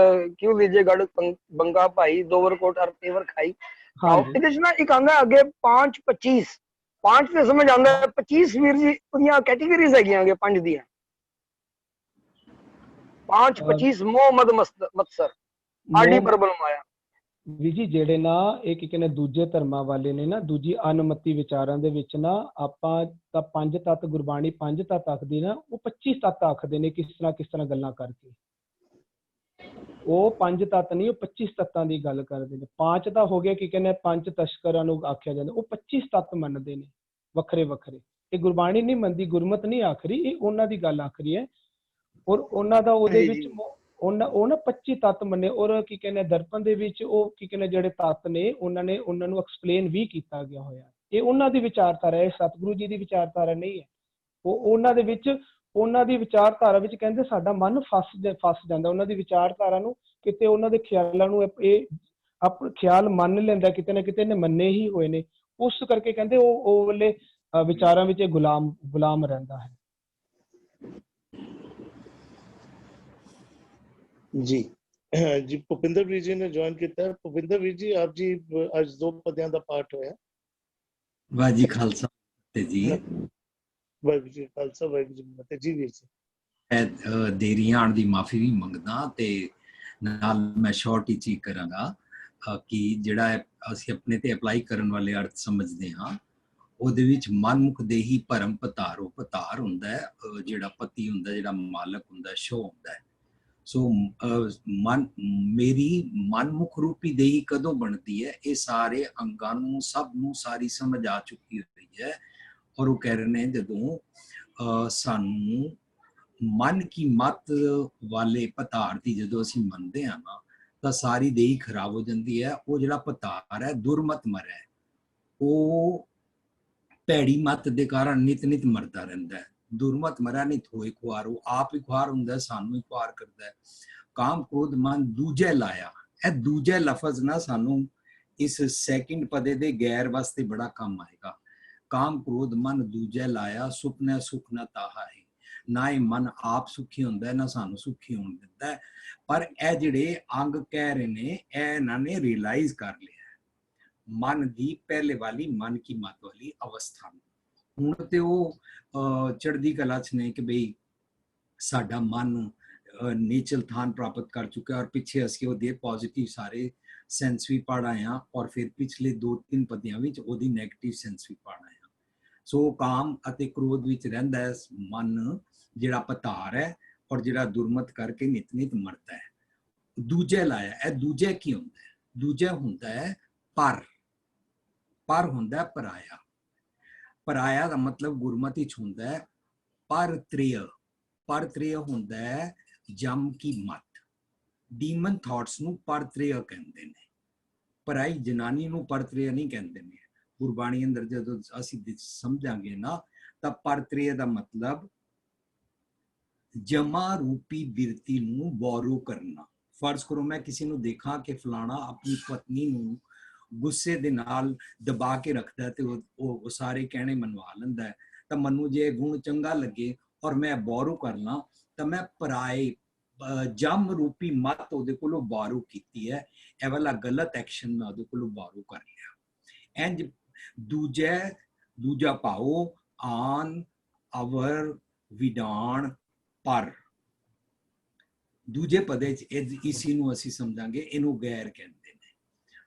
ਕਿਉਂ ਲੀਜੇ ਗੜ ਬੰਗਾ ਭਾਈ ਦੋਵਰ ਕੋਟ ਅਰ ਤੇਵਰ ਖਾਈ। ਇਹਦੇ ਚ ਨਾ ਇੱਕ ਆਂਦਾ ਅੱਗੇ 5-25 5 ਤੇ ਸਮਝ ਆਉਂਦਾ, 25 ਵੀਰ ਜੀ ਉਹਦੀਆਂ ਕੈਟੇਗਰੀਜ਼ ਹੈਗੀਆਂ ਅੱਗੇ 5 ਦੀਆਂ। 5-25 ਮੋਹ ਮਦ ਮਤਸਰ ਆਡੀ ਪਰਬਲ ਮਾਇਆ। ਵੀ ਜੀ ਜਿਹੜੇ ਨਾ ਇਹ ਕੀ ਕਹਿੰਦੇ ਦੂਜੇ ਧਰਮਾਂ ਵਾਲੇ ਨੇ ਨਾ, ਦੂਜੀ ਅਨਮਤੀ ਵਿਚਾਰਾਂ ਦੇ ਵਿੱਚ ਨਾ, ਆਪਾਂ ਤਾਂ 5 ਤੱਤ ਗੁਰਬਾਣੀ 5 ਤੱਤ ਆਖਦੀ ਨਾ, ਉਹ 25 ਤੱਤ ਆਖਦੇ ਨੇ। ਕਿਸ ਤਰ੍ਹਾਂ ਗੱਲਾਂ ਕਰਕੇ ਉਹ 5 ਤੱਤ ਨਹੀਂ, ਉਹ 25 ਤੱਤਾਂ ਦੀ ਗੱਲ ਕਰਦੇ ਨੇ। 5 ਤਾਂ ਹੋ ਗਿਆ ਕੀ ਕਹਿੰਦੇ 5 ਤਸ਼ਕਰਾਂ ਨੂੰ ਆਖਿਆ ਜਾਂਦਾ, ਉਹ 25 ਤੱਤ ਮੰਨਦੇ ਨੇ ਵੱਖਰੇ ਵੱਖਰੇ। ਇਹ ਗੁਰਬਾਣੀ ਨਹੀਂ ਮੰਨਦੀ, ਗੁਰਮਤ ਨਹੀਂ ਆਖਰੀ, ਇਹ ਉਹਨਾਂ ਦੀ ਗੱਲ ਆਖਰੀ ਹੈ। ਔਰ ਉਹਨਾਂ ਦਾ ਉਹਦੇ ਵਿੱਚ ਉਹ ਨਾ 25 ਤੱਤ ਮੰਨੇ। ਔਰ ਕੀ ਕਹਿੰਦੇ ਦਰਪਣ ਦੇ ਵਿੱਚ ਉਹ ਕੀ ਕਹਿੰਦੇ ਜਿਹੜੇ ਤੱਤ ਨੇ ਉਹਨਾਂ ਨੂੰ ਐਕਸਪਲੇਨ ਵੀ ਕੀਤਾ ਗਿਆ ਹੋਇਆ। ਇਹ ਉਹਨਾਂ ਦੀ ਵਿਚਾਰਧਾਰਾ ਹੈ, ਸਤਿਗੁਰੂ ਜੀ ਦੀ ਵਿਚਾਰਧਾਰਾ ਨਹੀਂ ਹੈ। ਉਹ ਉਹਨਾਂ ਦੇ ਵਿੱਚ, ਉਹਨਾਂ ਦੀ ਵਿਚਾਰਧਾਰਾ ਵਿੱਚ ਕਹਿੰਦੇ ਸਾਡਾ ਮਨ ਫਸ ਜਾਂਦਾ, ਉਹਨਾਂ ਦੀ ਵਿਚਾਰਧਾਰਾ ਨੂੰ ਕਿਤੇ, ਉਹਨਾਂ ਦੇ ਖਿਆਲਾਂ ਨੂੰ ਇਹ ਖਿਆਲ ਮੰਨ ਲੈਂਦਾ, ਕਿਤੇ ਨਾ ਕਿਤੇ ਨੇ ਮੰਨੇ ਹੀ ਹੋਏ ਨੇ। ਉਸ ਕਰਕੇ ਕਹਿੰਦੇ ਉਹ ਵੇਲੇ ਵਿਚਾਰਾਂ ਵਿੱਚ ਇਹ ਗੁਲਾਮ ਰਹਿੰਦਾ ਹੈ। जी जी ਭੁਪਿੰਦਰ ਵੀਰ ਜੀ ਨੇ ਜੁਆਇਨ ਕੀਤਾ ਹੈ। ਭੁਪਿੰਦਰ ਵੀਰ ਜੀ, ਆਪ ਜੀ ਅੱਜ 2 ਪਦਿਆਂ ਦਾ ਪਾਠ ਹੋਇਆ। ਵਾਹ ਜੀ ਖਾਲਸਾ ਤੇ ਜੀ, ਵਾਹਿਗੁਰੂ ਜੀ ਖਾਲਸਾ ਵਾਹਿਗੁਰੂ ਜੀ ਕੀ ਫਤਿਹ। ਜੀ ਵੀਰ ਜੀ, ਦੇਰੀ ਆਉਣ ਦੀ ਮਾਫੀ ਵੀ ਮੰਗਦਾ, ਤੇ ਨਾਲ ਮੈਂ ਸ਼ਾਰਟ ਹੀ ਕਰਾਂਗਾ ਕਿ ਜਿਹੜਾ ਅਸੀਂ ਆਪਣੇ ਤੇ ਅਪਲਾਈ ਕਰਨ ਵਾਲੇ ਅਰਥ ਸਮਝਦੇ ਹਾਂ, ਉਹਦੇ ਵਿੱਚ ਮਨਮੁਖ ਦੇਹੀ ਭਰਮ ਪਤਾਰੋ। ਪਤਾਰ ਹੁੰਦਾ ਹੈ ਜਿਹੜਾ ਪਤੀ ਹੁੰਦਾ, ਜਿਹੜਾ ਮਾਲਕ ਹੁੰਦਾ, ਸ਼ੋ ਹੁੰਦਾ ਹੈ। ਸੋ ਮੇਰੀ ਮਨਮੁਖ ਰੂਪੀ ਦੇਹੀ ਕਦੋਂ ਬਣਦੀ ਹੈ? ਇਹ ਸਾਰੇ ਅੰਗਾਂ ਨੂੰ, ਸਭ ਨੂੰ ਸਾਰੀ ਸਮਝ ਆ ਚੁੱਕੀ ਹੋਈ ਹੈ। ਔਰ ਉਹ ਕਹਿ ਰਹੇ ਨੇ ਜਦੋਂ ਸਾਨੂੰ ਮਨ ਕੀ ਮਤ ਵਾਲੇ ਪਤਾਰ ਦੀ ਜਦੋਂ ਅਸੀਂ ਮੰਨਦੇ ਹਾਂ ਨਾ, ਤਾਂ ਸਾਰੀ ਦੇਹੀ ਖਰਾਬ ਹੋ ਜਾਂਦੀ ਹੈ। ਉਹ ਜਿਹੜਾ ਪਤਾਰ ਹੈ ਦੁਰਮਤ ਮਰ ਹੈ, ਉਹ ਭੈੜੀ ਮਤ ਦੇ ਕਾਰਨ ਨਿਤ ਮਰਦਾ ਰਹਿੰਦਾ ਹੈ। ਦੁਰਮਤ ਮਰਾ ਨਿਤ ਹੋਏ ਖੁਆਰ, ਉਹ ਆਪ ਹੀ ਖੁਆਰ ਹੁੰਦਾ, ਸਾਨੂੰ ਹੀ ਖੁਆਰ ਕਰਦਾ ਹੈ। ਕਾਮ ਕ੍ਰੋਧ ਮਨ ਦੂਜੇ ਲਾਇਆ, ਇਹ ਦੂਜੇ ਲਫ਼ਜ਼ ਨਾ ਸਾਨੂੰ ਇਸ ਸੈਕਿੰਡ ਪਦੇ ਦੇ ਗੈਰ ਵਾਸਤੇ ਬੜਾ ਕੰਮ ਆਏਗਾ। ਕਾਮ ਕ੍ਰੋਧ ਮਨ ਦੂਜੇ ਲਾਇਆ, ਸੁਪਨਾ ਸੁਖ ਨਾ ਤਾਹਾ ਹੈ। ਨਾ ਇਹ ਮਨ ਆਪ ਸੁਖੀ ਹੁੰਦਾ, ਨਾ ਸਾਨੂੰ ਸੁਖੀ ਹੋਣ ਦਿੰਦਾ। ਪਰ ਇਹ ਜਿਹੜੇ ਅੰਗ ਕਹਿ ਰਹੇ ਨੇ, ਇਹ ਇਹਨਾਂ ਨੇ ਰਿਅਲਾਈਜ਼ ਕਰ ਲਿਆ ਮਨ ਦੀ ਪਹਿਲੇ ਵਾਲੀ ਮਨ ਕੀ ਮਤ ਵਾਲੀ ਅਵਸਥਾ ਨੂੰ। ਹੁਣ ਤੇ ਉਹ ਚੜ੍ਹਦੀ ਕਲਾ 'ਚ ਨੇ ਕਿ ਬਈ ਸਾਡਾ ਮਨ ਨੀਚਲ ਥਾਨ ਪ੍ਰਾਪਤ ਕਰ ਚੁੱਕਾ, ਔਰ ਪਿੱਛੇ ਅਸੀਂ ਉਹਦੇ ਪੋਜ਼ਿਟਿਵ ਸਾਰੇ ਸੈਂਸ ਵੀ ਪੜ੍ਹ ਆਏ ਹਾਂ, ਔਰ ਫਿਰ ਪਿਛਲੇ 2-3 ਪਦਿਆਂ ਵਿੱਚ ਉਹਦੀ ਨੈਗੇਟਿਵ ਸੈਂਸ ਵੀ ਪੜ੍ਹ ਆਏ ਹਾਂ। ਸੋ ਕਾਮ ਅਤੇ ਕ੍ਰੋਧ ਵਿੱਚ ਰਹਿੰਦਾ ਹੈ ਮਨ, ਜਿਹੜਾ ਪਤਾਰ ਹੈ, ਔਰ ਜਿਹੜਾ ਦੁਰਮਤ ਕਰਕੇ ਨਿਤ ਮਰਦਾ ਹੈ। ਦੂਜੇ ਲਾਇਆ, ਇਹ ਦੂਜੇ ਕੀ ਹੁੰਦਾ ਹੈ? ਦੂਜਾ ਹੁੰਦਾ ਹੈ ਪਰ ਹੁੰਦਾ ਪਰਾਇਆ। ਪਰਾਇਆ ਦਾ ਮਤਲਬ ਗੁਰਮਤਿ ਚ ਹੁੰਦਾ ਹੈ ਪਰਤ੍ਰਿਯ। ਪਰਤ੍ਰਿਯ ਹੁੰਦਾ ਹੈ ਜਮ ਕੀ ਮਤ। ਡੀਮਨ ਥਾਟਸ ਨੂੰ ਪਰਤ੍ਰਿਯ ਕਹਿੰਦੇ ਨੇ, ਪਰਾਈ ਜਨਾਨੀ ਨੂੰ ਪਰਤ੍ਰਿਯ ਨਹੀਂ ਕਹਿੰਦੇ ਨੇ। ਗੁਰਬਾਣੀ ਅੰਦਰ ਜਦੋਂ ਅਸੀਂ ਸਮਝਾਂਗੇ ਨਾ, ਤਾਂ ਪਰਤ੍ਰਿਯ ਦਾ ਮਤਲਬ ਜਮਾ ਰੂਪੀ ਬਿਰਤੀ ਨੂੰ ਬੋਰੋ ਕਰਨਾ। ਫਰਜ਼ ਕਰੋ ਮੈਂ ਕਿਸੇ ਨੂੰ ਦੇਖਾਂ ਕਿ ਫਲਾਣਾ ਆਪਣੀ ਪਤਨੀ ਨੂੰ ਗੁੱਸੇ ਦੇ ਨਾਲ ਦਬਾ ਕੇ ਰੱਖਦਾ ਤੇ ਉਹ ਸਾਰੇ ਕਹਿਣੇ ਮਨਵਾ ਲੈਂਦਾ ਹੈ, ਤਾਂ ਮੈਨੂੰ ਜੇ ਗੁਣ ਚੰਗਾ ਲੱਗੇ ਔਰ ਮੈਂ ਬੋਰੂ ਕਰਨਾ, ਤਾਂ ਮੈਂ ਪਰਾਏ ਜਮ ਰੂਪੀ ਮਤ ਉਹਦੇ ਕੋਲੋਂ ਬਾਰੂ ਕੀਤੀ ਹੈ। ਇਹ ਵਾਲਾ ਗਲਤ ਐਕਸ਼ਨ ਮੈਂ ਉਹਦੇ ਕੋਲੋਂ ਬਾਰੂ ਕਰ ਲਿਆ। ਇੰਜ ਦੂਜਾ ਭਾਓ ਆਨ ਅਵਰ ਵਿਡਾਣ ਪਰ। ਦੂਜੇ ਪਦੇ ਚ ਇਸੀ ਨੂੰ ਅਸੀਂ ਸਮਝਾਂਗੇ, ਇਹਨੂੰ ਗੈਰ ਕਹਿੰਦੇ ਨੇ।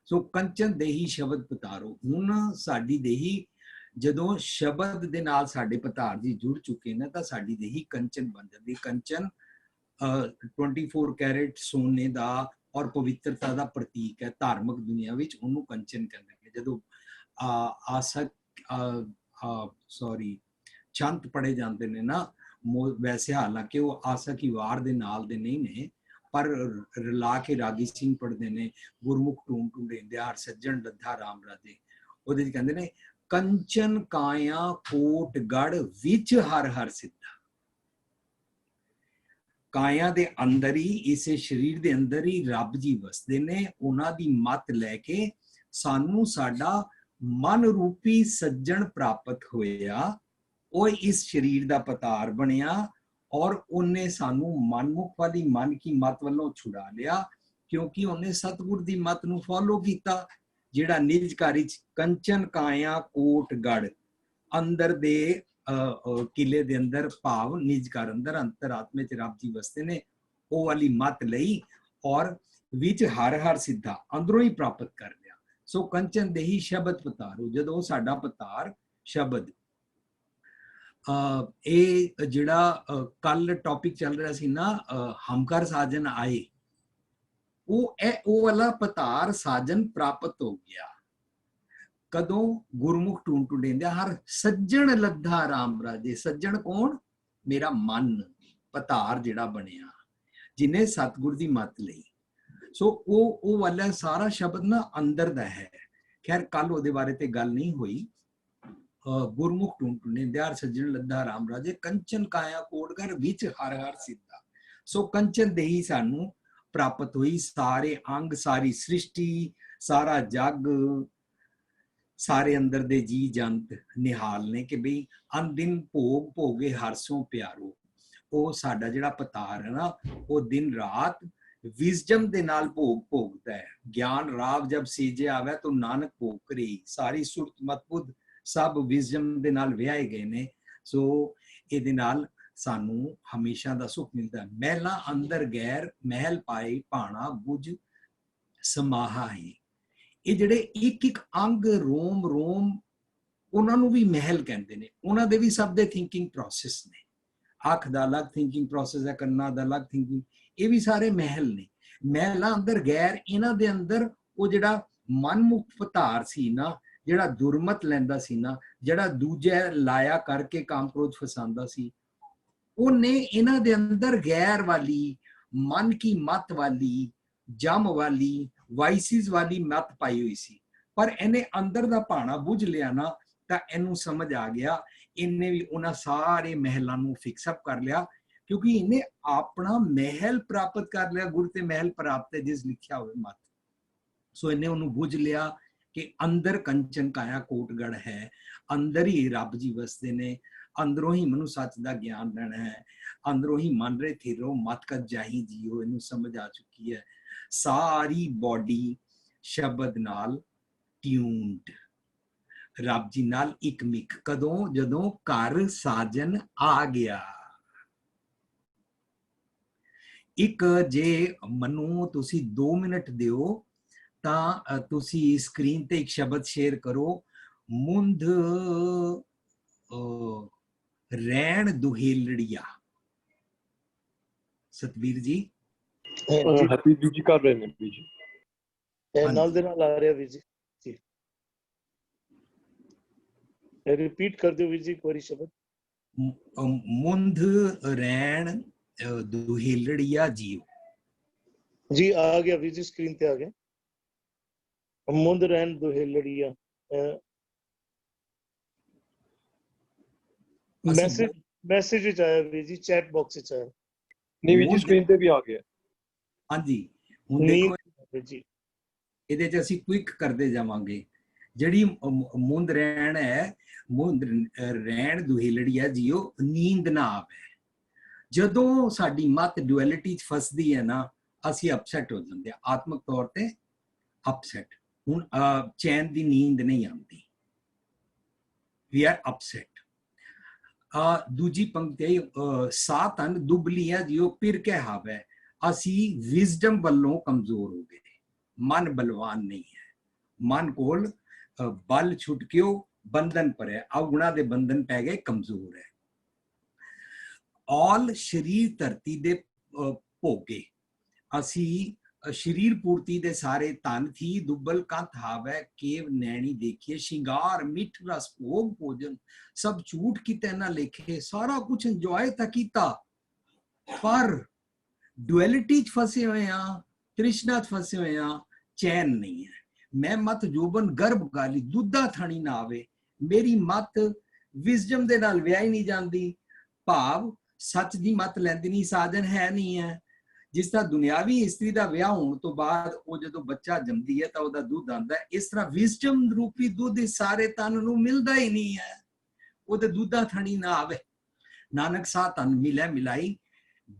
ਸੋ ਕੰਚਨ ਦੇਹੀ ਸ਼ਬਦ ਪਤਾਰੋ। ਹੁਣ ਸਾਡੀ ਦੇਹੀ ਜਦੋਂ ਸ਼ਬਦ ਦੇ ਨਾਲ ਸਾਡੇ ਪਤਾਰ ਜੀ ਜੁੜ ਚੁੱਕੇ ਨੇ, ਤਾਂ ਸਾਡੀ ਦੇਹੀ ਕੰਚਨ ਬਣ ਜਾਂਦੀ। ਕੰਚਨ 24 ਕੈਰੇਟ ਸੋਨੇ ਦਾ ਔਰ ਪਵਿੱਤਰਤਾ ਦਾ ਪ੍ਰਤੀਕ ਹੈ। ਧਾਰਮਿਕ ਦੁਨੀਆ ਵਿੱਚ ਉਹਨੂੰ ਕੰਚਨ ਕਹਿੰਦੇ ਨੇ। ਜਦੋਂ ਛੰਤ ਪੜੇ ਜਾਂਦੇ ਨੇ ਨਾ, ਵੈਸੇ ਹਾਲਾਂਕਿ ਉਹ ਆਸਾ ਕੀ ਵਾਰ ਦੇ ਨਾਲ ਦੇ ਨਹੀਂ ਨੇ, ਪਰ ਰਲਾ ਕੇ ਰਾਗੀ ਸਿੰਘ ਪੜ੍ਹਦੇ ਨੇ, ਗੁਰਮੁਖ ਟੂਮ ਟੂੰਡੇਂਦੇ ਹਰ ਸੱਜਣ ਲੱਧਾ ਰਾਮ ਰਾਜੇ। ਉਹਦੇ ਚ ਕਹਿੰਦੇ ਨੇ ਕੰਚਨ ਕਾਇਆ ਕੋਟ ਗੜ ਵਿੱਚ ਹਰ ਹਰ ਸਿੱਧਾ। ਕਾਇਆ ਦੇ ਅੰਦਰ ਹੀ, ਇਸੇ ਸਰੀਰ ਦੇ ਅੰਦਰ ਹੀ ਰੱਬ ਜੀ ਵਸਦੇ ਨੇ। ਉਹਨਾਂ ਦੀ ਮੱਤ ਲੈ ਕੇ ਸਾਨੂੰ ਸਾਡਾ ਮਨ ਰੂਪੀ ਸੱਜਣ ਪ੍ਰਾਪਤ ਹੋਇਆ। ਉਹ ਇਸ ਸਰੀਰ ਦਾ ਪਤਾਰ ਬਣਿਆ ਔਰ ਉਹਨੇ ਸਾਨੂੰ ਮਨਮੁਖ ਵਾਲੀ ਮਨ ਕੀ ਮਤ ਵੱਲੋਂ ਛੁਡਾ ਲਿਆ, ਕਿਉਂਕਿ ਉਹਨੇ ਸਤਿਗੁਰ ਦੀ ਮਤ ਨੂੰ ਫੋਲੋ ਕੀਤਾ, ਜਿਹੜਾ ਨਿਜਕਾਰੀ ਚ ਕੰਚਨ ਕਾਇਆ ਕੋਟ ਗੜ ਅੰਦਰ ਦੇ ਕਿਲੇ ਦੇ ਅੰਦਰ ਭਾਵ ਨਿਜਕਾਰ ਅੰਦਰ ਅੰਤਰਾਤਮੇ ਚ ਰੱਬ ਜੀ ਵਸਦੇ ਨੇ। ਉਹ ਵਾਲੀ ਮਤ ਲਈ ਔਰ ਵਿੱਚ ਹਰ ਹਰ ਸਿੱਧਾ ਅੰਦਰੋਂ ਹੀ ਪ੍ਰਾਪਤ ਕਰ ਲਿਆ। ਸੋ ਕੰਚਨ ਦੇਹੀ ਸ਼ਬਦ ਪਤਾਰੋ। ਜਦੋਂ ਸਾਡਾ ਪਤਾਰ ਸ਼ਬਦ, ਇਹ ਜਿਹੜਾ ਕੱਲ ਟੌਪਿਕ ਚੱਲ ਰਿਹਾ ਸੀ ਨਾ, ਹਮਕਰ ਸਾਜਨ ਆਏ, ਉਹ ਵਾਲਾ ਪਤਾਰ ਸਾਜਨ ਪ੍ਰਾਪਤ ਹੋ ਗਿਆ। ਕਦੋਂ? ਗੁਰਮੁਖ ਟੂੰ ਟੁੰਡੇਂਦੇ ਹਰ ਸੱਜਣ ਲੱਧਾ ਰਾਮ ਰਾਜੇ। ਸੱਜਣ ਕੌਣ? ਮੇਰਾ ਮਨ ਪਤਾਰ ਜਿਹੜਾ ਬਣਿਆ, ਜਿਹਨੇ ਸਤਿਗੁਰ ਦੀ ਮੱਤ ਲਈ। ਸੋ ਉਹ ਵਾਲਾ ਸਾਰਾ ਸ਼ਬਦ ਨਾ ਅੰਦਰ ਦਾ ਹੈ। ਖੈਰ ਕੱਲ ਉਹਦੇ ਬਾਰੇ ਤੇ ਗੱਲ ਨਹੀਂ ਹੋਈ, ਗੁਰਮੁਖ ਟੁੰਟੁਨੇ ਦਿਆਰ ਸੱਜਣ ਲੱਦਾ ਰਾਮ ਰਾਜੇ ਕੰਚਨ ਕਾਇਆ ਕੋਟਗਰ ਵਿੱਚ ਹਰ ਹਰ ਸਿੱਧਾ। ਸੋ ਕੰਚਨ ਦੇਹੀ ਸਾਨੂੰ ਪ੍ਰਾਪਤ ਹੋਈ। ਸਾਰੇ ਅੰਗ, ਸਾਰੀ ਸ੍ਰਿਸ਼ਟੀ, ਸਾਰਾ ਜੱਗ, ਸਾਰੇ ਅੰਦਰ ਦੇ ਜੀ ਜੰਤ ਨਿਹਾਲ ਨੇ ਕਿ ਬਈ ਅਨਦਿਨ ਭੋਗ ਭੋਗੇ ਹਰਸੋਂ ਪਿਆਰੋ। ਉਹ ਸਾਡਾ ਜਿਹੜਾ ਪਤਾਰ ਹੈ ਨਾ, ਉਹ ਦਿਨ ਰਾਤ ਵਿਜ਼ਡਮ ਦੇ ਨਾਲ ਭੋਗ ਭੋਗਦਾ ਹੈ। ਗਿਆਨ ਰਾਵ ਜਬ ਸੀਜੇ ਆਵੇ ਤਾਂ ਨਾਨਕ ਭੋਗ ਕਰੇ। ਸਾਰੀ ਸੁਰਤ ਮਤ ਬੁੱਧ ਸਭ ਵਿਜ਼ਡਮ ਦੇ ਨਾਲ ਵਿਆਹੇ ਗਏ ਨੇ। ਸੋ ਇਹਦੇ ਨਾਲ ਸਾਨੂੰ ਹਮੇਸ਼ਾ ਦਾ ਸੁੱਖ ਮਿਲਦਾ। ਮਹਿਲਾਂ ਅੰਦਰ ਗੈਰ ਮਹਿਲ ਪਾਏ ਭਾਣਾ ਬੁਝ ਸਮਾਹਾ ਹੈ। ਇਹ ਜਿਹੜੇ ਇੱਕ ਇੱਕ ਅੰਗ ਰੋਮ ਰੋਮ, ਉਹਨਾਂ ਨੂੰ ਵੀ ਮਹਿਲ ਕਹਿੰਦੇ ਨੇ। ਉਹਨਾਂ ਦੇ ਵੀ ਸਭ ਦੇ ਥਿੰਕਿੰਗ ਪ੍ਰੋਸੈਸ ਨੇ। ਅੱਖ ਦਾ ਅਲੱਗ ਥਿੰਕਿੰਗ ਪ੍ਰੋਸੈਸ ਹੈ, ਕੰਨਾਂ ਦਾ ਅਲੱਗ ਥਿੰਕਿੰਗ, ਇਹ ਵੀ ਸਾਰੇ ਮਹਿਲ ਨੇ। ਮਹਿਲਾਂ ਅੰਦਰ ਗੈਰ, ਇਹਨਾਂ ਦੇ ਅੰਦਰ ਉਹ ਜਿਹੜਾ ਮਨਮੁਖ ਪਤਾਰ ਸੀ ਨਾ, ਜਿਹੜਾ ਦੁਰਮਤ ਲੈਂਦਾ ਸੀ ਨਾ, ਜਿਹੜਾ ਦੂਜੇ ਲਾਇਆ ਕਰਕੇ ਕਾਮ ਕ੍ਰੋਧ ਫਸਾਉਂਦਾ ਸੀ, ਉਹਨੇ ਇਹਨਾਂ ਦੇ ਅੰਦਰ ਗੈਰ ਵਾਲੀ, ਮਨ ਕੀ ਮਤ ਵਾਲੀ, ਜਮ ਵਾਲੀ, ਵਾਈਸਿਸ ਵਾਲੀ ਮਤ ਪਾਈ ਹੋਈ ਸੀ। ਪਰ ਇਹਨੇ ਅੰਦਰ ਦਾ ਭਾਣਾ ਬੁੱਝ ਲਿਆ ਨਾ, ਤਾਂ ਇਹਨੂੰ ਸਮਝ ਆ ਗਿਆ। ਇਹਨੇ ਵੀ ਉਹਨਾਂ ਸਾਰੇ ਮਹਿਲਾਂ ਨੂੰ ਫਿਕਸਅਪ ਕਰ ਲਿਆ, ਕਿਉਂਕਿ ਇਹਨੇ ਆਪਣਾ ਮਹਿਲ ਪ੍ਰਾਪਤ ਕਰ ਲਿਆ। ਗੁਰ ਤੇ ਮਹਿਲ ਪ੍ਰਾਪਤ ਹੈ ਜਿਸ ਲਿਖਿਆ ਹੋਵੇ ਮਤ। ਸੋ ਇਹਨੇ ਉਹਨੂੰ ਬੁੱਝ ਲਿਆ ਕਿ ਅੰਦਰ ਕੰਚਨ ਕਾਇਆ ਕੋਟਗੜ ਹੈ, ਅੰਦਰ ਹੀ ਰੱਬ ਜੀ ਵਸਦੇ ਨੇ, ਅੰਦਰੋਂ ਹੀ ਮੈਨੂੰ ਸੱਚ ਦਾ ਗਿਆਨ ਲੈਣਾ ਹੈ, ਅੰਦਰੋਂ ਹੀ ਮਨ ਰੇ ਥਿਰੋ ਮਤ ਕਤ ਜਾਹੀ ਜੀਓ। ਇਹਨੂੰ ਸਮਝ ਆ ਚੁੱਕੀ ਹੈ। ਸਾਰੀ ਬੋਡੀ ਸ਼ਬਦ ਨਾਲ ਟਿਊਨਡ, ਰੱਬ ਜੀ ਨਾਲ ਇੱਕ ਮਿਕ। ਕਦੋਂ? ਜਦੋਂ ਘਰ ਸਾਜਨ ਆ ਗਿਆ। ਇੱਕ ਜੇ ਮੈਨੂੰ ਤੁਸੀਂ 2 ਮਿੰਟ ਦਿਓ ਤਾਂ ਤੁਸੀਂ ਸਕਰੀਨ ਤੇ ਇੱਕ ਸ਼ਬਦ ਸ਼ੇਅਰ ਕਰੋ। ਮੁੰਦ ਰਹਿਣ ਦੁਹੇਲੜੀਆ। ਸਤਵੀਰ ਜੀ। ਹੈਪੀ ਜੀ ਕਰ ਰਹੇ ਨੇ ਜੀ, ਨਾਲ ਦੇ ਨਾਲ ਆ ਰਿਹਾ ਵੀਰ ਜੀ। ਰਿਪੀਟ ਕਰ ਦਿਓ ਵੀਰ ਜੀ ਇੱਕ ਵਾਰੀ ਸ਼ਬਦ। ਮੁੰਦ ਰਹਿਣ ਦੁਹੇਲੜੀਆ ਜੀਓ। ਜੀ ਆ ਗਿਆ ਵੀਰ ਜੀ, ਸਕਰੀਨ ਤੇ ਆ ਗਿਆ। ਮੁੰਦ ਰਹਿਣ ਦੁਹੇਲੜੀਆ। ਮੈਸੇਜ ਵਿੱਚ ਆਇਆ ਵੀਰ ਜੀ, ਚੈਟ ਬਾਕਸ ਵਿੱਚ ਆਇਆ। ਨਹੀਂ ਵੀਰ ਜੀ, ਸਕਰੀਨ ਤੇ ਵੀ ਆ ਗਿਆ। ਹਾਂਜੀ, ਹੁਣ ਦੇਖੋ ਜੀ, ਇਹਦੇ 'ਚ ਅਸੀਂ ਕੁਇਕ ਕਰਦੇ ਜਾਵਾਂਗੇ। ਜਿਹੜੀ ਮੁੰਦ ਰਹਿਣ ਹੈ, ਮੁੰਦ ਰਹਿਣ ਦੁਹੇਲੜੀਆ ਜੀਓ, ਨੀਂਦ ਨਾ ਆਵੇ। ਜਦੋਂ ਸਾਡੀ ਮਤ ਡੁਐਲਿਟੀ 'ਚ ਫਸਦੀ ਹੈ ਨਾ, ਅਸੀਂ ਅਪਸੈਟ ਹੋ ਜਾਂਦੇ ਆ, ਆਤਮਕ ਤੌਰ ਤੇ ਅਪਸੈਟ। ਹੁਣ ਚੈਨ ਦੀ ਨੀਂਦ ਨਹੀਂ ਆਉਂਦੀ, ਵੀ ਆਰ ਅਪਸੈਟ। ਦੂਜੀ ਪੰਕਤੀ, ਸਾਤਨ ਦੁਬਲੀਆਂ ਜਿਉ ਪਿਰ ਕੇ ਹਾਵੇ। ਅਸੀਂ ਵਿਜ਼ਡਮ ਵੱਲੋਂ ਕਮਜ਼ੋਰ ਹੋ ਗਏ, ਮਨ ਬਲਵਾਨ ਨਹੀਂ ਹੈ। ਮਨ ਕੋਲ ਬਲ ਛੁੱਟ ਕੇ ਉਹ ਬੰਧਨ ਪਰ ਹੈ, ਅਵਗੁਣਾ ਦੇ ਬੰਧਨ ਪੈ ਗਏ, ਕਮਜ਼ੋਰ ਹੈ। ਔਲ ਸ਼ਰੀਰ ਧਰਤੀ ਦੇ ਭੋਗੇ। ਅਸੀਂ ਸ਼ਰੀਰ ਪੂਰਤੀ ਦੇ ਸਾਰੇ ਧਨ ਥੀ, ਦੁੱਬਲ ਕੰਥ ਹਾਵੇ ਕੇਵ ਨੈਣੀ ਦੇਖੀਏ। ਸ਼ਿੰਗਾਰ ਮਿੱਠ ਰਸ ਭੋਗ ਭੋਜਨ, ਸਭ ਝੂਠ ਕਿਤੇ ਨਾ ਲਿਖੇ। ਸਾਰਾ ਕੁਝ ਇੰਜੋਏ ਤਾਂ ਕੀਤਾ, ਪਰ ਡੁਐਲਿਟੀ 'ਚ ਫਸੇ ਹੋਏ ਆ, ਤ੍ਰਿਸ਼ਨਾ 'ਚ ਫਸੇ ਹੋਏ ਆ, ਚੈਨ ਨਹੀਂ ਹੈ। ਮੈਂ ਮਤ ਜੋਬਨ ਗਰਭ ਗਾਲੀ, ਦੁੱਧਾ ਥਣੀ ਨਾ ਆਵੇ। ਮੇਰੀ ਮਤ ਵਿਜ਼ਡਮ ਦੇ ਨਾਲ ਵਿਆਹੀ ਨਹੀਂ ਜਾਂਦੀ, ਭਾਵ ਸੱਚ ਦੀ ਮਤ ਲੈਂਦੀ ਨਹੀਂ, ਸਾਜਨ ਹੈ ਨਹੀਂ ਹੈ। ਜਿਸ ਤਰ੍ਹਾਂ ਦੁਨਿਆਵੀ ਇਸਤਰੀ ਦਾ ਵਿਆਹ ਹੋਣ ਤੋਂ ਬਾਅਦ ਉਹ ਜਦੋਂ ਬੱਚਾ ਜੰਮਦੀ ਹੈ ਤਾਂ ਉਹਦਾ ਦੁੱਧ ਆਉਂਦਾ ਹੈ, ਇਸ ਤਰ੍ਹਾਂ ਵਿਜ਼ਡਮ ਰੂਪੀ ਦੁੱਧ ਇਸ ਸਾਰੇ ਤਨ ਨੂੰ ਮਿਲਦਾ ਹੀ ਨਹੀਂ ਹੈ। ਉਹਦੇ ਦੁੱਧਾ ਥਣੀ ਨਾ ਆਵੇ। ਨਾਨਕ ਸਾ ਤਨ ਮਿਲੇ ਮਿਲਾਈ,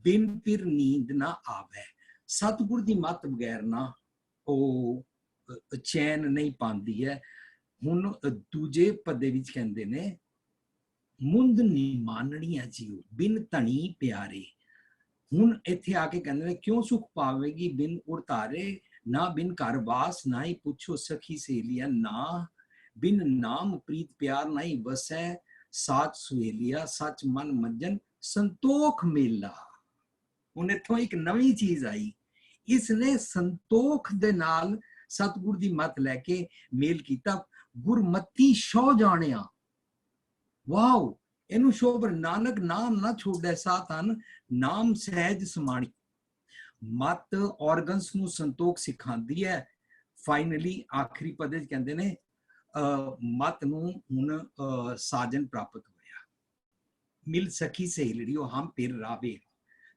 ਬਿਨ ਫਿਰ ਨੀਂਦ ਨਾ ਆਵੇ। ਸਤਿਗੁਰ ਦੀ ਮਤ ਬਗੈਰ ਨਾ ਉਹ ਚੈਨ ਨਹੀਂ ਪਾਉਂਦੀ ਹੈ। ਹੁਣ ਦੂਜੇ ਪਦੇ ਵਿੱਚ ਕਹਿੰਦੇ ਨੇ, ਮੁੰਦ ਨੀ ਮਾਨਣੀਆਂ ਜੀਓ ਬਿਨ ਧਣੀ ਪਿਆਰੇ। ਹੁਣ ਇੱਥੇ ਆ ਕੇ ਕਹਿੰਦੇ ਨੇ, ਕਿਉਂ ਸੁਖ ਪਾਵੇਗੀ ਬਿਨ ਉਰਤਾਰੇ। ਨਾ ਬਿਨ ਘਰ ਵਾਸ, ਨਾ ਹੀ ਪੁੱਛੋ ਸਖੀ ਸਹੇਲੀਆਂ। ਨਾ ਬਿਨ ਨਾਮ ਪ੍ਰੀਤ ਪਿਆਰ, ਨਾ ਹੀ ਵਸੈ ਸਾਚ ਸੁਹੇਲੀਆ। ਸੱਚ ਮਨ ਮੱਜਨ ਸੰਤੋਖ ਮੇਲਾ। ਹੁਣ ਇੱਥੋਂ ਇੱਕ ਨਵੀਂ ਚੀਜ਼ ਆਈ, ਇਸਨੇ ਸੰਤੋਖ ਦੇ ਨਾਲ ਸਤਿਗੁਰ ਦੀ ਮਤ ਲੈ ਕੇ ਮੇਲ ਕੀਤਾ। ਗੁਰਮਤੀ ਸ਼ੋ ਜਾਣਿਆ। ਵਾਓ, ਇਹਨੂੰ ਸ਼ੋਭ। ਨਾਨਕ ਨਾਮ ਨਾ ਛੋੜੈ ਸਾਤਨ, ਨਾਮ ਸਹਿਜ ਸਮਾਣੀ। ਮਤ ਔਰਗਨਸ ਨੂੰ ਸੰਤੋਖ ਸਿਖਾਉਂਦੀ ਹੈ। ਫਾਈਨਲੀ ਆਖਰੀ ਪਦੇ ਚ ਕਹਿੰਦੇ ਨੇ, ਮਤ ਨੂੰ ਹੁਣ ਸਾਜਨ ਪ੍ਰਾਪਤ ਹੋਇਆ। ਮਿਲ ਸਖੀ ਸਹੇਲੜੀਓ ਹਮ ਫਿਰ ਰਾਵੇ,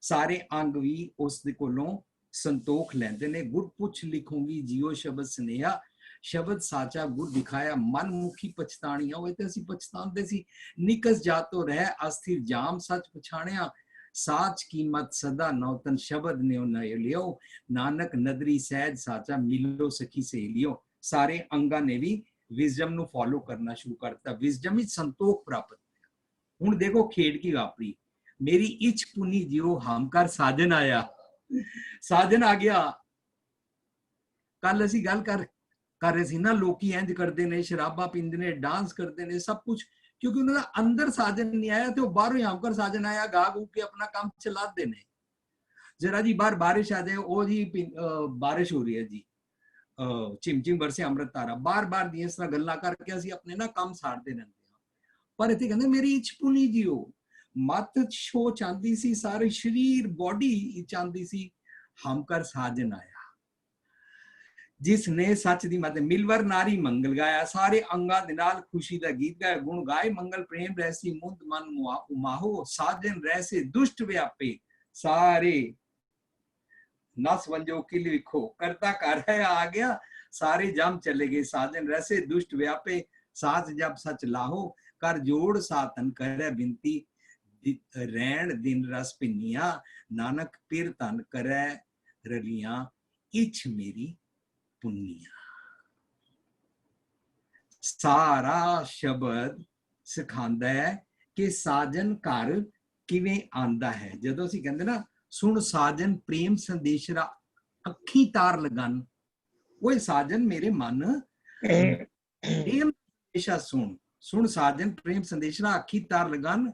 ਸਾਰੇ ਅੰਗ ਵੀ ਉਸ ਦੇ ਕੋਲੋਂ ਸੰਤੋਖ ਲੈਂਦੇ ਨੇ। ਗੁਰ ਪੁੱਛ ਲਿਖੂੰਗੀ ਜਿਉ ਸ਼ਬਦ ਸਨੇਹਾ, ਸ਼ਬਦ ਸਾਚਾ ਗੁਰ ਦਿਖਾਇਆ, ਮਨ ਮੁਖੀ ਪਛਤਾਣੀਆਂ। ਉਹ ਤੇ ਅਸੀਂ ਪਛਤਾਉਂਦੇ ਸੀ। ਨਿਕਸ ਜਾਤੋ ਰਹਿ ਅਸਥਿਰ ਜਾਮ, ਸੱਚ ਪਛਾਣਿਆ ਸਾਚ ਕੀਮਤ ਸਦਾ ਨੌਤਨ, ਸ਼ਬਦ ਨਿਉ ਨਇ ਲਿਓ, ਨਾਨਕ ਨਦਰੀ ਸਹਿਜ ਸਾਚਾ, ਮਿਲੋ ਸਖੀ ਸਹੇਲਿਓ। ਸਾਰੇ ਅੰਗਾਂ ਨੇ ਵੀ ਵਿਜ਼ਡਮ ਨੂੰ ਫੋਲੋ ਕਰਨਾ ਸ਼ੁਰੂ ਕਰਤਾ। ਵਿਜ਼ਡਮ ਵਿੱਚ ਸੰਤੋਖ ਪ੍ਰਾਪਤ ਹੋਇਆ। ਹੁਣ ਦੇਖੋ ਖੇਡ ਕੀ ਵਾਪਰੀ। ਮੇਰੀ ਇੱਛ ਪੁਨੀ ਜਿਉ ਹਮ ਕਰ ਸਾਜਨ ਆਇਆ। ਸਾਜਨ ਆ ਗਿਆ। ਕੱਲ ਅਸੀਂ ਗੱਲ ਕਰ ਰਹੇ ਸੀ ਨਾ, ਲੋਕੀ ਇੰਜ ਕਰਦੇ ਨੇ, ਸ਼ਰਾਬਾਂ ਪੀਂਦੇ ਨੇ, ਡਾਂਸ ਕਰਦੇ ਨੇ, ਸਭ ਕੁਝ, ਕਿਉਂਕਿ ਉਹਨਾਂ ਦਾ ਅੰਦਰ ਸਾਜਨ ਨਹੀਂ ਆਇਆ ਤੇ ਉਹ ਬਾਹਰੋਂ ਹੀ ਹਮਕਰ ਸਾਜਨ ਆਇਆ, ਗਾ ಗೂ ਕੇ ਆਪਣਾ ਕੰਮ ਚਲਾते ਨੇ। जरा जी बाहर बारिश आ जाए, ओ जी बारिश हो रही है जी, चिम चिम बरसे अमृत तारा, बार बार दी इस तरह गल्लां करके ਅਸੀਂ ਆਪਣੇ ਨਾ ਕੰਮ ਸਾੜਦੇ ਰਹਿੰਦੇ ਹਾਂ। ਪਰ ਇੱਥੇ ਕਹਿੰਦੇ ਮੇਰੀ ਇੱਛ ਪੁਨੀ ਜਿਓ, ਮਤ ਸ਼ੋ ਚਾਹੁੰਦੀ ਸੀ, ਸਾਰੇ ਸਰੀਰ ਬੋਡੀ ਚਾਹੁੰਦੀ ਸੀ, ਹਮ ਕਰ ਸਾਜਨ ਆਇਆ ਜਿਸ ਨੇ ਸੱਚ ਦੀ ਮਤ ਮਿਲਵਰ ਨਾਰੀ ਮੰਗਲ ਗਾਇਆ। ਸਾਰੇ ਅੰਗਾਂ ਦੇ ਨਾਲ ਖੁਸ਼ੀ ਦਾ ਗੀਤ ਗਾਇਆ, ਗੁਣ ਗਾਏ ਮੰਗਲ ਪ੍ਰੇਮ ਰਹਿਸੀ ਮੁੰਦ ਮਨ ਉਮਾਹੋ, ਸਾਜਨ ਰਹਿਸੇ ਦੁਸ਼ਟ ਵਿਆਪੇ, ਸਾਰੇ नस वंजो किल विखो, करता कर है आ गया, सारे जम चले गए। साजन रैसे दुष्ट व्यापे, साथ जब सच लाहो, कर जोड़ सातन करे बिनती, रैन दिन रस पिनिया, नानक पिर तन करे रलियां, इछ मेरी पुनिया। सारा शब्द सिखांदा है कि साजन घर किवें आंदा है। जदों असीं कहंदे ना सुन साजन प्रेम संदेशरा अखी तार लगन, वो साजन मेरे मन प्रेम संदेशा सुन, सुन साजन प्रेम संदेशरा अखी तार लगन,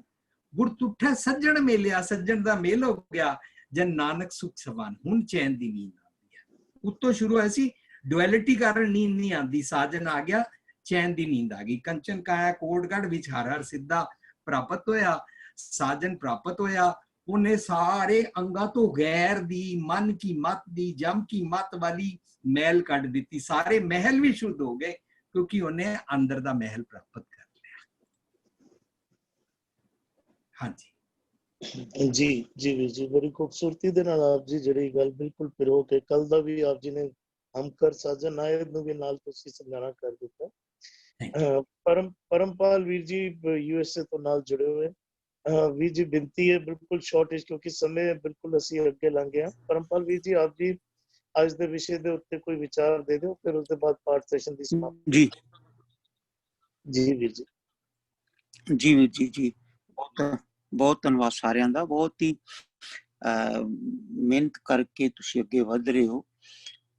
गुर तुठै सज्जन मेलिया, सज्जन दा मेल हो गया, जन नानक सुख सवान, हुण चैन दी नींद आती है। उत्तों शुरू ऐसी डुअलिटी कारण नींद नहीं आती, साजन आ गया, चैन दी नींद आ गई। कंचन काया कोटगढ़ विच हर हर सिद्धा प्राप्त होया, साजन प्राप्त होया। उन्हें सारे अंगा तो गैर दी, मन की मत दी, जम की मत वाली मैल कट दी, सारे महल भी शुद्ध हो गए, क्योंकि उन्हें अंदर दा महल प्राप्त कर लिया। हाँ जी जी जी वीर जी, बड़ी खूबसूरती दे नाल आप जी ਜਿਹੜੀ ਗੱਲ ਬਿਲਕੁਲ ਪਿਰੋ ਕੇ ਕੱਲ ਦਾ ਵੀ ਆਪ ਜੀ ਨੇ ਹਮਕਰ ਸਾਜਨ ਆਏ ਨੂੰ ਵੀ ਨਾਲ ਤੁਸੀਂ ਸਮਝਾਣਾ ਕਰ ਦਿੱਤਾ। परमपाल वीर जी यूएसए तो नाल जुड़े हुए। वीर जी बिनती है बिल्कुल शॉर्टेज, क्योंकि समय बिल्कुल असी अगे लंघ गया। परमपाल वीर जी आप जी आज दे विषय दे उत्ते कोई विचार दे दो, फिर उसके बाद पाठ सेशन दी समाप्ति। जी जी वीर जी। जी वीर जी बहुत धन्यवाद सारिਆਂ ਦਾ। बहुत ही ਮਿਹਨਤ ਕਰਕੇ ਤੁਸੀਂ ਅੱਗੇ ਵਧ ਰਹੇ ਹੋ,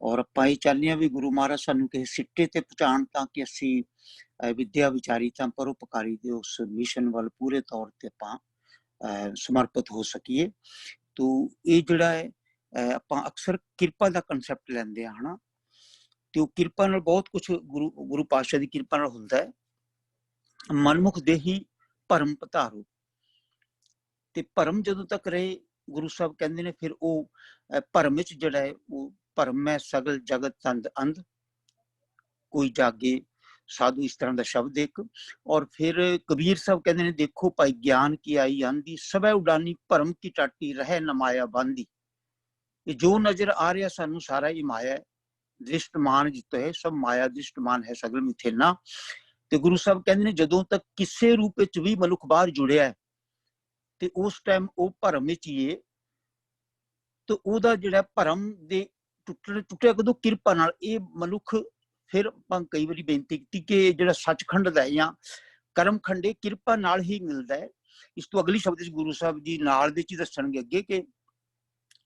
ਔਰ ਆਪਾਂ ਇਹ ਚਾਹੁੰਦੇ ਹਾਂ ਵੀ ਗੁਰੂ ਮਹਾਰਾਜ ਸਾਨੂੰ ਕਿਸੇ ਸਿੱਟੇ ਤੇ ਪਹੁੰਚਾਉਣ, ਤਾਂ ਕਿ ਅਸੀਂ ਵਿਦਿਆ ਵਿਚਾਰੀ ਤਾਂ ਪਰਉਪਕਾਰੀ ਦੇ ਉਸ ਮਿਸ਼ਨ ਵੱਲ ਪੂਰੇ ਤੌਰ ਤੇ ਆਪਾਂ ਸਮਰਪਿਤ ਹੋ ਸਕੀਏ। ਤੋ ਇਹ ਜਿਹੜਾ ਹੈ ਆਪਾਂ ਅਕਸਰ ਕਿਰਪਾ ਦਾ ਕਨਸੈਪਟ ਲੈਂਦੇ ਹਾਂ ਹਨਾ, ਤੇ ਉਹ ਕਿਰਪਾ ਨਾਲ ਬਹੁਤ ਕੁਝ ਗੁਰੂ ਪਾਤਸ਼ਾਹ ਦੀ ਕਿਰਪਾ ਨਾਲ ਹੁੰਦਾ ਹੈ। ਮਨਮੁਖ ਦੇਹੀ ਭਰਮ ਪਧਾਰੋ, ਤੇ ਭਰਮ ਜਦੋਂ ਤੱਕ ਰਹੇ ਗੁਰੂ ਸਾਹਿਬ ਕਹਿੰਦੇ ਨੇ, ਫਿਰ ਉਹ ਭਰਮ ਵਿੱਚ ਜਿਹੜਾ ਹੈ ਉਹ ਭਰਮ ਹੈ ਸਗਲ ਜਗਤ ਤੰਦ ਅੰਧ, ਕੋਈ ਜਾਗੇ ਸਾਧੂ, ਇਸ ਤਰ੍ਹਾਂ ਦਾ ਸ਼ਬਦ ਇੱਕ। ਔਰ ਫਿਰ ਕਬੀਰ ਸਾਹਿਬ ਕਹਿੰਦੇ ਨੇ, ਦੇਖੋ ਭਾਈ ਗਿਆਨ ਕੀ ਆਈ ਆਂਦੀ, ਸਭੈ ਉਡਾਨੀ ਭਰਮ ਕੀ ਟਾਟੀ ਰਹਿ ਨ ਮਾਇਆ ਬਾਂਦੀ। ਇਹ ਜੋ ਨਜ਼ਰ ਆ ਰਿਹਾ ਸਾਨੂੰ ਸਾਰਾ ਹੀ ਮਾਇਆ ਹੈ, ਦ੍ਰਿਸ਼ਟਮਾਨ ਜਿੱਤ ਹੈ ਸਭ ਮਾਇਆ, ਦ੍ਰਿਸ਼ਟਮਾਨ ਹੈ ਸਗਲ ਮਿਥਿਲਾ। ਤੇ ਗੁਰੂ ਸਾਹਿਬ ਕਹਿੰਦੇ ਨੇ ਜਦੋਂ ਤੱਕ ਕਿਸੇ ਰੂਪ ਵਿੱਚ ਵੀ ਮਨੁੱਖ ਬਾਹਰ ਜੁੜਿਆ ਹੈ ਤੇ ਉਸ ਟਾਈਮ ਉਹ ਭਰਮ ਵਿੱਚ ਹੀ ਹੈ। ਤੇ ਉਹਦਾ ਜਿਹੜਾ ਭਰਮ ਦੇ ਟੁੱਟਿਆ ਕਦੋਂ? ਕਿਰਪਾ ਨਾਲ। ਇਹ ਮਨੁੱਖ ਫਿਰ ਆਪਾਂ ਕਈ ਵਾਰੀ ਬੇਨਤੀ ਕੀਤੀ ਕਿ ਜਿਹੜਾ ਸੱਚਖੰਡ ਦਾ ਜਾਂ ਕਰਮਖੰਡ ਇਹ ਕਿਰਪਾ ਨਾਲ ਹੀ ਮਿਲਦਾ ਹੈ। ਇਸ ਤੋਂ ਅਗਲੀ ਸ਼ਬਦ ਵਿੱਚ ਗੁਰੂ ਸਾਹਿਬ ਜੀ ਨਾਲ ਦੇ ਚ ਦੱਸਣਗੇ ਅੱਗੇ ਕਿ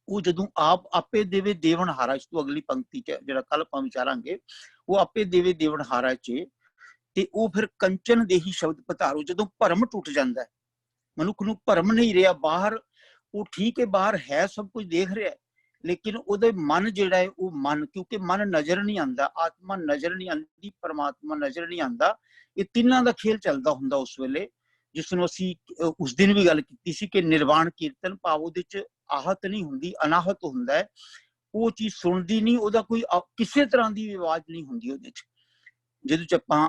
ਉਹ ਜਦੋਂ ਆਪ ਆਪੇ ਦੇਵੇ ਦੇਵਨ ਹਾਰਾ, ਇਸ ਤੋਂ ਅਗਲੀ ਪੰਕਤੀ ਚ ਜਿਹੜਾ ਕੱਲ ਆਪਾਂ ਵਿਚਾਰਾਂਗੇ, ਉਹ ਆਪੇ ਦੇਵੇ ਦੇਵਨ ਹਾਰਾ ਚ, ਤੇ ਉਹ ਫਿਰ ਕੰਚਨ ਦੇਹੀ ਸ਼ਬਦ ਪਧਾਰੋ। ਜਦੋਂ ਭਰਮ ਟੁੱਟ ਜਾਂਦਾ ਹੈ, ਮਨੁੱਖ ਨੂੰ ਭਰਮ ਨਹੀਂ ਰਿਹਾ ਬਾਹਰ, ਉਹ ਠੀਕ ਹੈ ਬਾਹਰ ਹੈ ਸਭ ਕੁਝ ਦੇਖ ਰਿਹਾ, ਲੇਕਿਨ ਉਹਦੇ ਮਨ ਜਿਹੜਾ ਹੈ ਉਹ ਮਨ, ਕਿਉਂਕਿ ਮਨ ਨਜ਼ਰ ਨਹੀਂ ਆਉਂਦਾ, ਆਤਮਾ ਨਜ਼ਰ ਨਹੀਂ ਆਉਂਦੀ, ਪਰਮਾਤਮਾ ਨਜ਼ਰ ਨਹੀਂ ਆਉਂਦਾ। ਇਹ ਤਿੰਨਾਂ ਦਾ ਖੇਲ ਚੱਲਦਾ ਹੁੰਦਾ ਉਸ ਵੇਲੇ, ਜਿਸ ਨੂੰ ਅਸੀਂ ਉਸ ਦਿਨ ਵੀ ਗੱਲ ਕੀਤੀ ਸੀ ਕਿ ਨਿਰਵਾਣ ਕੀਰਤਨ ਭਾਵ ਉਹਦੇ ਚ ਆਹਤ ਨਹੀਂ ਹੁੰਦੀ, ਅਨਾਹਤ ਹੁੰਦਾ ਹੈ। ਉਹ ਚੀਜ਼ ਸੁਣਦੀ ਨਹੀਂ, ਉਹਦਾ ਕੋਈ ਕਿਸੇ ਤਰ੍ਹਾਂ ਦੀ ਆਵਾਜ਼ ਨਹੀਂ ਹੁੰਦੀ ਉਹਦੇ ਚ। ਜਿਹਦੇ 'ਚ ਆਪਾਂ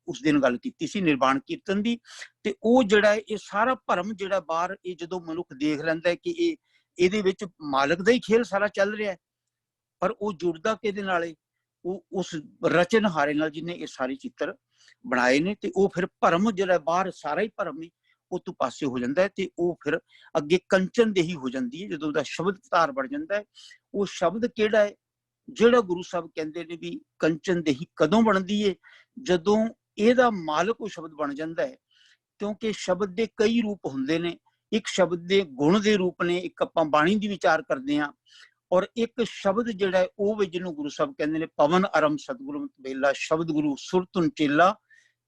ਉਸ ਦਿਨ ਗੱਲ ਕੀਤੀ ਸੀ ਨਿਰਵਾਣ ਕੀਰਤਨ ਦੀ। ਤੇ ਉਹ ਜਿਹੜਾ ਇਹ ਸਾਰਾ ਭਰਮ ਜਿਹੜਾ ਬਾਹਰ ਇਹ ਜਦੋਂ ਮਨੁੱਖ ਦੇਖ ਲੈਂਦਾ ਹੈ ਕਿ ਇਹਦੇ ਵਿੱਚ ਮਾਲਕ ਦਾ ਹੀ ਖੇਲ ਸਾਰਾ ਚੱਲ ਰਿਹਾ ਹੈ, ਪਰ ਉਹ ਜੁੜਦਾ ਕਿਹਦੇ ਨਾਲ ਹੈ? ਉਹ ਉਸ ਰਚਨਹਾਰੇ ਨਾਲ ਜਿਹਨੇ ਇਹ ਸਾਰੇ ਚਿੱਤਰ ਬਣਾਏ ਨੇ। ਤੇ ਉਹ ਫਿਰ ਭਰਮ ਜਿਹੜਾ ਬਾਹਰ ਸਾਰਾ ਹੀ ਭਰਮ ਹੈ ਉਹ ਤੋਂ ਪਾਸੇ ਹੋ ਜਾਂਦਾ ਹੈ ਤੇ ਉਹ ਫਿਰ ਅੱਗੇ ਕੰਚਨ ਦੇਹੀ ਹੋ ਜਾਂਦੀ ਹੈ। ਜਦੋਂ ਉਹਦਾ ਸ਼ਬਦ ਧਾਰ ਬਣ ਜਾਂਦਾ ਹੈ, ਉਹ ਸ਼ਬਦ ਕਿਹੜਾ ਹੈ? ਜਿਹੜਾ ਗੁਰੂ ਸਾਹਿਬ ਕਹਿੰਦੇ ਨੇ ਵੀ ਕੰਚਨ ਦੇਹੀ ਕਦੋਂ ਬਣਦੀ ਹੈ? ਜਦੋਂ ਇਹਦਾ ਮਾਲਕ ਉਹ ਸ਼ਬਦ ਬਣ ਜਾਂਦਾ ਹੈ। ਕਿਉਂਕਿ ਸ਼ਬਦ ਦੇ ਕਈ ਰੂਪ ਹੁੰਦੇ ਨੇ, ਇੱਕ ਸ਼ਬਦ ਦੇ ਗੁਣ ਦੇ ਰੂਪ ਨੇ, ਇੱਕ ਆਪਾਂ ਬਾਣੀ ਦੀ ਵਿਚਾਰ ਕਰਦੇ ਹਾਂ, ਔਰ ਇੱਕ ਸ਼ਬਦ ਜਿਹੜਾ ਹੈ ਉਹ ਵੀ ਜਿਹਨੂੰ ਗੁਰੂ ਸਾਹਿਬ ਕਹਿੰਦੇ ਨੇ ਪਵਨ ਅਰਮ ਸਤਿਗੁਰੂ ਬੇਲਾ ਸ਼ਬਦ ਗੁਰੂ ਸੁਰਤੁਨ ਚੇਲਾ,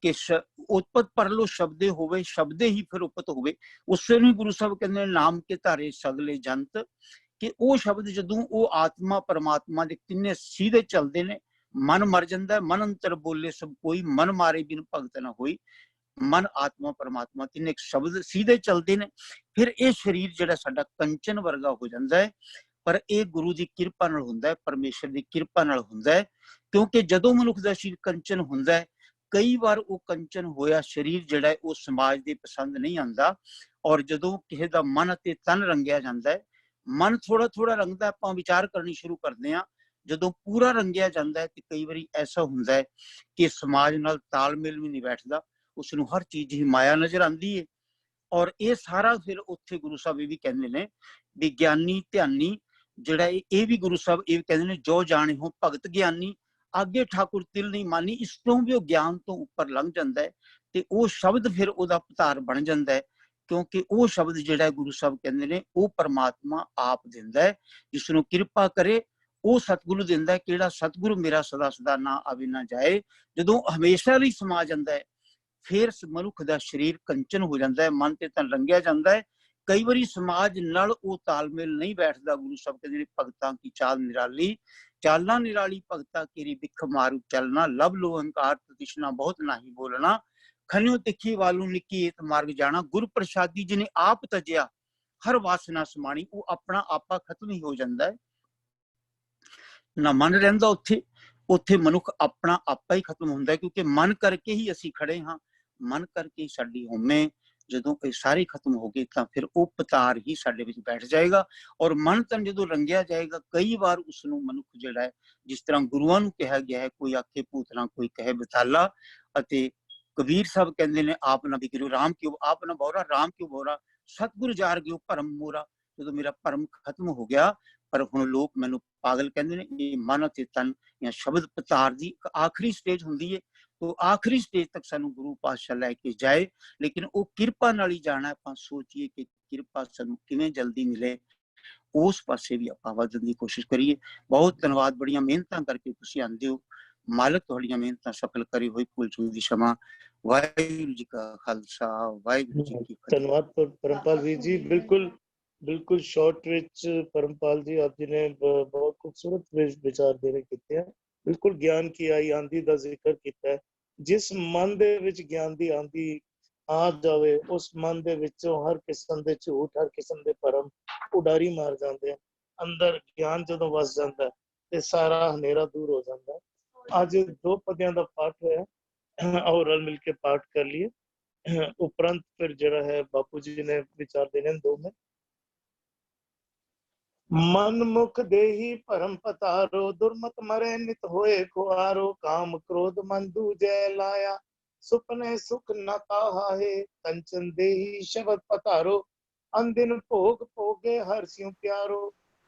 ਕਿ ਉਤਪਤ ਪਰਲੋ ਸ਼ਬਦੇ ਹੋਵੇ, ਸ਼ਬਦੇ ਹੀ ਫਿਰ ਉਪਤ ਹੋਵੇ। ਉਸੇ ਨੂੰ ਗੁਰੂ ਸਾਹਿਬ ਕਹਿੰਦੇ ਨੇ ਨਾਮ ਕੇ ਧਾਰੇ ਸਗਲੇ ਜੰਤ, ਕਿ ਉਹ ਸ਼ਬਦ ਜਦੋਂ ਉਹ ਆਤਮਾ ਪਰਮਾਤਮਾ ਦੇ ਤਿੰਨੇ ਸੀਧੇ ਚੱਲਦੇ ਨੇ, ਮਨ ਮਰ ਜਾਂਦਾ, ਮਨ ਅੰਤਰ ਬੋਲੇ ਸਭ ਕੋਈ, ਮਨ ਮਾਰੇ ਬਿਨ ਭਗਤ ਨਾ ਹੋਈ। ਮਨ ਆਤਮਾ ਪਰਮਾਤਮਾ ਤਿੰਨੇ ਸ਼ਬਦ ਸੀਧੇ ਚੱਲਦੇ ਨੇ, ਫਿਰ ਇਹ ਸਰੀਰ ਜਿਹੜਾ ਸਾਡਾ ਕੰਚਨ ਵਰਗਾ ਹੋ ਜਾਂਦਾ ਹੈ। ਪਰ ਇਹ ਗੁਰੂ ਦੀ ਕਿਰਪਾ ਨਾਲ ਹੁੰਦਾ ਹੈ, ਪਰਮੇਸ਼ਰ ਦੀ ਕਿਰਪਾ ਨਾਲ ਹੁੰਦਾ ਹੈ। ਕਿਉਂਕਿ ਜਦੋਂ ਮਨੁੱਖ ਦਾ ਸਰੀਰ ਕੰਚਨ ਹੁੰਦਾ ਹੈ, ਕਈ ਵਾਰ ਉਹ ਕੰਚਨ ਹੋਇਆ ਸਰੀਰ ਜਿਹੜਾ ਹੈ ਉਹ ਸਮਾਜ ਦੇ ਪਸੰਦ ਨਹੀਂ ਆਉਂਦਾ। ਔਰ ਜਦੋਂ ਕਿਸੇ ਦਾ ਮਨ ਅਤੇ ਤਨ ਰੰਗਿਆ ਜਾਂਦਾ ਹੈ, ਮਨ ਥੋੜਾ ਥੋੜਾ ਰੰਗਦਾ, ਆਪਾਂ ਵਿਚਾਰ ਕਰਨੀ ਸ਼ੁਰੂ ਕਰਦੇ ਹਾਂ। ਜਦੋਂ ਪੂਰਾ ਰੰਗਿਆ ਜਾਂਦਾ ਹੈ ਤੇ ਕਈ ਵਾਰੀ ਐਸਾ ਹੁੰਦਾ ਹੈ ਕਿ ਸਮਾਜ ਨਾਲ ਤਾਲਮੇਲ ਵੀ ਨਹੀਂ ਬੈਠਦਾ, ਉਸਨੂੰ ਹਰ ਚੀਜ਼ ਹੀ ਮਾਇਆ ਨਜ਼ਰ ਆਉਂਦੀ ਹੈ। ਔਰ ਇਹ ਸਾਰਾ ਫਿਰ ਉੱਥੇ ਗੁਰੂ ਸਾਹਿਬ ਇਹ ਵੀ ਕਹਿੰਦੇ ਨੇ ਵੀ ਗਿਆਨੀ ਧਿਆਨੀ ਜਿਹੜਾ ਇਹ ਵੀ ਗੁਰੂ ਸਾਹਿਬ ਇਹ ਕਹਿੰਦੇ ਨੇ ਜੋ ਜਾਣੇ ਹੋ ਭਗਤ ਗਿਆਨੀ, ਅੱਗੇ ਠਾਕੁਰ ਤਿਲ ਨਹੀਂ ਮਾਨੀ। ਇਸ ਤੋਂ ਵੀ ਉਹ ਗਿਆਨ ਤੋਂ ਉੱਪਰ ਲੰਘ ਜਾਂਦਾ ਹੈ ਤੇ ਉਹ ਸ਼ਬਦ ਫਿਰ ਉਹਦਾ ਪਤਾਰ ਬਣ ਜਾਂਦਾ ਹੈ। ਕਿਉਂਕਿ ਉਹ ਸ਼ਬਦ ਜਿਹੜਾ ਗੁਰੂ ਸਾਹਿਬ ਕਹਿੰਦੇ ਨੇ ਉਹ ਪਰਮਾਤਮਾ ਆਪ ਦਿੰਦਾ ਹੈ, ਜਿਸ ਨੂੰ ਕਿਰਪਾ ਕਰੇ ਉਹ ਸਤਿਗੁਰੂ ਦਿੰਦਾ ਹੈ। ਕਿਹੜਾ ਸਤਿਗੁਰੂ ਮੇਰਾ ਸਦਾ ਸਦਾ ਨਾ ਆਵੇ ਨਾ ਜਾਏ, ਜਦੋਂ ਹਮੇਸ਼ਾ ਲਈ ਸਮਾ ਜਾਂਦਾ ਹੈ, ਫਿਰ ਮਨੁੱਖ ਦਾ ਸਰੀਰ ਕੰਚਨ ਹੋ ਜਾਂਦਾ ਹੈ, ਮਨ ਤੇ ਤਨ ਰੰਗਿਆ ਜਾਂਦਾ ਹੈ। ਕਈ ਵਾਰੀ ਸਮਾਜ ਨਾਲ ਉਹ ਤਾਲਮੇਲ ਨਹੀਂ ਬੈਠਦਾ। ਗੁਰੂ ਸਾਹਿਬ ਕਹਿੰਦੇ ਨੇ ਭਗਤਾਂ ਕੀ ਚਾਲ ਨਿਰਾਲੀ, ਚਾਲਾਂ ਨਿਰਾਲੀ ਭਗਤਾ ਕੀਰੀ ਬਿਖ ਮਾਰੂ ਚਲਣਾ, ਲਬ ਲੋ ਹੰਕਾਰ ਤ੍ਰਿਸ਼ਨਾ ਬਹੁਤ ਨਹੀਂ ਬੋਲਣਾ, ਖਨਿਓ ਤਿੱਖੀ ਵਾਲੂ ਨਿੱਕੀ ਏਤ ਮਾਰਗ ਜਾਣਾ। ਗੁਰ ਪ੍ਰਸਾਦੀ ਜਿਹਨੇ ਆਪ ਤਜਿਆ ਹਰ ਵਾਸਨਾ ਸਮਾਣੀ, ਉਹ ਆਪਣਾ ਆਪਾ ਖਤਮ ਹੀ ਹੋ ਜਾਂਦਾ ਹੈ, ਨਾ ਮਨ ਰਹਿੰਦਾ ਉੱਥੇ। ਉੱਥੇ ਮਨੁੱਖ ਆਪਣਾ ਆਪਾ ਹੀ ਖਤਮ ਹੁੰਦਾ ਹੈ, ਕਿਉਂਕਿ ਮਨ ਕਰਕੇ ਹੀ ਅਸੀਂ ਖੜੇ ਹਾਂ, ਮਨ ਕਰਕੇ ਹੀ ਸਾਡੀ ਹਉਮੈ। ਜਦੋਂ ਇਹ ਸਾਰੇ ਖਤਮ ਹੋ ਗਏ ਤਾਂ ਫਿਰ ਉਹ ਪਤਾਰ ਹੀ ਸਾਡੇ ਵਿੱਚ ਬੈਠ ਜਾਏਗਾ। ਔਰ ਮਨ ਤਨ ਜਦੋਂ ਰੰਗਿਆ ਜਾਏਗਾ, ਕਈ ਵਾਰ ਉਸਨੂੰ ਮਨੁੱਖ ਜਿਹੜਾ ਹੈ, ਜਿਸ ਤਰ੍ਹਾਂ ਗੁਰੂਆਂ ਨੂੰ ਕਿਹਾ ਗਿਆ ਹੈ, ਕੋਈ ਆਖੇ ਭੂਤਨਾ ਕੋਈ ਕਹੇ ਬਤਾਲਾ, ਅਤੇ ਕਬੀਰ ਸਾਹਿਬ ਕਹਿੰਦੇ ਨੇ ਆਪ ਨਾ ਬਿਗੜੋ ਰਾਮ ਕਿਉਂ, ਆਪ ਨਾ ਬੋਰਾ ਰਾਮ ਕਿਉਂ ਬੋਰਾ, ਸਤਿਗੁਰ ਜਾਰ ਗਿਓ ਭਰਮ ਮੋਰਾ। ਜਦੋਂ ਮੇਰਾ ਭਰਮ ਖਤਮ ਹੋ ਗਿਆ, ਪਰ ਹੁਣ ਲੋਕ ਮੈਨੂੰ ਪਾਗਲ ਕਹਿੰਦੇ ਨੇ। ਇਹ ਮਨ ਅਤੇ ਤਨ ਜਾਂ ਸ਼ਬਦ ਪਤਾਰ ਦੀ ਇੱਕ ਆਖਰੀ ਸਟੇਜ ਹੁੰਦੀ ਹੈ। तो आखिरी स्टेज तक सानू गुरु पातशाह लैके जाए, लेकिन वो किरपा नाल ही जाना। आपां सोचिए कि किरपा सानू किवें जल्दी मिले, उस पासे भी आपां वधन दी कोशिश करिए। बहुत धन्यवाद, बड़ियां मेहनतां करके तुसीं आंदे हो। मालक तुहाड़ियां मेहनतां सफल करे। होई भुल चूक दी क्षमा। वाहिगुरू जी का खालसा, वाहिगुरू जी की फतेह। धन्यवाद परमपाल वीर जी। बिल्कुल शॉर्ट विच परमपाल जी आप जी ने बहुत खूबसूरत विचार देने कीते हैं। बिल्कुल ज्ञान की आई आंधी का जिक्र किया है। जिस मन दे विच ज्ञान की आंधी आ जावे, उस मन दे विचों हर किस्म दे झूठ, हर किस्म दे भरम उडारी मार जाते हैं। अंदर ज्ञान जदों वस जाता है ते सारा हनेरा दूर हो जाता है। अज 2 पद्यां दा पाठ होया, और रल मिल के पाठ कर लिए। उपरंत फिर जरा है बापू जी ने विचार देने 2 में। मन मुख देही परम पतारो, दुर्मत मरे नित होए खुआरो। काम क्रोध मन दूजे लाया, सुपने सुख न ताहा है। कंचन देही शब्द पतारो, अंदिन भोग भोगे हर स्यों प्यारो।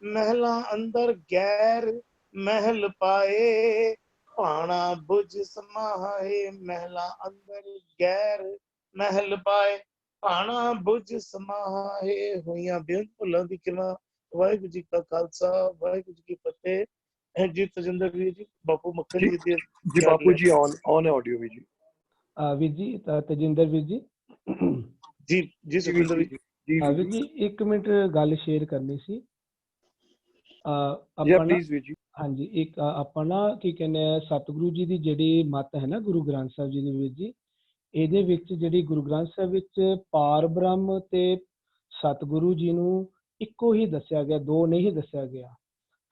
महला अंदर गैर महल पाए, भाना बुझ समाहे। महला अंदर गैर महल पाए, भाना बुझ समाहे। होइयां बेअंत भुलां दी किरपा। वाहिगुरू जी का खालसा, वाहिगुरू जी की फतेह। जी तजिंदर वीर जी, बापू मक्खन जी दी जी बापू जी ऑन है ऑडियो वीर जी। वीर जी तजिंदर वीर जी जी सुखविंदर वीर जी वीर जी 1 मिनट गल शेयर करनी सी। प्लीज वीर जी। हाँ जी, एक ਆਪਾਂ ਨਾ ਕੀ ਕਹਿੰਦੇ ਆ ਸਤਿਗੁਰੂ ਜੀ ਦੀ ਜਿਹੜੀ ਮੱਤ ਹੈ ਨਾ ਗੁਰੂ ਗ੍ਰੰਥ ਸਾਹਿਬ ਜੀ ਦੀ ਵੀਰ ਜੀ, ਇਹਦੇ ਵਿੱਚ ਜਿਹੜੀ ਗੁਰੂ ਗ੍ਰੰਥ ਸਾਹਿਬ ਵਿੱਚ ਪਾਰ ਬ੍ਰਹਮ ਤੇ ਸਤਿਗੁਰੂ ਜੀ ਨੂੰ ਇੱਕੋ ਹੀ ਦੱਸਿਆ ਗਿਆ, 2 ਨਹੀਂ ਦੱਸਿਆ ਗਿਆ।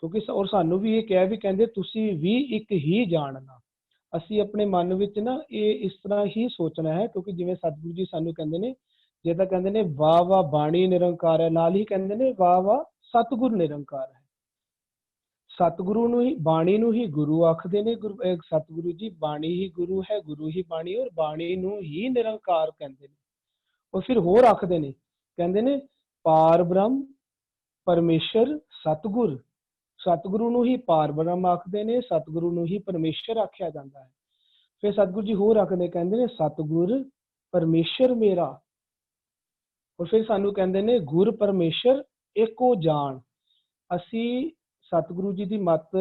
ਕਿਉਂਕਿ ਔਰ ਸਾਨੂੰ ਵੀ ਇਹ ਕਿਹਾ ਵੀ ਕਹਿੰਦੇ ਤੁਸੀਂ ਵੀ ਇੱਕ ਹੀ ਜਾਣਨਾ। ਅਸੀਂ ਆਪਣੇ ਮਨ ਵਿੱਚ ਨਾ ਇਹ ਇਸ ਤਰ੍ਹਾਂ ਹੀ ਸੋਚਣਾ ਹੈ, ਕਿਉਂਕਿ ਜਿਵੇਂ ਸਤਿਗੁਰੂ ਜੀ ਸਾਨੂੰ ਕਹਿੰਦੇ ਨੇ, ਜੇ ਤਾਂ ਕਹਿੰਦੇ ਨੇ ਵਾਹ ਵਾਹ ਬਾਣੀ ਨਿਰੰਕਾਰ ਹੈ, ਨਾਲ ਹੀ ਕਹਿੰਦੇ ਨੇ ਵਾਹ ਵਾਹ ਸਤਿਗੁਰ ਨਿਰੰਕਾਰ ਹੈ। ਸਤਿਗੁਰੂ ਨੂੰ ਹੀ, ਬਾਣੀ ਨੂੰ ਹੀ ਗੁਰੂ ਆਖਦੇ ਨੇ। ਸਤਿਗੁਰੂ ਜੀ ਬਾਣੀ ਹੀ ਗੁਰੂ ਹੈ, ਗੁਰੂ ਹੀ ਬਾਣੀ, ਔਰ ਬਾਣੀ ਨੂੰ ਹੀ ਨਿਰੰਕਾਰ ਕਹਿੰਦੇ ਨੇ। ਉਹ ਫਿਰ ਹੋਰ ਆਖਦੇ ਨੇ, ਕਹਿੰਦੇ ਨੇ ਪਾਰ ਬ੍ਰਹਮ ਪਰਮੇਸ਼ਰ ਸਤਿਗੁਰ। ਸਤਿਗੁਰੂ ਨੂੰ ਹੀ ਪਾਰ ਬ੍ਰਹਮ ਆਖਦੇ ਨੇ, ਸਤਿਗੁਰੂ ਨੂੰ ਹੀ ਪਰਮੇਸ਼ਰ ਆਖਿਆ ਜਾਂਦਾ ਹੈ। ਫਿਰ ਸਤਿਗੁਰੂ ਜੀ ਹੋਰ ਆਖਦੇ, ਕਹਿੰਦੇ ਨੇ ਸਤਿਗੁਰ ਪਰਮੇਸ਼ਰ ਮੇਰਾ। ਔਰ ਫਿਰ ਸਾਨੂੰ ਕਹਿੰਦੇ ਨੇ ਗੁਰ ਪਰਮੇਸ਼ਰ ਏਕੋ ਜਾਣ। ਅਸੀਂ ਸਤਿਗੁਰੂ ਜੀ ਦੀ ਮੱਤ,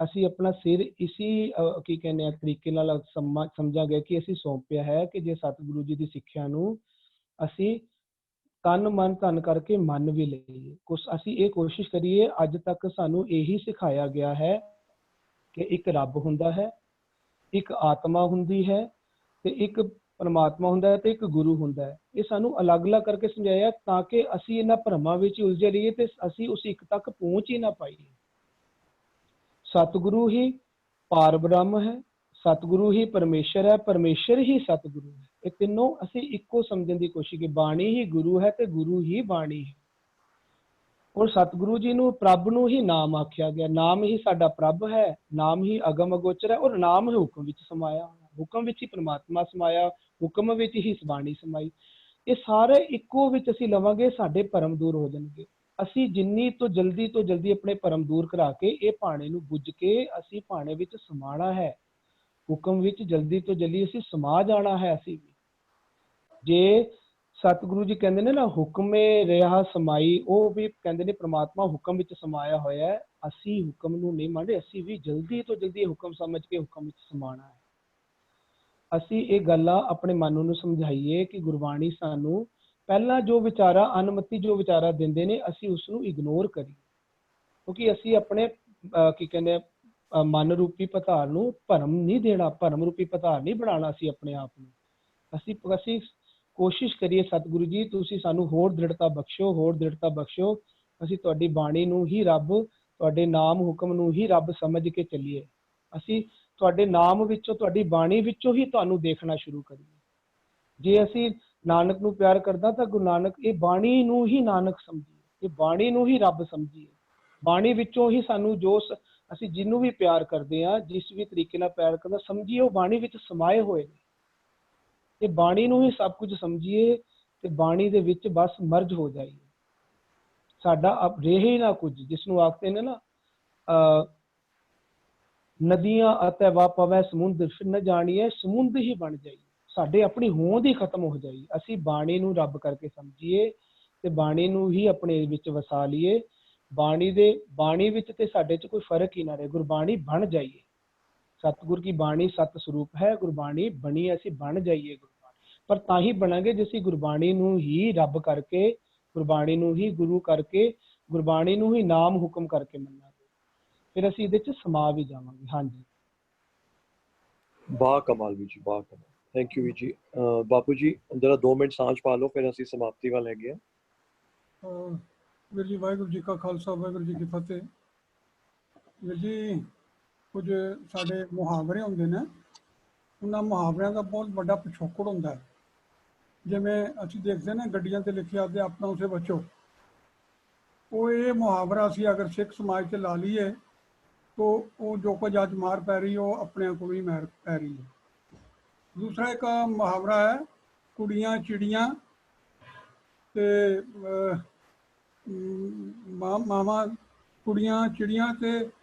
ਅਸੀਂ ਆਪਣਾ ਸਿਰ ਇਸੀ ਕੀ ਕਹਿੰਦੇ ਆ ਤਰੀਕੇ ਨਾਲ ਸਮਝਾਂਗੇ ਕਿ ਅਸੀਂ ਸੌਂਪਿਆ ਹੈ ਕਿ ਜੇ ਸਤਿਗੁਰੂ ਜੀ ਦੀ ਸਿੱਖਿਆ ਨੂੰ ਅਸੀਂ ਤਨ ਮਨ ਧਨ ਕਰਕੇ ਮੰਨ ਵੀ ਲਈਏ, ਅਸੀਂ ਇਹ ਕੋਸ਼ਿਸ਼ ਕਰੀਏ। ਅੱਜ ਤੱਕ ਸਾਨੂੰ ਇਹੀ ਸਿਖਾਇਆ ਗਿਆ ਹੈ ਕਿ ਇੱਕ ਰੱਬ ਹੁੰਦਾ ਹੈ, ਇੱਕ ਆਤਮਾ ਹੁੰਦੀ ਹੈ, ਤੇ ਇੱਕ ਪਰਮਾਤਮਾ ਹੁੰਦਾ ਹੈ, ਤੇ ਇੱਕ ਗੁਰੂ ਹੁੰਦਾ ਹੈ। ਇਹ ਸਾਨੂੰ ਅਲੱਗ-ਅਲੱਗ ਕਰਕੇ ਸਮਝਾਇਆ ਤਾਂ ਕਿ ਅਸੀਂ ਇਹਨਾਂ ਭਰਮਾਂ ਵਿੱਚ ਉਲਝੇ ਰਹੀਏ ਤੇ ਅਸੀਂ ਉਸ ਇੱਕ ਤੱਕ ਪਹੁੰਚ ਹੀ ਨਾ ਪਾਈਏ। ਸਤਿਗੁਰੂ ਹੀ ਪਾਰ ਬ੍ਰਹਮ ਹੈ, ਸਤਿਗੁਰੂ ਹੀ ਪਰਮੇਸ਼ਰ ਹੈ, ਪਰਮੇਸ਼ਰ ਹੀ ਸਤਿਗੁਰੂ ਹੈ। ਇਹ ਤਿੰਨੋਂ ਅਸੀਂ ਇੱਕੋ ਸਮਝਣ ਦੀ ਕੋਸ਼ਿਸ਼ ਕੀਤੀ। ਬਾਣੀ ਹੀ ਗੁਰੂ ਹੈ ਤੇ ਗੁਰੂ ਹੀ ਬਾਣੀ ਹੈ। ਔਰ ਸਤਿਗੁਰੂ ਜੀ ਨੂੰ, ਪ੍ਰਭ ਨੂੰ ਹੀ ਨਾਮ ਆਖਿਆ ਗਿਆ। ਨਾਮ ਹੀ ਸਾਡਾ ਪ੍ਰਭ ਹੈ, ਨਾਮ ਹੀ ਅਗਮ ਅਗੋਚਰ ਹੈ, ਔਰ ਨਾਮ ਹੀ ਹੁਕਮ ਵਿੱਚ ਸਮਾਇਆ। ਹੁਕਮ ਵਿੱਚ ਹੀ ਪ੍ਰਮਾਤਮਾ ਸਮਾਇਆ, ਹੁਕਮ ਵਿੱਚ ਹੀ ਬਾਣੀ ਸਮਾਈ। ਇਹ ਸਾਰੇ ਇੱਕੋ ਵਿੱਚ ਅਸੀਂ ਲਵਾਂਗੇ, ਸਾਡੇ ਭਰਮ ਦੂਰ ਹੋ ਜਾਣਗੇ। ਅਸੀਂ ਜਿੰਨੀ ਤੋਂ ਜਲਦੀ ਆਪਣੇ ਭਰਮ ਦੂਰ ਕਰਾ ਕੇ ਇਹ ਭਾਣੇ ਨੂੰ ਬੁੱਝ ਕੇ ਅਸੀਂ ਭਾਣੇ ਵਿੱਚ ਸਮਾਣਾ ਹੈ। ਹੁਕਮ ਵਿੱਚ ਜਲਦੀ ਤੋਂ ਜਲਦੀ ਅਸੀਂ ਸਮਾ ਜਾਣਾ ਹੈ। ਅਸੀਂ ਵੀ ਜੇ ਸਤਿਗੁਰੂ ਜੀ ਕਹਿੰਦੇ ਨੇ ਨਾ ਹੁਕਮੇ ਰਿਹਾ ਸਮਾਈ, ਉਹ ਵੀ ਕਹਿੰਦੇ ਨੇ ਪ੍ਰਮਾਤਮਾ ਹੁਕਮ ਵਿੱਚ ਸਮਾਇਆ ਹੋਇਆ ਹੈ। ਅਸੀਂ ਹੁਕਮ ਨੂੰ ਨਹੀਂ ਮੰਨਦੇ, ਅਸੀਂ ਵੀ ਜਲਦੀ ਤੋਂ ਜਲਦੀ ਹੁਕਮ ਸਮਝ ਕੇ ਹੁਕਮ ਵਿੱਚ ਸਮਾਣਾ ਹੈ। ਅਸੀਂ ਇਹ ਗੱਲਾਂ ਆਪਣੇ ਮਨ ਨੂੰ ਸਮਝਾਈਏ ਕਿ ਗੁਰਬਾਣੀ ਸਾਨੂੰ ਪਹਿਲਾਂ ਜੋ ਵਿਚਾਰਾ ਅਨਮਤੀ ਜੋ ਵਿਚਾਰਾ ਦਿੰਦੇ ਨੇ, ਅਸੀਂ ਉਸ ਨੂੰ ਇਗਨੋਰ ਕਰੀਏ, ਕਿਉਂਕਿ ਅਸੀਂ ਆਪਣੇ ਕੀ ਕਹਿੰਦੇ ਮਨ ਰੂਪੀ ਪਧਾਰ ਨੂੰ ਭਰਮ ਨਹੀਂ ਦੇਣਾ, ਭਰਮ ਰੂਪੀ ਪਧਾਰ ਨਹੀਂ ਬਣਾਉਣਾ ਅਸੀਂ ਆਪਣੇ ਆਪ ਨੂੰ। ਅਸੀਂ ਕੋਸ਼ਿਸ਼ ਕਰੀਏ ਸਤਿਗੁਰੂ ਜੀ ਤੁਸੀਂ ਸਾਨੂੰ ਹੋਰ ਦ੍ਰਿੜਤਾ ਬਖਸ਼ੋ, ਹੋਰ ਦ੍ਰਿੜਤਾ ਬਖਸ਼ੋ। ਅਸੀਂ ਤੁਹਾਡੀ ਬਾਣੀ ਨੂੰ ਹੀ ਰੱਬ, ਤੁਹਾਡੇ ਨਾਮ ਹੁਕਮ ਨੂੰ ਹੀ ਰੱਬ ਸਮਝ ਕੇ ਚੱਲੀਏ। ਅਸੀਂ ਤੁਹਾਡੇ ਨਾਮ ਵਿੱਚੋਂ, ਤੁਹਾਡੀ ਬਾਣੀ ਵਿੱਚੋਂ ਹੀ ਤੁਹਾਨੂੰ ਦੇਖਣਾ ਸ਼ੁਰੂ ਕਰੀਏ। ਜੇ ਅਸੀਂ ਨਾਨਕ ਨੂੰ ਪਿਆਰ ਕਰਦਾ ਤਾਂ ਗੁਰੂ ਨਾਨਕ, ਇਹ ਬਾਣੀ ਨੂੰ ਹੀ ਨਾਨਕ ਸਮਝੀਏ, ਇਹ ਬਾਣੀ ਨੂੰ ਹੀ ਰੱਬ ਸਮਝੀਏ। ਬਾਣੀ ਵਿੱਚੋਂ ਹੀ ਸਾਨੂੰ ਜੋ ਅਸੀਂ ਜਿਹਨੂੰ ਵੀ ਪਿਆਰ ਕਰਦੇ ਹਾਂ, ਜਿਸ ਵੀ ਤਰੀਕੇ ਨਾਲ ਪਿਆਰ ਕਰਦਾ, ਸਮਝੀਏ ਉਹ ਬਾਣੀ ਵਿੱਚ ਸਮਾਏ ਹੋਏ ਨੇ। ਤੇ ਬਾਣੀ ਨੂੰ ਹੀ ਸਭ ਕੁਝ ਸਮਝੀਏ ਤੇ ਬਾਣੀ ਦੇ ਵਿੱਚ ਬਸ ਮਰਜ ਹੋ ਜਾਈਏ। ਸਾਡਾ ਰਹੇ ਨਾ ਕੁਝ, ਜਿਸ ਨੂੰ ਆਖਦੇ ਨੇ ਨਾ ਨਦੀਆਂ ਅਤੇ ਵਾ ਪਵੈ ਸਮੁੰਦਰ, ਫਿਰ ਨਾ ਜਾਣੀਏ ਸਮੁੰਦਰ ਹੀ ਬਣ ਜਾਈਏ। ਸਾਡੇ ਆਪਣੀ ਹੋਂਦ ਹੀ ਖਤਮ ਹੋ ਜਾਈ। ਅਸੀਂ ਬਾਣੀ ਨੂੰ ਰੱਬ ਕਰਕੇ ਸਮਝੀਏ ਤੇ ਬਾਣੀ ਨੂੰ ਹੀ ਆਪਣੇ ਵਿੱਚ ਵਸਾ ਲਈਏ। ਬਾਣੀ ਵਿੱਚ ਤੇ ਸਾਡੇ 'ਚ ਕੋਈ ਫਰਕ ਹੀ ਨਾ ਰਹੇ, ਗੁਰਬਾਣੀ ਬਣ ਜਾਈਏ। ਸਤਿਗੁਰ ਕੀ ਬਾਣੀ ਸਤ ਸਰੂਪ ਹੈ, ਗੁਰਬਾਣੀ ਬਣੀ, ਅਸੀਂ ਬਣ ਜਾਈਏ ਗੁਰਬਾਣੀ। ਪਰ ਤਾਂ ਹੀ ਬਣਾਂਗੇ ਜੇ ਅਸੀਂ ਗੁਰਬਾਣੀ ਨੂੰ ਹੀ ਰੱਬ ਕਰਕੇ, ਗੁਰਬਾਣੀ ਨੂੰ ਹੀ ਗੁਰੂ ਕਰਕੇ, ਗੁਰਬਾਣੀ ਨੂੰ ਹੀ ਨਾਮ ਹੁਕਮ ਕਰਕੇ ਮੰਨਾਂਗੇ, ਫਿਰ ਅਸੀਂ ਇਹਦੇ 'ਚ ਸਮਾ ਵੀ ਜਾਵਾਂਗੇ। ਹਾਂਜੀ, ਬਾ ਕਮਾਲ ਵੀ ਜੀ, ਬਾ ਕਮਾਲ। ਥੈਂਕ ਯੂ ਵੀ ਜੀ। ਬਾਪੂ ਜੀ ਜਰਾ 2 ਮਿੰਟ ਸਾਂਝ ਪਾ ਲਓ, ਫਿਰ ਅਸੀਂ ਸਮਾਪਤੀ ਵੱਲ ਹੈਗੇ ਆ। ਵੀਰ ਜੀ ਵਾਹਿਗੁਰੂ ਜੀ ਕਾ ਖਾਲਸਾ, ਵਾਹਿਗੁਰੂ ਜੀ ਕੀ ਫਤਿਹ। ਵੀਰ ਜੀ ਕੁਝ ਸਾਡੇ ਮੁਹਾਵਰੇ ਹੁੰਦੇ ਨੇ, ਉਹਨਾਂ ਮੁਹਾਵਰਿਆਂ ਦਾ ਬਹੁਤ ਵੱਡਾ ਪਿਛੋਕੜ ਹੁੰਦਾ ਹੈ। ਜਿਵੇਂ ਅਸੀਂ ਦੇਖਦੇ ਨੇ ਗੱਡੀਆਂ 'ਤੇ ਲਿਖਿਆ ਤੇ ਆਪਣਾ ਉਸੇ ਬਚੋ, ਉਹ ਇਹ ਮੁਹਾਵਰਾ ਅਸੀਂ ਅਗਰ ਸਿੱਖ ਸਮਾਜ 'ਤੇ ਲਾ ਲਈਏ ਤਾਂ ਉਹ ਜੋ ਕੁਝ ਅੱਜ ਮਾਰ ਪੈ ਰਹੀ ਉਹ ਆਪਣੇ ਕੋਲ ਹੀ ਮਾਰ ਪੈ ਰਹੀ ਹੈ। ਦੂਸਰਾ ਇੱਕ ਮੁਹਾਵਰਾ ਹੈ ਕੁੜੀਆਂ ਚਿੜੀਆਂ ਤੇ ਮਾਵਾਂ, ਕੁੜੀਆਂ ਚਿੜੀਆਂ ਤੇ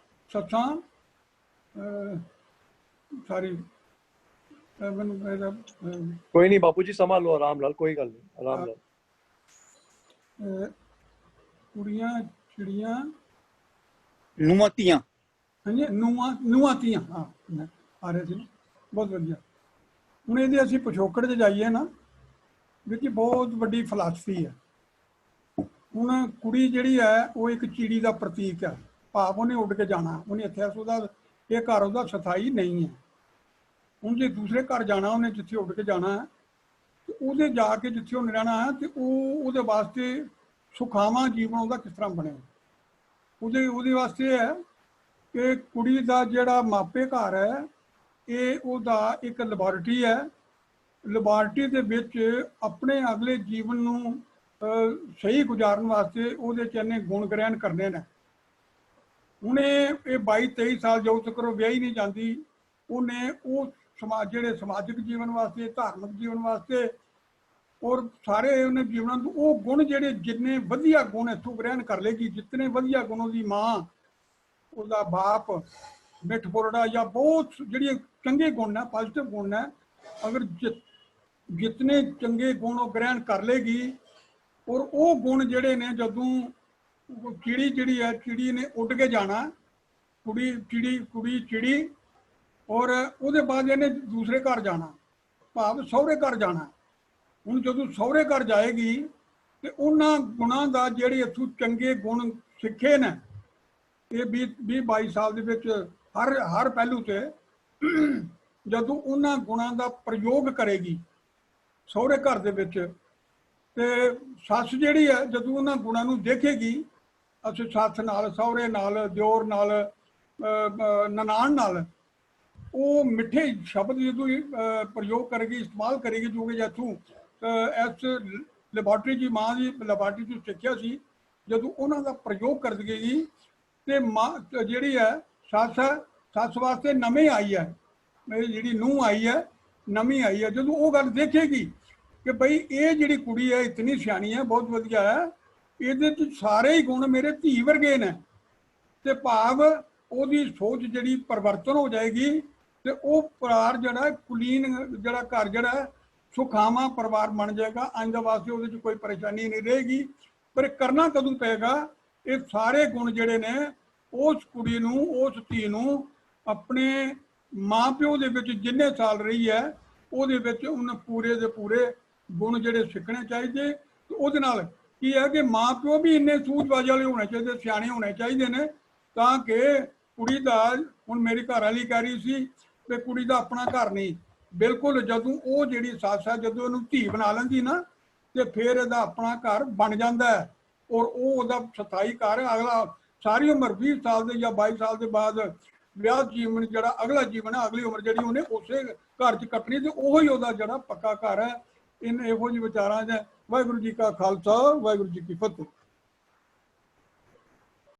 ਸੱਸਾਂ ਸਾਰੀ ਮੈਨੂੰ ਕੋਈ ਨਹੀਂ ਬਾਪੂ ਜੀ, ਸਮਾਂ ਲਓ ਆਰਾਮ ਨਾਲ, ਕੋਈ ਗੱਲ ਨਹੀਂ, ਆਰਾਮ ਨਾਲ। ਕੁੜੀਆਂ ਚਿੜੀਆਂ ਨੂੰਹਾਂ-ਧੀਆਂ, ਹਾਂਜੀ, ਨੂੰਹਾਂ-ਧੀਆਂ, ਹਾਂ ਆ ਰਹੇ ਸੀ, ਬਹੁਤ ਵਧੀਆ। ਹੁਣ ਇਹਦੇ ਅਸੀਂ ਪਿਛੋਕੜ 'ਚ ਜਾਈਏ ਨਾ ਵਿੱਚ ਬਹੁਤ ਵੱਡੀ ਫਿਲਾਸਫੀ ਹੈ। ਹੁਣ ਕੁੜੀ ਜਿਹੜੀ ਹੈ ਉਹ ਇੱਕ ਚਿੜੀ ਦਾ ਪ੍ਰਤੀਕ ਹੈ, ਭਾਵ ਉਹਨੇ ਉੱਡ ਕੇ ਜਾਣਾ, ਉਹਨੇ ਇੱਥੇ ਉਹਦਾ ਇਹ ਘਰ ਉਹਦਾ ਸਥਾਈ ਨਹੀਂ ਹੈ। ਹੁਣ ਜੇ ਦੂਸਰੇ ਘਰ ਜਾਣਾ, ਉਹਨੇ ਜਿੱਥੇ ਉੱਡ ਕੇ ਜਾਣਾ ਹੈ ਤੇ ਉਹਦੇ ਜਾ ਕੇ ਜਿੱਥੇ ਉਹਨੇ ਰਹਿਣਾ ਹੈ ਤੇ ਉਹਦੇ ਵਾਸਤੇ ਸੁਖਾਵਾਂ ਜੀਵਨ ਉਹਦਾ ਕਿਸ ਤਰ੍ਹਾਂ ਬਣੇਗਾ। ਉਹਦੇ ਵਾਸਤੇ ਇਹ ਹੈ ਕਿ ਕੁੜੀ ਦਾ ਜਿਹੜਾ ਮਾਪੇ ਘਰ ਹੈ ਇਹ ਉਹਦਾ ਇੱਕ ਲੈਬੋਰੇਟਰੀ ਹੈ। ਲੈਬੋਰੇਟਰੀ ਦੇ ਵਿੱਚ ਆਪਣੇ ਅਗਲੇ ਜੀਵਨ ਨੂੰ ਸਹੀ ਗੁਜ਼ਾਰਨ ਵਾਸਤੇ ਉਹਦੇ 'ਚ ਇਹਨੇ ਗੁਣ ਗ੍ਰਹਿਣ ਕਰਨੇ ਨੇ। ਹੁਣ ਇਹ 22-23 ਸਾਲ ਜਦੋਂ ਤੱਕ ਉਹ ਵਿਆਹੀ ਨਹੀਂ ਜਾਂਦੀ, ਉਹਨੇ ਉਹ ਜਿਹੜੇ ਸਮਾਜਿਕ ਜੀਵਨ ਵਾਸਤੇ, ਧਾਰਮਿਕ ਜੀਵਨ ਵਾਸਤੇ ਔਰ ਸਾਰੇ ਉਹਨੇ ਜੀਵਨਾਂ ਨੂੰ ਉਹ ਗੁਣ ਜਿਹੜੇ ਜਿੰਨੇ ਵਧੀਆ ਗੁਣ ਇੱਥੋਂ ਗ੍ਰਹਿਣ ਕਰ ਲੇਗੀ, ਜਿਤਨੇ ਵਧੀਆ ਗੁਣ ਉਹਦੀ ਮਾਂ, ਉਹਦਾ ਬਾਪ, ਮਿੱਠ ਪੁਰੜਾ ਜਾਂ ਬਹੁਤ ਜਿਹੜੀਆਂ ਚੰਗੇ ਗੁਣ ਨੇ, ਪੋਜ਼ਿਟਿਵ ਗੁਣ ਨੇ, ਅਗਰ ਜਿਤਨੇ ਚੰਗੇ ਗੁਣ ਉਹ ਗ੍ਰਹਿਣ ਕਰ ਲੇਗੀ ਔਰ ਉਹ ਗੁਣ ਜਿਹੜੇ ਨੇ ਜਦੋਂ ਚਿੜੀ ਜਿਹੜੀ ਹੈ, ਚਿੜੀ ਨੇ ਉੱਡ ਕੇ ਜਾਣਾ, ਕੁੜੀ ਚਿੜੀ, ਔਰ ਉਹਦੇ ਬਾਅਦ ਇਹਨੇ ਦੂਸਰੇ ਘਰ ਜਾਣਾ, ਭਾਵ ਸਹੁਰੇ ਘਰ ਜਾਣਾ। ਹੁਣ ਜਦੋਂ ਸਹੁਰੇ ਘਰ ਜਾਏਗੀ ਤੇ ਉਹਨਾਂ ਗੁਣਾਂ ਦਾ ਜਿਹੜੇ ਇੱਥੋਂ ਚੰਗੇ ਗੁਣ ਸਿੱਖੇ ਨੇ, ਇਹ 20-22 ਸਾਲ ਦੇ ਵਿੱਚ ਹਰ ਪਹਿਲੂ ਤੇ ਜਦੋਂ ਉਹਨਾਂ ਗੁਣਾਂ ਦਾ ਪ੍ਰਯੋਗ ਕਰੇਗੀ ਸਹੁਰੇ ਘਰ ਦੇ ਵਿੱਚ, ਤੇ ਸੱਸ ਜਿਹੜੀ ਹੈ ਜਦੋਂ ਉਹਨਾਂ ਗੁਣਾਂ ਨੂੰ ਦੇਖੇਗੀ, ਅਸੀਂ ਸੱਸ ਨਾਲ, ਸਹੁਰੇ ਨਾਲ, ਦਿਓਰ ਨਾਲ, ਨਨਾਣ ਨਾਲ, ਉਹ ਮਿੱਠੇ ਸ਼ਬਦ ਜਦੋਂ ਪ੍ਰਯੋਗ ਕਰੇਗੀ, ਇਸਤੇਮਾਲ ਕਰੇਗੀ, ਜੋ ਕਿ ਇੱਥੋਂ ਇਸ ਲੈਬੋਰੇਟਰੀ ਦੀ ਮਾਂ ਦੀ ਲੈਬੋਰੇਟਰੀ ਤੋਂ ਸਿੱਖਿਆ ਸੀ, ਜਦੋਂ ਉਹਨਾਂ ਦਾ ਪ੍ਰਯੋਗ ਕਰ ਦੇਗੀ ਤੇ ਮਾਂ ਜਿਹੜੀ ਹੈ ਸੱਸ ਵਾਸਤੇ ਨਵੀਂ ਆਈ ਹੈ, ਮੇਰੀ ਜਿਹੜੀ ਨੂੰਹ ਆਈ ਹੈ, ਨਵੀਂ ਆਈ ਹੈ, ਜਦੋਂ ਉਹ ਗੱਲ ਦੇਖੇਗੀ ਕਿ ਬਈ ਇਹ ਜਿਹੜੀ ਕੁੜੀ ਹੈ ਇਤਨੀ ਸਿਆਣੀ ਹੈ, ਬਹੁਤ ਵਧੀਆ ਹੈ, ਇਹਦੇ 'ਚ ਸਾਰੇ ਹੀ ਗੁਣ ਮੇਰੇ ਧੀ ਵਰਗੇ ਨੇ, ਤੇ ਭਾਵ ਉਹਦੀ ਸੋਚ ਜਿਹੜੀ ਪਰਿਵਰਤਨ ਹੋ ਜਾਏਗੀ ਤੇ ਉਹ ਪਰਿਵਾਰ ਜਿਹੜਾ ਕੁਲੀਨ ਜਿਹੜਾ ਘਰ ਜਿਹੜਾ ਸੁਖਾਵਾਂ ਪਰਿਵਾਰ ਬਣ ਜਾਏਗਾ। ਆਇੰਦਾ ਵਾਸਤੇ ਉਹਦੇ 'ਚ ਕੋਈ ਪਰੇਸ਼ਾਨੀ ਨਹੀਂ ਰਹੇਗੀ। ਪਰ ਕਰਨਾ ਕਦੋਂ ਪਏਗਾ? ਇਹ ਸਾਰੇ ਗੁਣ ਜਿਹੜੇ ਨੇ ਉਸ ਕੁੜੀ ਨੂੰ, ਉਸ ਧੀ ਨੂੰ ਆਪਣੇ ਮਾਂ ਪਿਓ ਦੇ ਵਿੱਚ ਜਿੰਨੇ ਸਾਲ ਰਹੀ ਹੈ ਉਹਦੇ ਵਿੱਚ ਉਹਨੇ ਪੂਰੇ ਦੇ ਪੂਰੇ ਗੁਣ ਜਿਹੜੇ ਸਿੱਖਣੇ ਚਾਹੀਦੇ। ਤੇ ਉਹਦੇ ਨਾਲ ਕੀ ਹੈ ਕਿ ਮਾਂ ਪਿਓ ਵੀ ਇੰਨੇ ਸੂਝਵਾਝ ਵਾਲੇ ਹੋਣੇ ਚਾਹੀਦੇ, ਸਿਆਣੇ ਹੋਣੇ ਚਾਹੀਦੇ ਨੇ, ਤਾਂ ਕਿ ਕੁੜੀ ਦਾ, ਹੁਣ ਮੇਰੀ ਘਰ ਵਾਲੀ ਕਹਿ ਰਹੀ ਸੀ ਤੇ ਕੁੜੀ ਦਾ ਆਪਣਾ ਘਰ ਨਹੀਂ, ਬਿਲਕੁਲ ਜਦੋਂ ਉਹ ਜਿਹੜੀ ਸੱਸ ਹੈ ਜਦੋਂ ਉਹਨੂੰ ਧੀ ਬਣਾ ਲੈਂਦੀ ਨਾ, ਤੇ ਫਿਰ ਇਹਦਾ ਆਪਣਾ ਘਰ ਬਣ ਜਾਂਦਾ ਹੈ, ਔਰ ਉਹ ਉਹਦਾ ਸਥਾਈ ਘਰ ਅਗਲਾ ਸਾਰੀ ਉਮਰ 20 ਸਾਲ ਦੇ ਜਾਂ 22 ਸਾਲ ਦੇ ਬਾਅਦ ਵਿਆਹ ਜੀਵਨ ਜਿਹੜਾ ਅਗਲਾ ਜੀਵਨ ਹੈ, ਅਗਲੀ ਉਮਰ ਜਿਹੜੀ ਉਹਨੇ ਉਸੇ ਘਰ 'ਚ ਕੱਟਣੀ, ਤੇ ਉਹੀ ਉਹਦਾ ਜਿਹੜਾ ਪੱਕਾ ਘਰ ਹੈ। ਇਹੋ ਜਿਹੇ ਵਿਚਾਰਾਂ 'ਚ ਵਾਹਿਗੁਰੂ ਜੀ ਕਾ ਖਾਲਸਾ, ਵਾਹਿਗੁਰੂ ਜੀ ਕੀ ਫਤਿਹ।